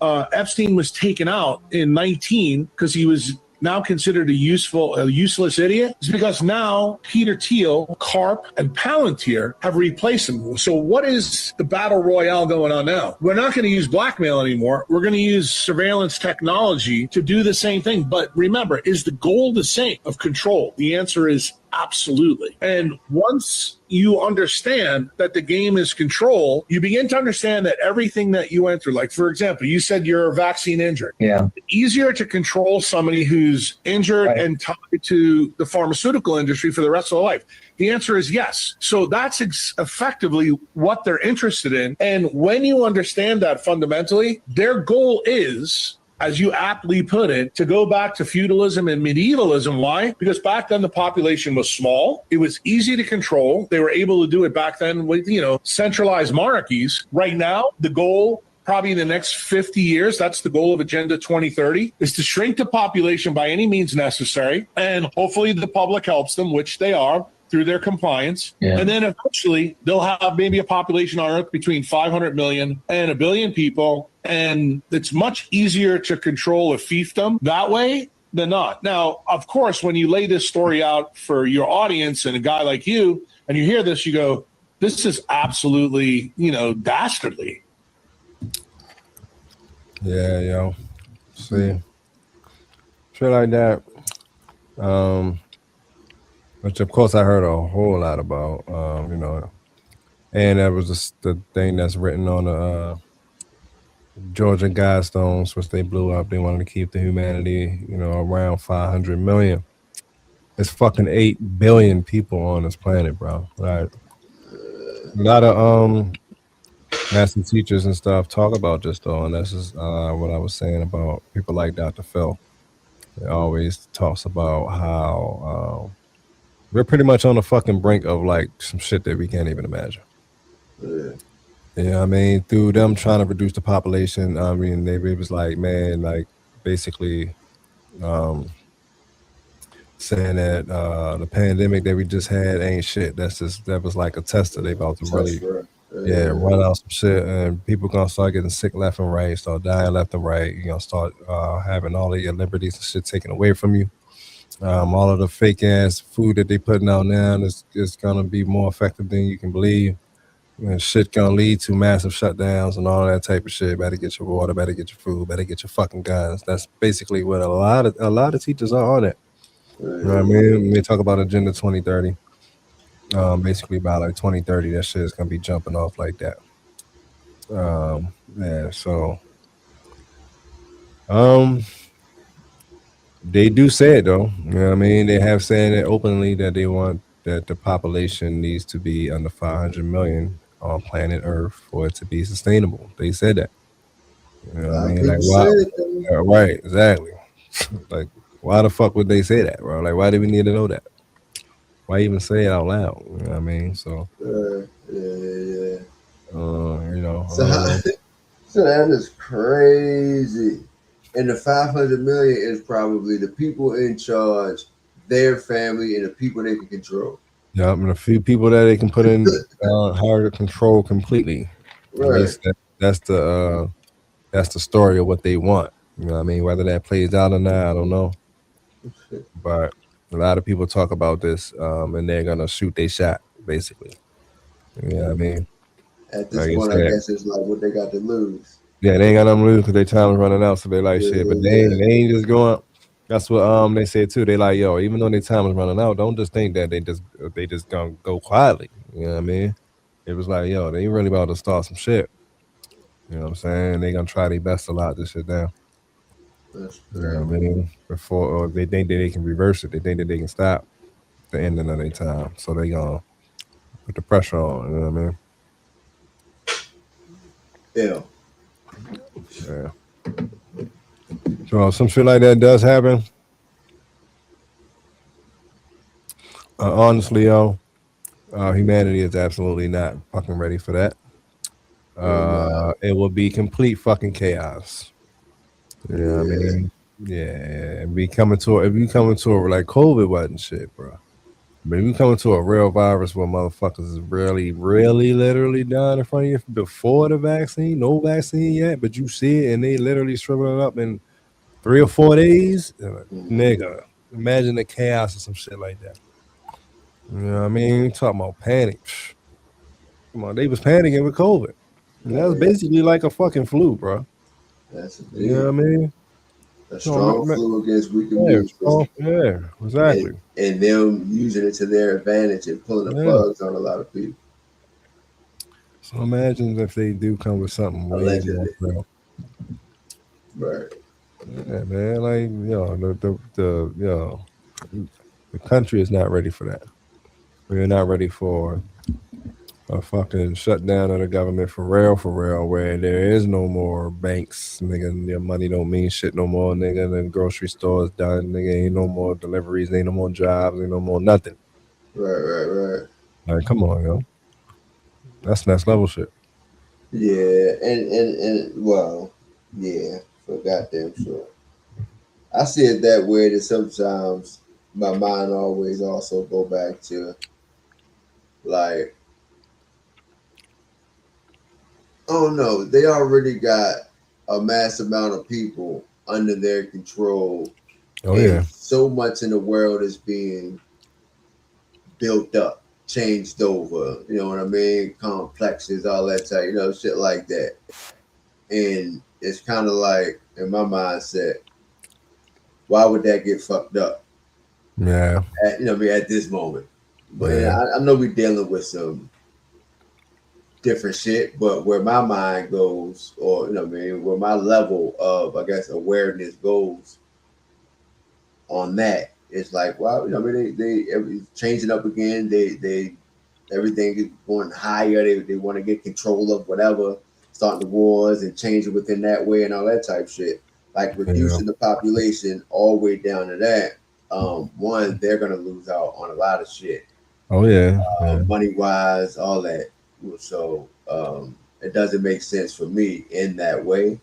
Epstein was taken out in 19, because he was now considered a useless idiot is because now Peter Thiel, Karp, and Palantir have replaced him. So what is the battle royale going on now? We're not going to use blackmail anymore. We're going to use surveillance technology to do the same thing. But remember, is the goal the same of control? The answer is absolutely. And once you understand that the game is control, you begin to understand that everything that you went through, like, for example, you said you're vaccine injured. Yeah. Easier to control somebody who's injured and tied to the pharmaceutical industry for the rest of their life. The answer is yes. So that's effectively what they're interested in. And when you understand that fundamentally, their goal is, as you aptly put it, to go back to feudalism and medievalism. Why? Because back then the population was small. It was easy to control. They were able to do it back then with, centralized monarchies. Right now, the goal, probably in the next 50 years, that's the goal of Agenda 2030, is to shrink the population by any means necessary. And hopefully the public helps them, which they are, through their compliance. Yeah. And then eventually they'll have maybe a population on Earth between 500 million and 1 billion people. And it's much easier to control a fiefdom that way than not. Now, of course, when you lay this story out for your audience and a guy like you, and you hear this, you go, this is absolutely, dastardly. Yeah, yo. See, shit like that. Which of course I heard a whole lot about, and that was just the thing that's written on the Georgia Guidestones, which they blew up. They wanted to keep the humanity, around 500 million. It's fucking 8 billion people on this planet, bro. Right? A lot of master teachers and stuff talk about this though, and that's just what I was saying about people like Dr. Phil. He always talks about how we're pretty much on the fucking brink of like some shit that we can't even imagine. Yeah. You know what I mean? Through them trying to reduce the population, I mean, it was like, man, like basically saying that the pandemic that we just had ain't shit. That was like a test that they about to really run out some shit, and people gonna start getting sick left and right, start dying left and right. You're gonna start having all of your liberties and shit taken away from you. All of the fake ass food that they putting out now is gonna be more effective than you can believe. And shit gonna lead to massive shutdowns and all that type of shit. Better get your water, better get your food, better get your fucking guns. That's basically what a lot of teachers are on it. You know what I mean? When they talk about Agenda 2030, basically by like 2030, that shit is gonna be jumping off like that. So they do say it though. You know what I mean? They have said it openly that they want that the population needs to be under 500 million on planet Earth for it to be sustainable. They said that. You know what I mean? Like, why? Right, exactly. Like, why the fuck would they say that, bro? Like, why do we need to know that? Why even say it out loud? You know what I mean? So, So that is crazy. And the 500 million is probably the people in charge, their family, and the people they can control. Yeah, and a few people that they can put in hard to control completely. Right. At least that's the story of what they want. You know what I mean? Whether that plays out or not, I don't know. But a lot of people talk about this, and they're gonna shoot their shot, basically. You know what I mean? At this point, I guess it's like what they got to lose. Yeah, they ain't got nothing to lose because their time is running out, so they like shit. But they ain't just going. That's what they said too. They like, yo, even though their time is running out, don't just think that they just gonna go quietly. You know what I mean? It was like, yo, they really about to start some shit. You know what I'm saying? They gonna try their best to lock this shit down. You know what I mean? Before they think that they can reverse it. They think that they can stop the ending of their time. So they gonna put the pressure on. You know what I mean? Yeah. So some shit like that does happen. Honestly, yo, humanity is absolutely not fucking ready for that. It will be complete fucking chaos. You know what I mean? Yeah. If you coming to like COVID wasn't shit, bro. But if you come into a real virus where motherfuckers is really, really, literally dying in front of you before the vaccine, no vaccine yet, but you see it and they literally shriveling up and 3 or 4 days, Mhm. nigga. Imagine the chaos or some shit like that. You know what I mean? You talking about panic. Come on, they was panicking with COVID. And that Oh was yeah, basically like a fucking flu, bro. that's You know indeed what I mean? a So, strong flu against weak immune system, yeah, exactly. and them using it to their advantage and pulling the Yeah. plugs on a lot of people. So imagine if they do come with something way more Allegedly, real. right? Yeah, man. Like, the country is not ready for that. We're not ready for a fucking shutdown of the government for real, where there is no more banks, nigga. Your money don't mean shit no more, nigga. The grocery store is done, nigga. Ain't no more deliveries, ain't no more jobs, ain't no more nothing. Right. Like, come on, yo. That's next level shit. Yeah, and well, yeah, for goddamn sure. I see it that way that sometimes my mind always also go back to like, oh no, they already got a mass amount of people under their control, Oh and yeah. so much in the world is being built up, changed over. You know what I mean? Complexes, all that type, shit like that. And it's kind of like in my mindset, why would that get fucked up? Yeah. At this moment. But Yeah. I know we're dealing with some different shit, but where my mind goes, or where my level of awareness goes on that, it's like, wow, they changing up again. They everything is going higher. They want to get control of whatever, starting the wars and changing within that way and all that type shit. Like Yeah. reducing the population all the way down to that. One, they're gonna lose out on a lot of shit, Oh yeah. Yeah. money wise, all that. So it doesn't make sense for me in that way,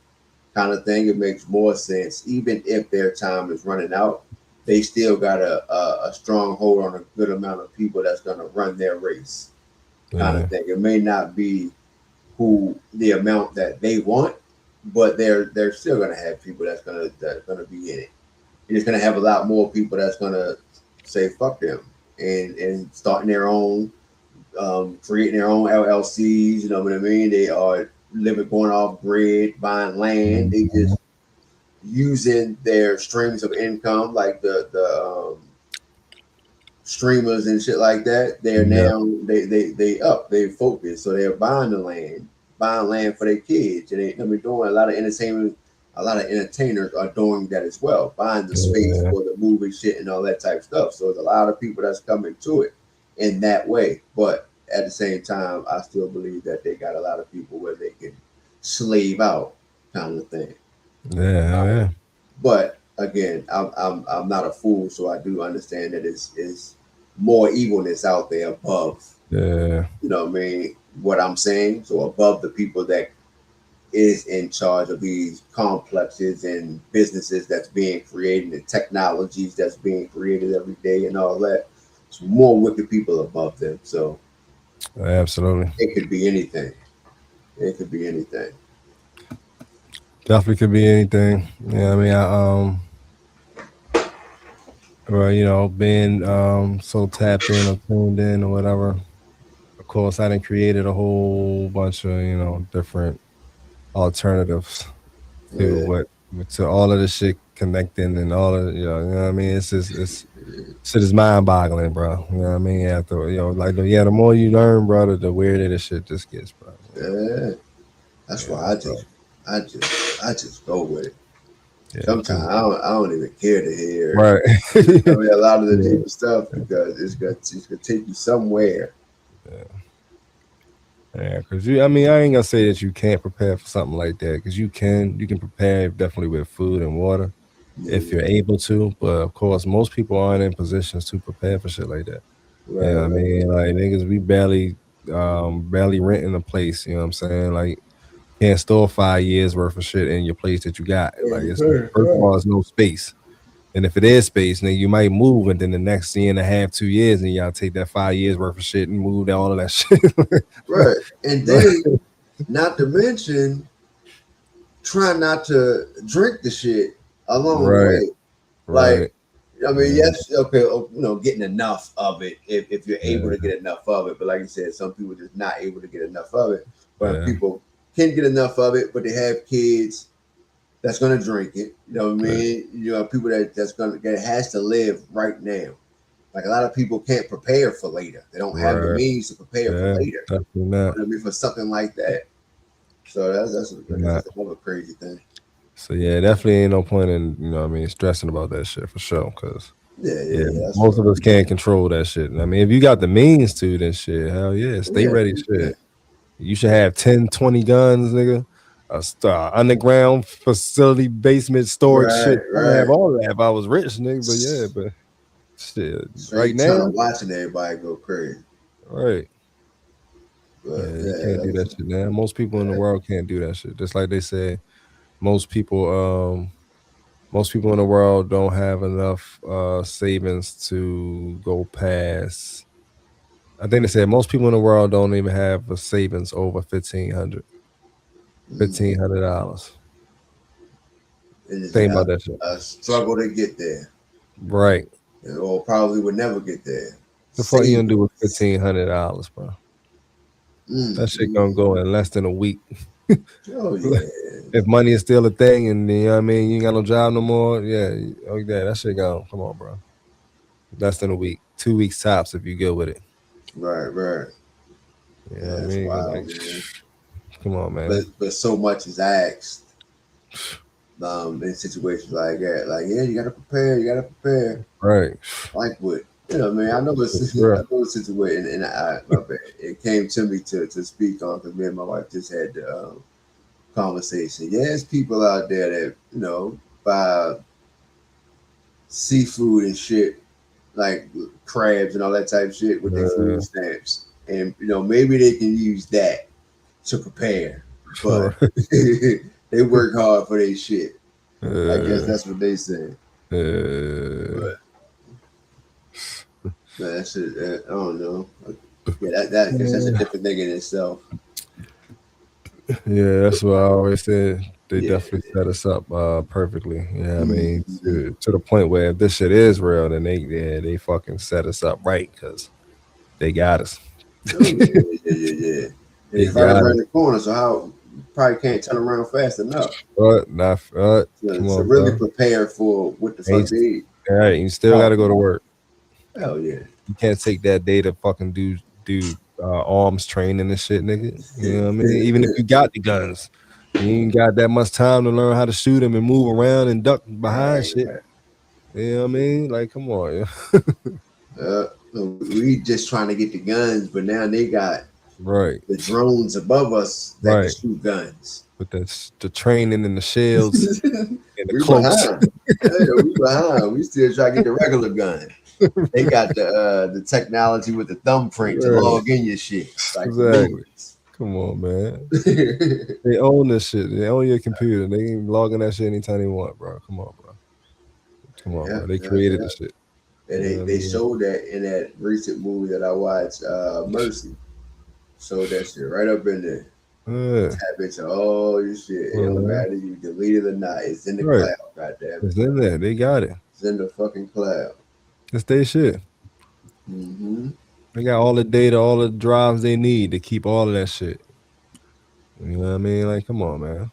kind of thing. It makes more sense, even if their time is running out. They still got a strong hold on a good amount of people that's gonna run their race, kind of Yeah. thing. It may not be who the amount that they want, but they're still gonna have people that's gonna be in it. You're just gonna have a lot more people that's gonna say fuck them and starting their own, creating their own LLCs. You know what I mean? They are living going off grid, buying land. They Mhm. just using their streams of income, like the streamers and shit like that. They're Yeah. now they focus, so they're buying land for their kids, and they're doing a lot of entertainment. A lot of entertainers are doing that as well, buying the space Yeah. for the movie shit and all that type of stuff. So there's a lot of people that's coming to it in that way. But at the same time, I still believe that they got a lot of people where they can slave out, kind of thing. Yeah. Yeah. But again, I'm not a fool, so I do understand that it's more evilness out there above. Yeah. You know what I mean? What I'm saying, so above the people that is in charge of these complexes and businesses that's being created and technologies that's being created every day and all that. It's more wicked people above them. So Absolutely. it could be anything. It could be anything. Definitely could be anything. Yeah, I mean, well, being so tapped in or tuned in or whatever. Of course, I done created a whole bunch of different alternatives to Yeah. what to all of this shit connecting and all of you know what I mean. It's just shit is mind boggling, bro. You know what I mean? After the more you learn, bro, the weirder the shit just gets, bro. Yeah. That's why So, I just go with it. yeah, Sometimes I don't even care to hear right. a lot of the Yeah. deeper stuff because it's gonna take you somewhere. Yeah, because I ain't gonna say that you can't prepare for something like that, because you can prepare definitely with food and water if Yeah, you're able to. But of course, most people aren't in positions to prepare for shit like that. You know what I right. mean? Like niggas, we barely renting a place. You know what I'm saying? Like can't store 5 years worth of shit in your place that you got. Like it's first of all, it's no space. And if it is space, then you might move, and then the next year and a half, 2 years, and y'all take that 5 years worth of shit and move all of that shit. Right. And then, not to mention, try not to drink the shit along the Right. way. Right. Like, I mean, Yeah. yes, okay, getting enough of it if you're able Yeah. to get enough of it. But like you said, some people just not able to get enough of it. But Yeah. people can get enough of it, but they have kids that's gonna drink it. You know what I mean? You know, people that has to live right now. Like a lot of people can't prepare for later. They don't have the Right. means to prepare for Yeah. later. Definitely You not. know what I mean? For something like that. So I guess Not. that's another crazy thing. So yeah, definitely ain't no point in stressing about that shit for sure. Cause Yeah. That's most right. of us can't control that shit. I mean, if you got the means to, then shit, hell yeah, stay Yeah, ready. yeah. Shit, you should have 10, 20 guns, nigga. Underground facility, basement storage shit. I would have Right. all that if I was rich, nigga. But yeah, but shit, right Straight tunnel now, watching everybody go crazy. right. But Yeah, you yeah, can't do that shit now. Most people in the world can't do that shit. Just like they said, most people in the world don't have enough savings to go past. I think they said most people in the world don't even have a savings over $1,500. $1,500. it is Think about that shit. a struggle to get there. Right. Or probably would never get there. The fuck you Save gonna do with it. $1,500, bro? That shit gonna go in less than a week. Oh yeah. If money is still a thing, and you know what I mean, you ain't got no job no more. Yeah, that shit gone. Come on, bro. Less than a week, 2 weeks tops if you go with it. Right. You know Yeah, what I that's mean? wild, Like, man. come on, man. But so much is asked in situations like that. Like, yeah, you gotta prepare. Right. Like what? You know, man, I know a situation, and my bad. It came to me to speak on because me and my wife just had the conversation. Yeah, there's people out there that buy seafood and shit like crabs and all that type of shit with their food stamps, and maybe they can use that to prepare, but they work hard for their shit. I guess that's what they say. But that's it. I don't know. Yeah, that I guess that's a different thing in itself. Yeah, that's what I always said. They Yeah. definitely set us up perfectly. You know what I mean? Mhm. To the point where if this shit is real, then they fucking set us up right because they got us. Oh, yeah. They It's right got around us. the corner, so how probably can't turn around fast enough But not come to on, really bro. prepare for what the fuck Ain't, they all right, you still got to go to work. Hell yeah. You can't take that day to fucking do arms training and shit, nigga. You know what I mean? Even if you got the guns, you ain't got that much time to learn how to shoot them and move around and duck behind shit. You know what I mean? Like, come on. We just trying to get the guns, but now they got Right. the drones above us that can Right. shoot guns. With the training and the shields and the We cloaks. behind. We behind. We still try to get the regular gun. They got the technology with the thumbprint to log in your shit. Like exactly. Come on, man. They own this shit. They own your computer. They can log in that shit anytime they want, bro. Come on, bro. Bro. They created the shit. And they showed that in that recent movie that I watched, Mercy. Showed that shit right up in there. Tap into all your shit. It don't matter you delete it or not. It's in the cloud, goddamn it. It's in there. They got it. It's in the fucking cloud. It's their shit. Mm-hmm. They got all the data, all the drives they need to keep all of that shit. You know what I mean? Like, come on, man.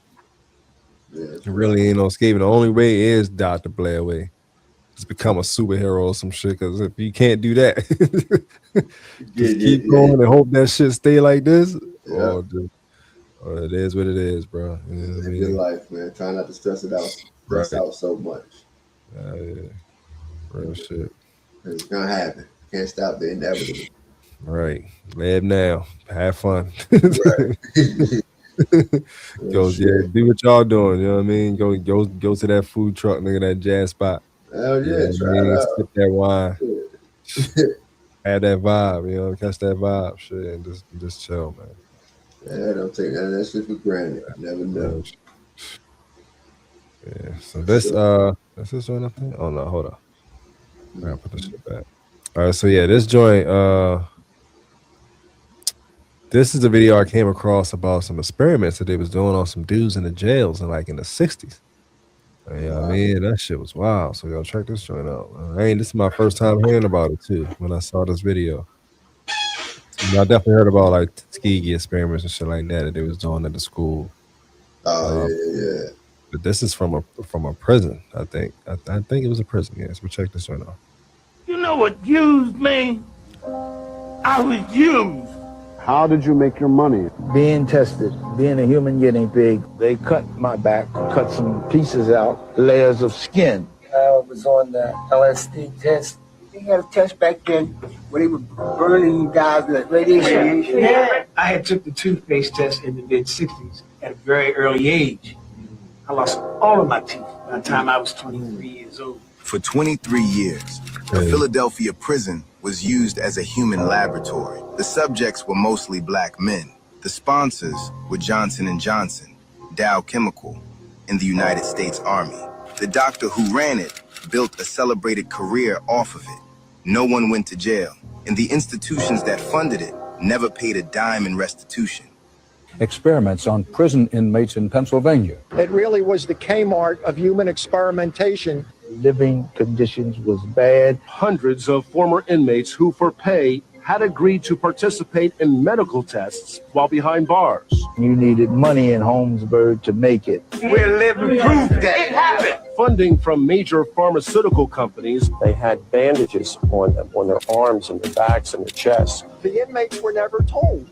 Yeah, it really ain't no escaping. The only way is Dr. Blair way. Just become a superhero or some shit. Because if you can't do that, just keep going and hope that shit stay like this. Or it is what it is, bro. You know what I mean? Your life, man. Try not to stress it out. Out so much. Yeah. Real shit. It's gonna happen. Can't stop the inevitable. Right. Live now. Have fun. Goes, do what y'all doing. You know what I mean? Go to that food truck, nigga, that jazz spot. Hell yeah, try it out. Sip that wine. Have that vibe, you know, catch that vibe, shit, and just chill, man. Yeah, don't take none of that shit for granted. Never know. Yeah. So this is this joint up there? Oh no, hold on. I gotta put this shit back. All right, so yeah, this joint, this is a video I came across about some experiments that they was doing on some dudes in the jails in the 60s. Yeah, I mean, that shit was wild. So y'all check this joint out. This is my first time hearing about it too. When I saw this video, I definitely heard about like Tuskegee experiments and shit like that they was doing at the school. Oh yeah. But this is from a prison. I think it was a prison. Yes, but check this joint out. You know what used me? I was used. How did you make your money? Being tested, being a human guinea pig. They cut my back, cut some pieces out, layers of skin. I was on the LSD test. They had a test back then where they were burning you guys with radiation. Yeah. I had took the toothpaste test in the mid-60s at a very early age. I lost all of my teeth by the time I was 23 years old. For 23 years, a Philadelphia prison was used as a human laboratory. The subjects were mostly black men. The sponsors were Johnson & Johnson, Dow Chemical, and the United States Army. The doctor who ran it built a celebrated career off of it. No one went to jail, and the institutions that funded it never paid a dime in restitution. Experiments on prison inmates in Pennsylvania. It really was the Kmart of human experimentation. Living conditions was bad. Hundreds of former inmates who, for pay, had agreed to participate in medical tests while behind bars. You needed money in Holmesburg to make it. We're living proof that it happened. Funding from major pharmaceutical companies. They had bandages on them, on their arms and their backs and their chests. The inmates were never told.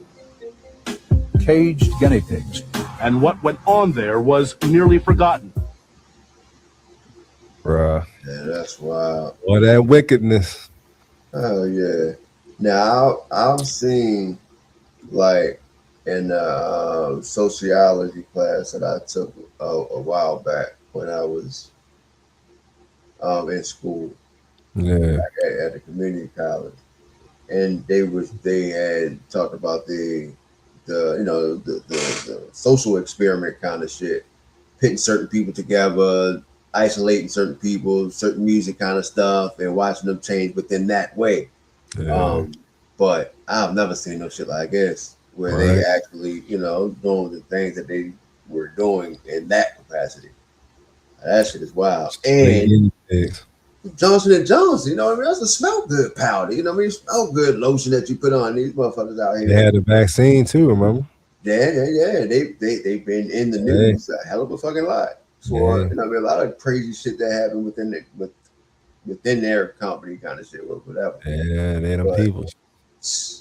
Caged guinea pigs. And what went on there was nearly forgotten. Bruh. Yeah, that's wild. All that wickedness. Oh yeah. Now I've seen like in sociology class that I took a while back when I was in school. Yeah. At the community college, and they had talked about the social experiment kind of shit, pitting certain people together, isolating certain people, certain music kind of stuff, and watching them change within that way. Yeah. But I've never seen no shit like this where they actually, doing the things that they were doing in that capacity. That shit is wild. And Johnson & Johnson, that's a smell good powder. Smell good lotion that you put on these motherfuckers out here. They had a vaccine too, remember? Yeah. They've been in the news a hell of a fucking lot. So a lot of crazy shit that happened within their company kind of shit, whatever. Yeah, they them people.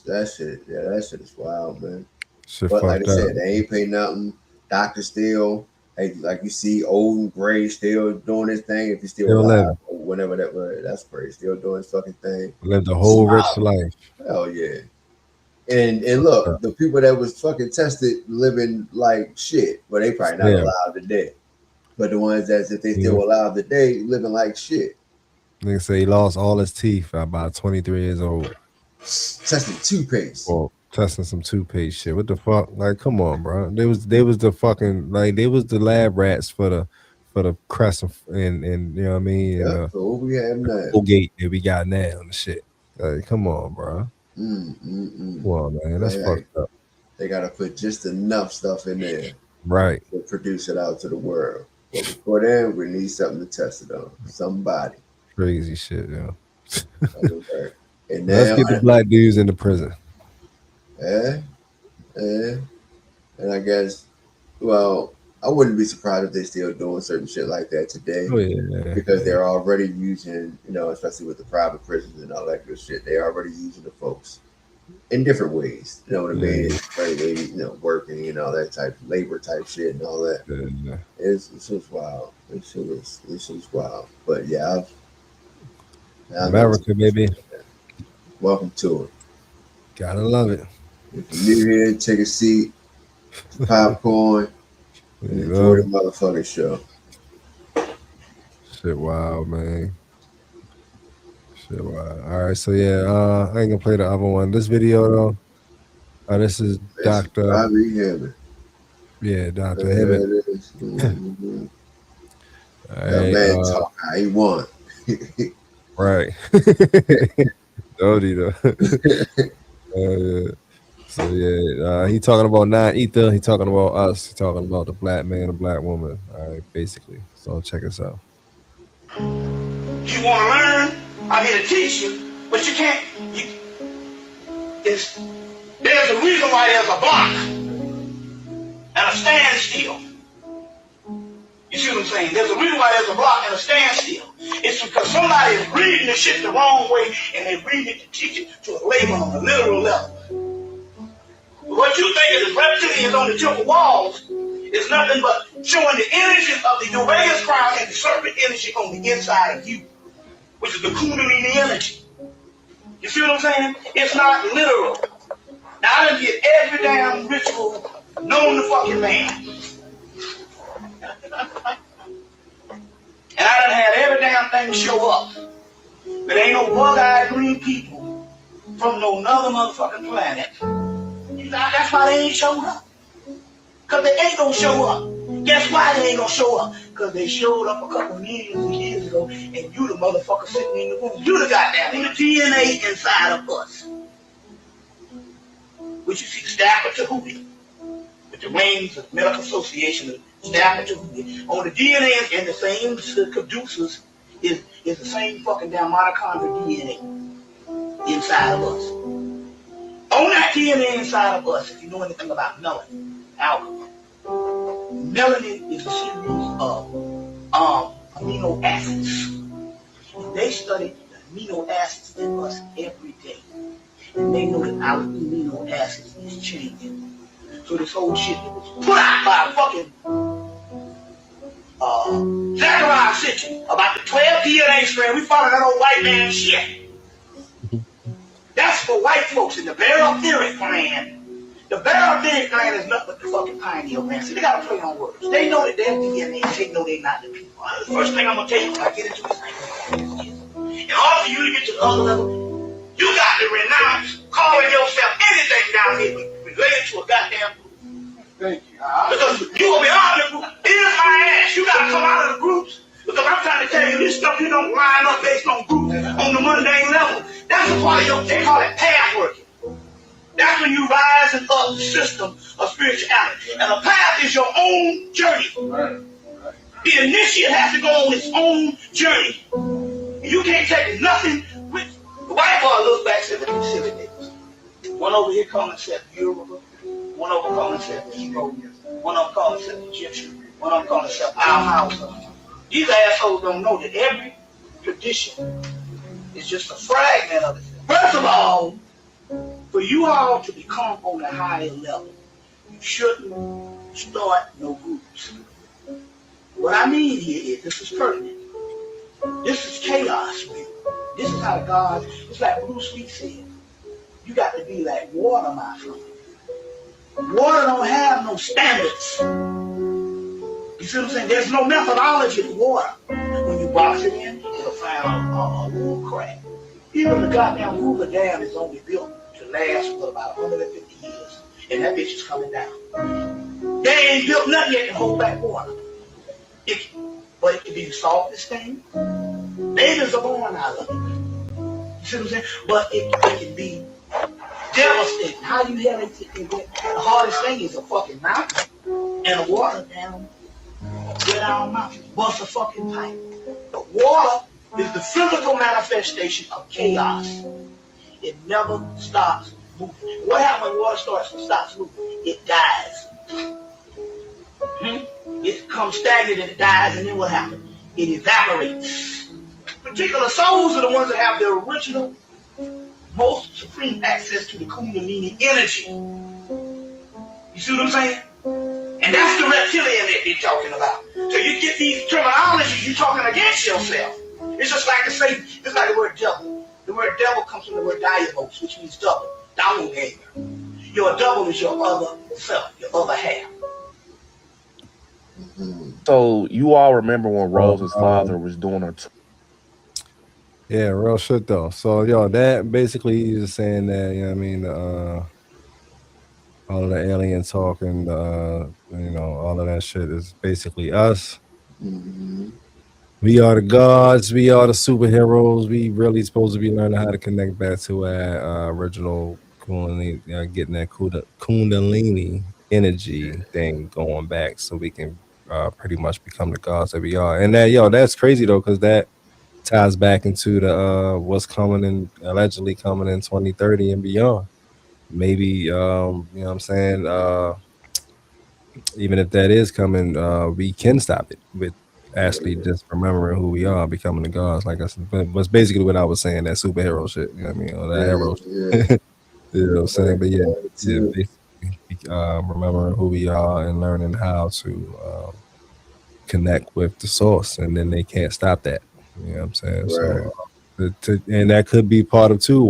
That shit is wild, man. Shit but like I said, up. they ain't pay nothing. Doctor still, like you see, old and gray, still doing his thing. If he's still alive, whenever that's crazy. Still doing his fucking thing. Lived a whole rich life. Hell yeah. And look, the people that was fucking tested living like shit, but they probably not alive today. But the ones that if they still alive today, living like shit. Nigga say he lost all his teeth at about 23 years old. Testing toothpaste. Well, testing some toothpaste shit. What the fuck? Like, come on, bro. They was the fucking they was the lab rats for the Crest and you know what I mean? Yeah, so what we have now. Colgate that we got now and shit. Like, come on, bro. Come on, man. That's fucked up. They gotta put just enough stuff in there. Right. To produce it out to the world. But before then, we need something to test it on. Somebody. Crazy shit, yo. And now, let's get the black dudes in the prison. Yeah. And I guess, well, I wouldn't be surprised if they still doing certain shit like that today. Oh, yeah. Because they're already using, especially with the private prisons and all that good shit, they're already using the folks in different ways. You know what I mean? Maybe, working and all that type of labor type shit and all that. Yeah. It's just wild. It's just wild. But yeah, America, baby. Welcome to it. Gotta love it. If you're new here, take a seat, popcorn, and enjoy the motherfucking show. Shit wild, man. Shit wild. All right, so yeah, I ain't gonna play the other one. This video though, this is Dr. Hibbert. Yeah, Dr. Hibbert. Mm-hmm. That man talk how he want. Right. Dodie though. So yeah, he talking about not ether. He talking about us. He talking about the black man, the black woman. All right, basically. So check us out. You want to learn? I'm here to teach you, but you can't. There's a reason why there's a block and a standstill. You see what I'm saying? There's a reason why there's a block and a standstill. It's because somebody is reading the shit the wrong way and they're reading it to teach it to a label on a literal level. What you think is reptilians on the temple walls is nothing but showing the energies of the Uranus crown and the serpent energy on the inside of you, which is the Kundalini energy. You see what I'm saying? It's not literal. Now I done did every damn ritual known to fucking man. And I done had every damn thing show up. But ain't no bug-eyed green people from no other motherfucking planet. That's why they ain't showed up. Because they ain't gonna show up. Guess why they ain't gonna show up? Because they showed up a couple millions of years ago and you the motherfucker sitting in the room. You the goddamn DNA inside of us. Which you see Stafford to Hootie. With the rings of Medical Association of Stafford to Hootie. On the DNA and the same caduceus is the same fucking damn mitochondrial DNA inside of us. On that DNA inside of us, if you know anything about melanin, alcohol, melanin is a series of amino acids. And they study the amino acids in us every day. And they know that our amino acids is changing. So this whole shit that was put out by fucking Zachariah Sitchin about the 12 DNA strand, we followed that old white man shit. That's for white folks in the barotheric gland. The barotheric gland is nothing but the fucking pineal gland. See, they gotta play on words. They know that they're DNA, they know they're not the people. The first thing I'm gonna tell you when I get into this thing, in order for you to get to the other level, you got to renounce calling yourself anything down here related to a goddamn group. Thank you. Because you will be out of the group. Here's my ass. You gotta come out of the groups. Because I'm trying to tell you this stuff you don't line up based on groups on the mundane level. That's a part of your, they call it path working. That's when you rise up the system of spirituality. And the path is your own journey. The initiate has to go on its own journey. You can't take nothing with you. The white boy looks back and said, look at these silly niggas. One over here calling himself Yoruba. One over calling himself Igbo. One of them calling himself Egyptian. One of them calling himself Al Hausa. These assholes don't know that every tradition is just a fragment of it. First of all, for you all to become on a higher level, you shouldn't start no groups. What I mean here is, this is pertinent. This is chaos, man. This is how God, it's like Bruce Lee said, you got to be like water, my friend. Water don't have no standards. You see what I'm saying? There's no methodology to water. When you box it in, it'll find a little crack. Even the goddamn Hoover Dam is only built to last for about 150 years. And that bitch is coming down. They ain't built nothing yet to hold back water. But it can be the softest thing. Babies are born out of it. You see what I'm saying? But it can be devastating. How you have it? The hardest thing is a fucking mountain and a water down. Get our mouth, bust a fucking pipe. But water is the physical manifestation of chaos. It never stops moving. What happens when water stops moving? It dies. It becomes stagnant and it dies, and then what happens? It evaporates. Particular souls are the ones that have the original, most supreme access to the Kundalini energy. You see what I'm saying? And that's the reptilian that they're talking about. So you get these terminologies, you're talking against yourself. It's just like it's like the word devil. The word devil comes from the word diabos, which means double. Doppelganger. Your double is your other self, your other half. So you all remember when Rose's father was doing her Yeah, real shit though. So yo, that basically is just saying that, you know what I mean, all of the alien talk and all of that shit is basically us. We are the gods, we are the superheroes. We really supposed to be learning how to connect back to our original getting that Kundalini energy thing going back, so we can pretty much become the gods that we are. And that's crazy though, because that ties back into the what's coming in, allegedly coming in 2030 and beyond. Maybe you know what I'm saying, even if that is coming, we can stop it with actually just remembering who we are, becoming the gods. Like I said, but what's basically what I was saying, that superhero shit. You know what I mean? Or that hero shit. You know what I'm saying? But basically, remembering who we are and learning how to connect with the source, and then they can't stop that. You know what I'm saying? Right. So, and that could be part of too.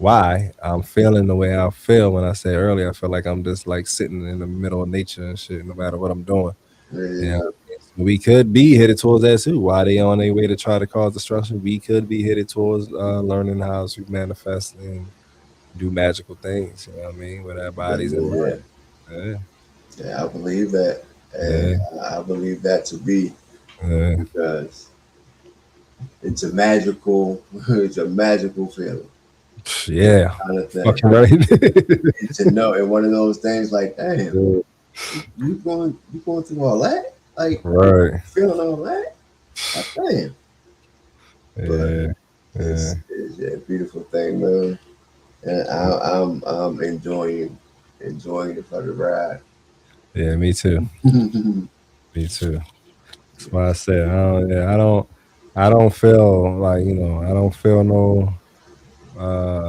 Why I'm feeling the way I feel. When I said earlier, I feel like I'm just like sitting in the middle of nature and shit, no matter what I'm doing. Yeah, so we could be headed towards that too. Why they on their way to try to cause destruction? We could be headed towards learning how to manifest and do magical things. You know what I mean? With our bodies and minds. Yeah, I believe that, and I believe that to be because it's a magical feeling. Yeah, kind of thing. Fucking right. And to know, and one of those things like, damn, you going through all that, like, right, feeling all that, damn. Yeah, it's a beautiful thing, man, and I'm enjoying it for the ride. Yeah, me too. Me too. That's why I said I don't feel like, I don't feel no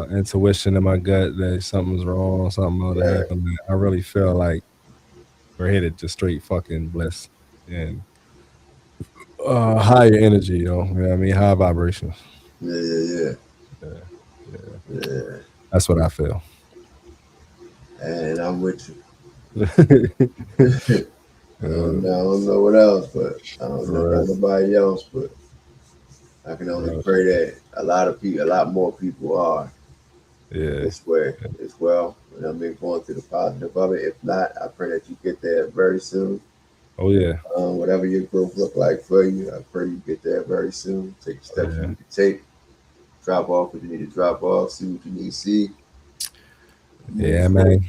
intuition in my gut that something's wrong, something ought to happen. I really feel like we're headed to straight fucking bliss and higher energy, yo. You know what I mean? High vibrations. Yeah. That's what I feel. And I'm with you. I don't know what else, but I don't know about nobody else, but I can only pray that a lot more people are this way as well. And I mean, going through the positive of it. If not, I pray that you get there very soon. Oh yeah. Whatever your growth look like for you, I pray you get there very soon. Take the steps you need to take. Drop off what you need to drop off. See what you need to see. Yeah, man.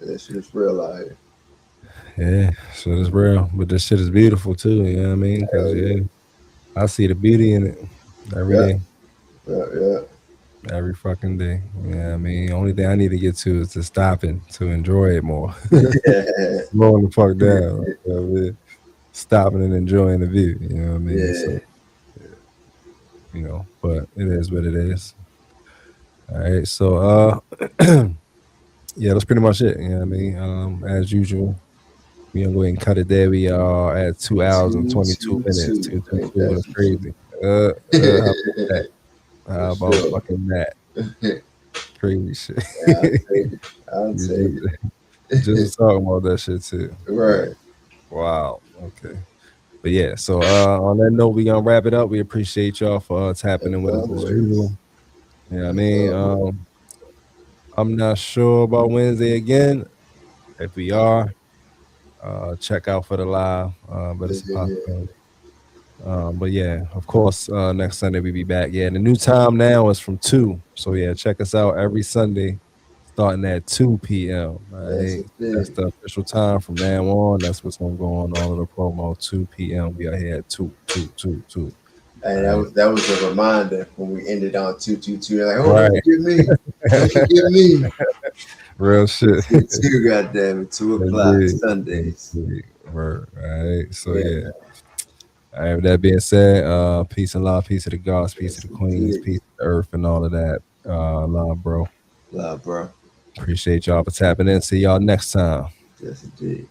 That shit is real out here. Yeah, shit is real, but this shit is beautiful too. You know what I mean? Because I see the beauty in it every day. Yeah. Every fucking day. Yeah, I mean, only thing I need to get to is to stop and to enjoy it more. Slowing the fuck down. You know what I mean? Stopping and enjoying the view. You know what I mean? So, but it is what it is. All right, so that's pretty much it. You know what I mean? As usual, we're gonna go ahead and cut it there. We are at 2 hours and 22 minutes. 222. That's crazy. How about that? How about fucking that? Crazy shit. I'll take it. Just talking about that shit too. Right. Wow. Okay. But yeah, so on that note, we gonna wrap it up. We appreciate y'all for tapping in with us as usual. You know what I mean? I'm not sure about Wednesday again. If we are, check out for the live. But it's a possibility. But yeah, of course, next Sunday we be back. Yeah, the new time now is from 2. So yeah, check us out every Sunday starting at 2 p.m. Right? That's the official time from now on. That's what's gonna go on all of the promo. 2 p.m. We are here at 2. And that was a reminder when we ended on 222. They're like, don't forget me. Real shit. 2, goddamn it, 2 o'clock Sundays. Right. So yeah. All right, with that being said, peace and love, peace to the gods, peace to the queens, peace to the earth, and all of that. Love, bro. Love, bro. Appreciate y'all for tapping in. See y'all next time. Yes, indeed.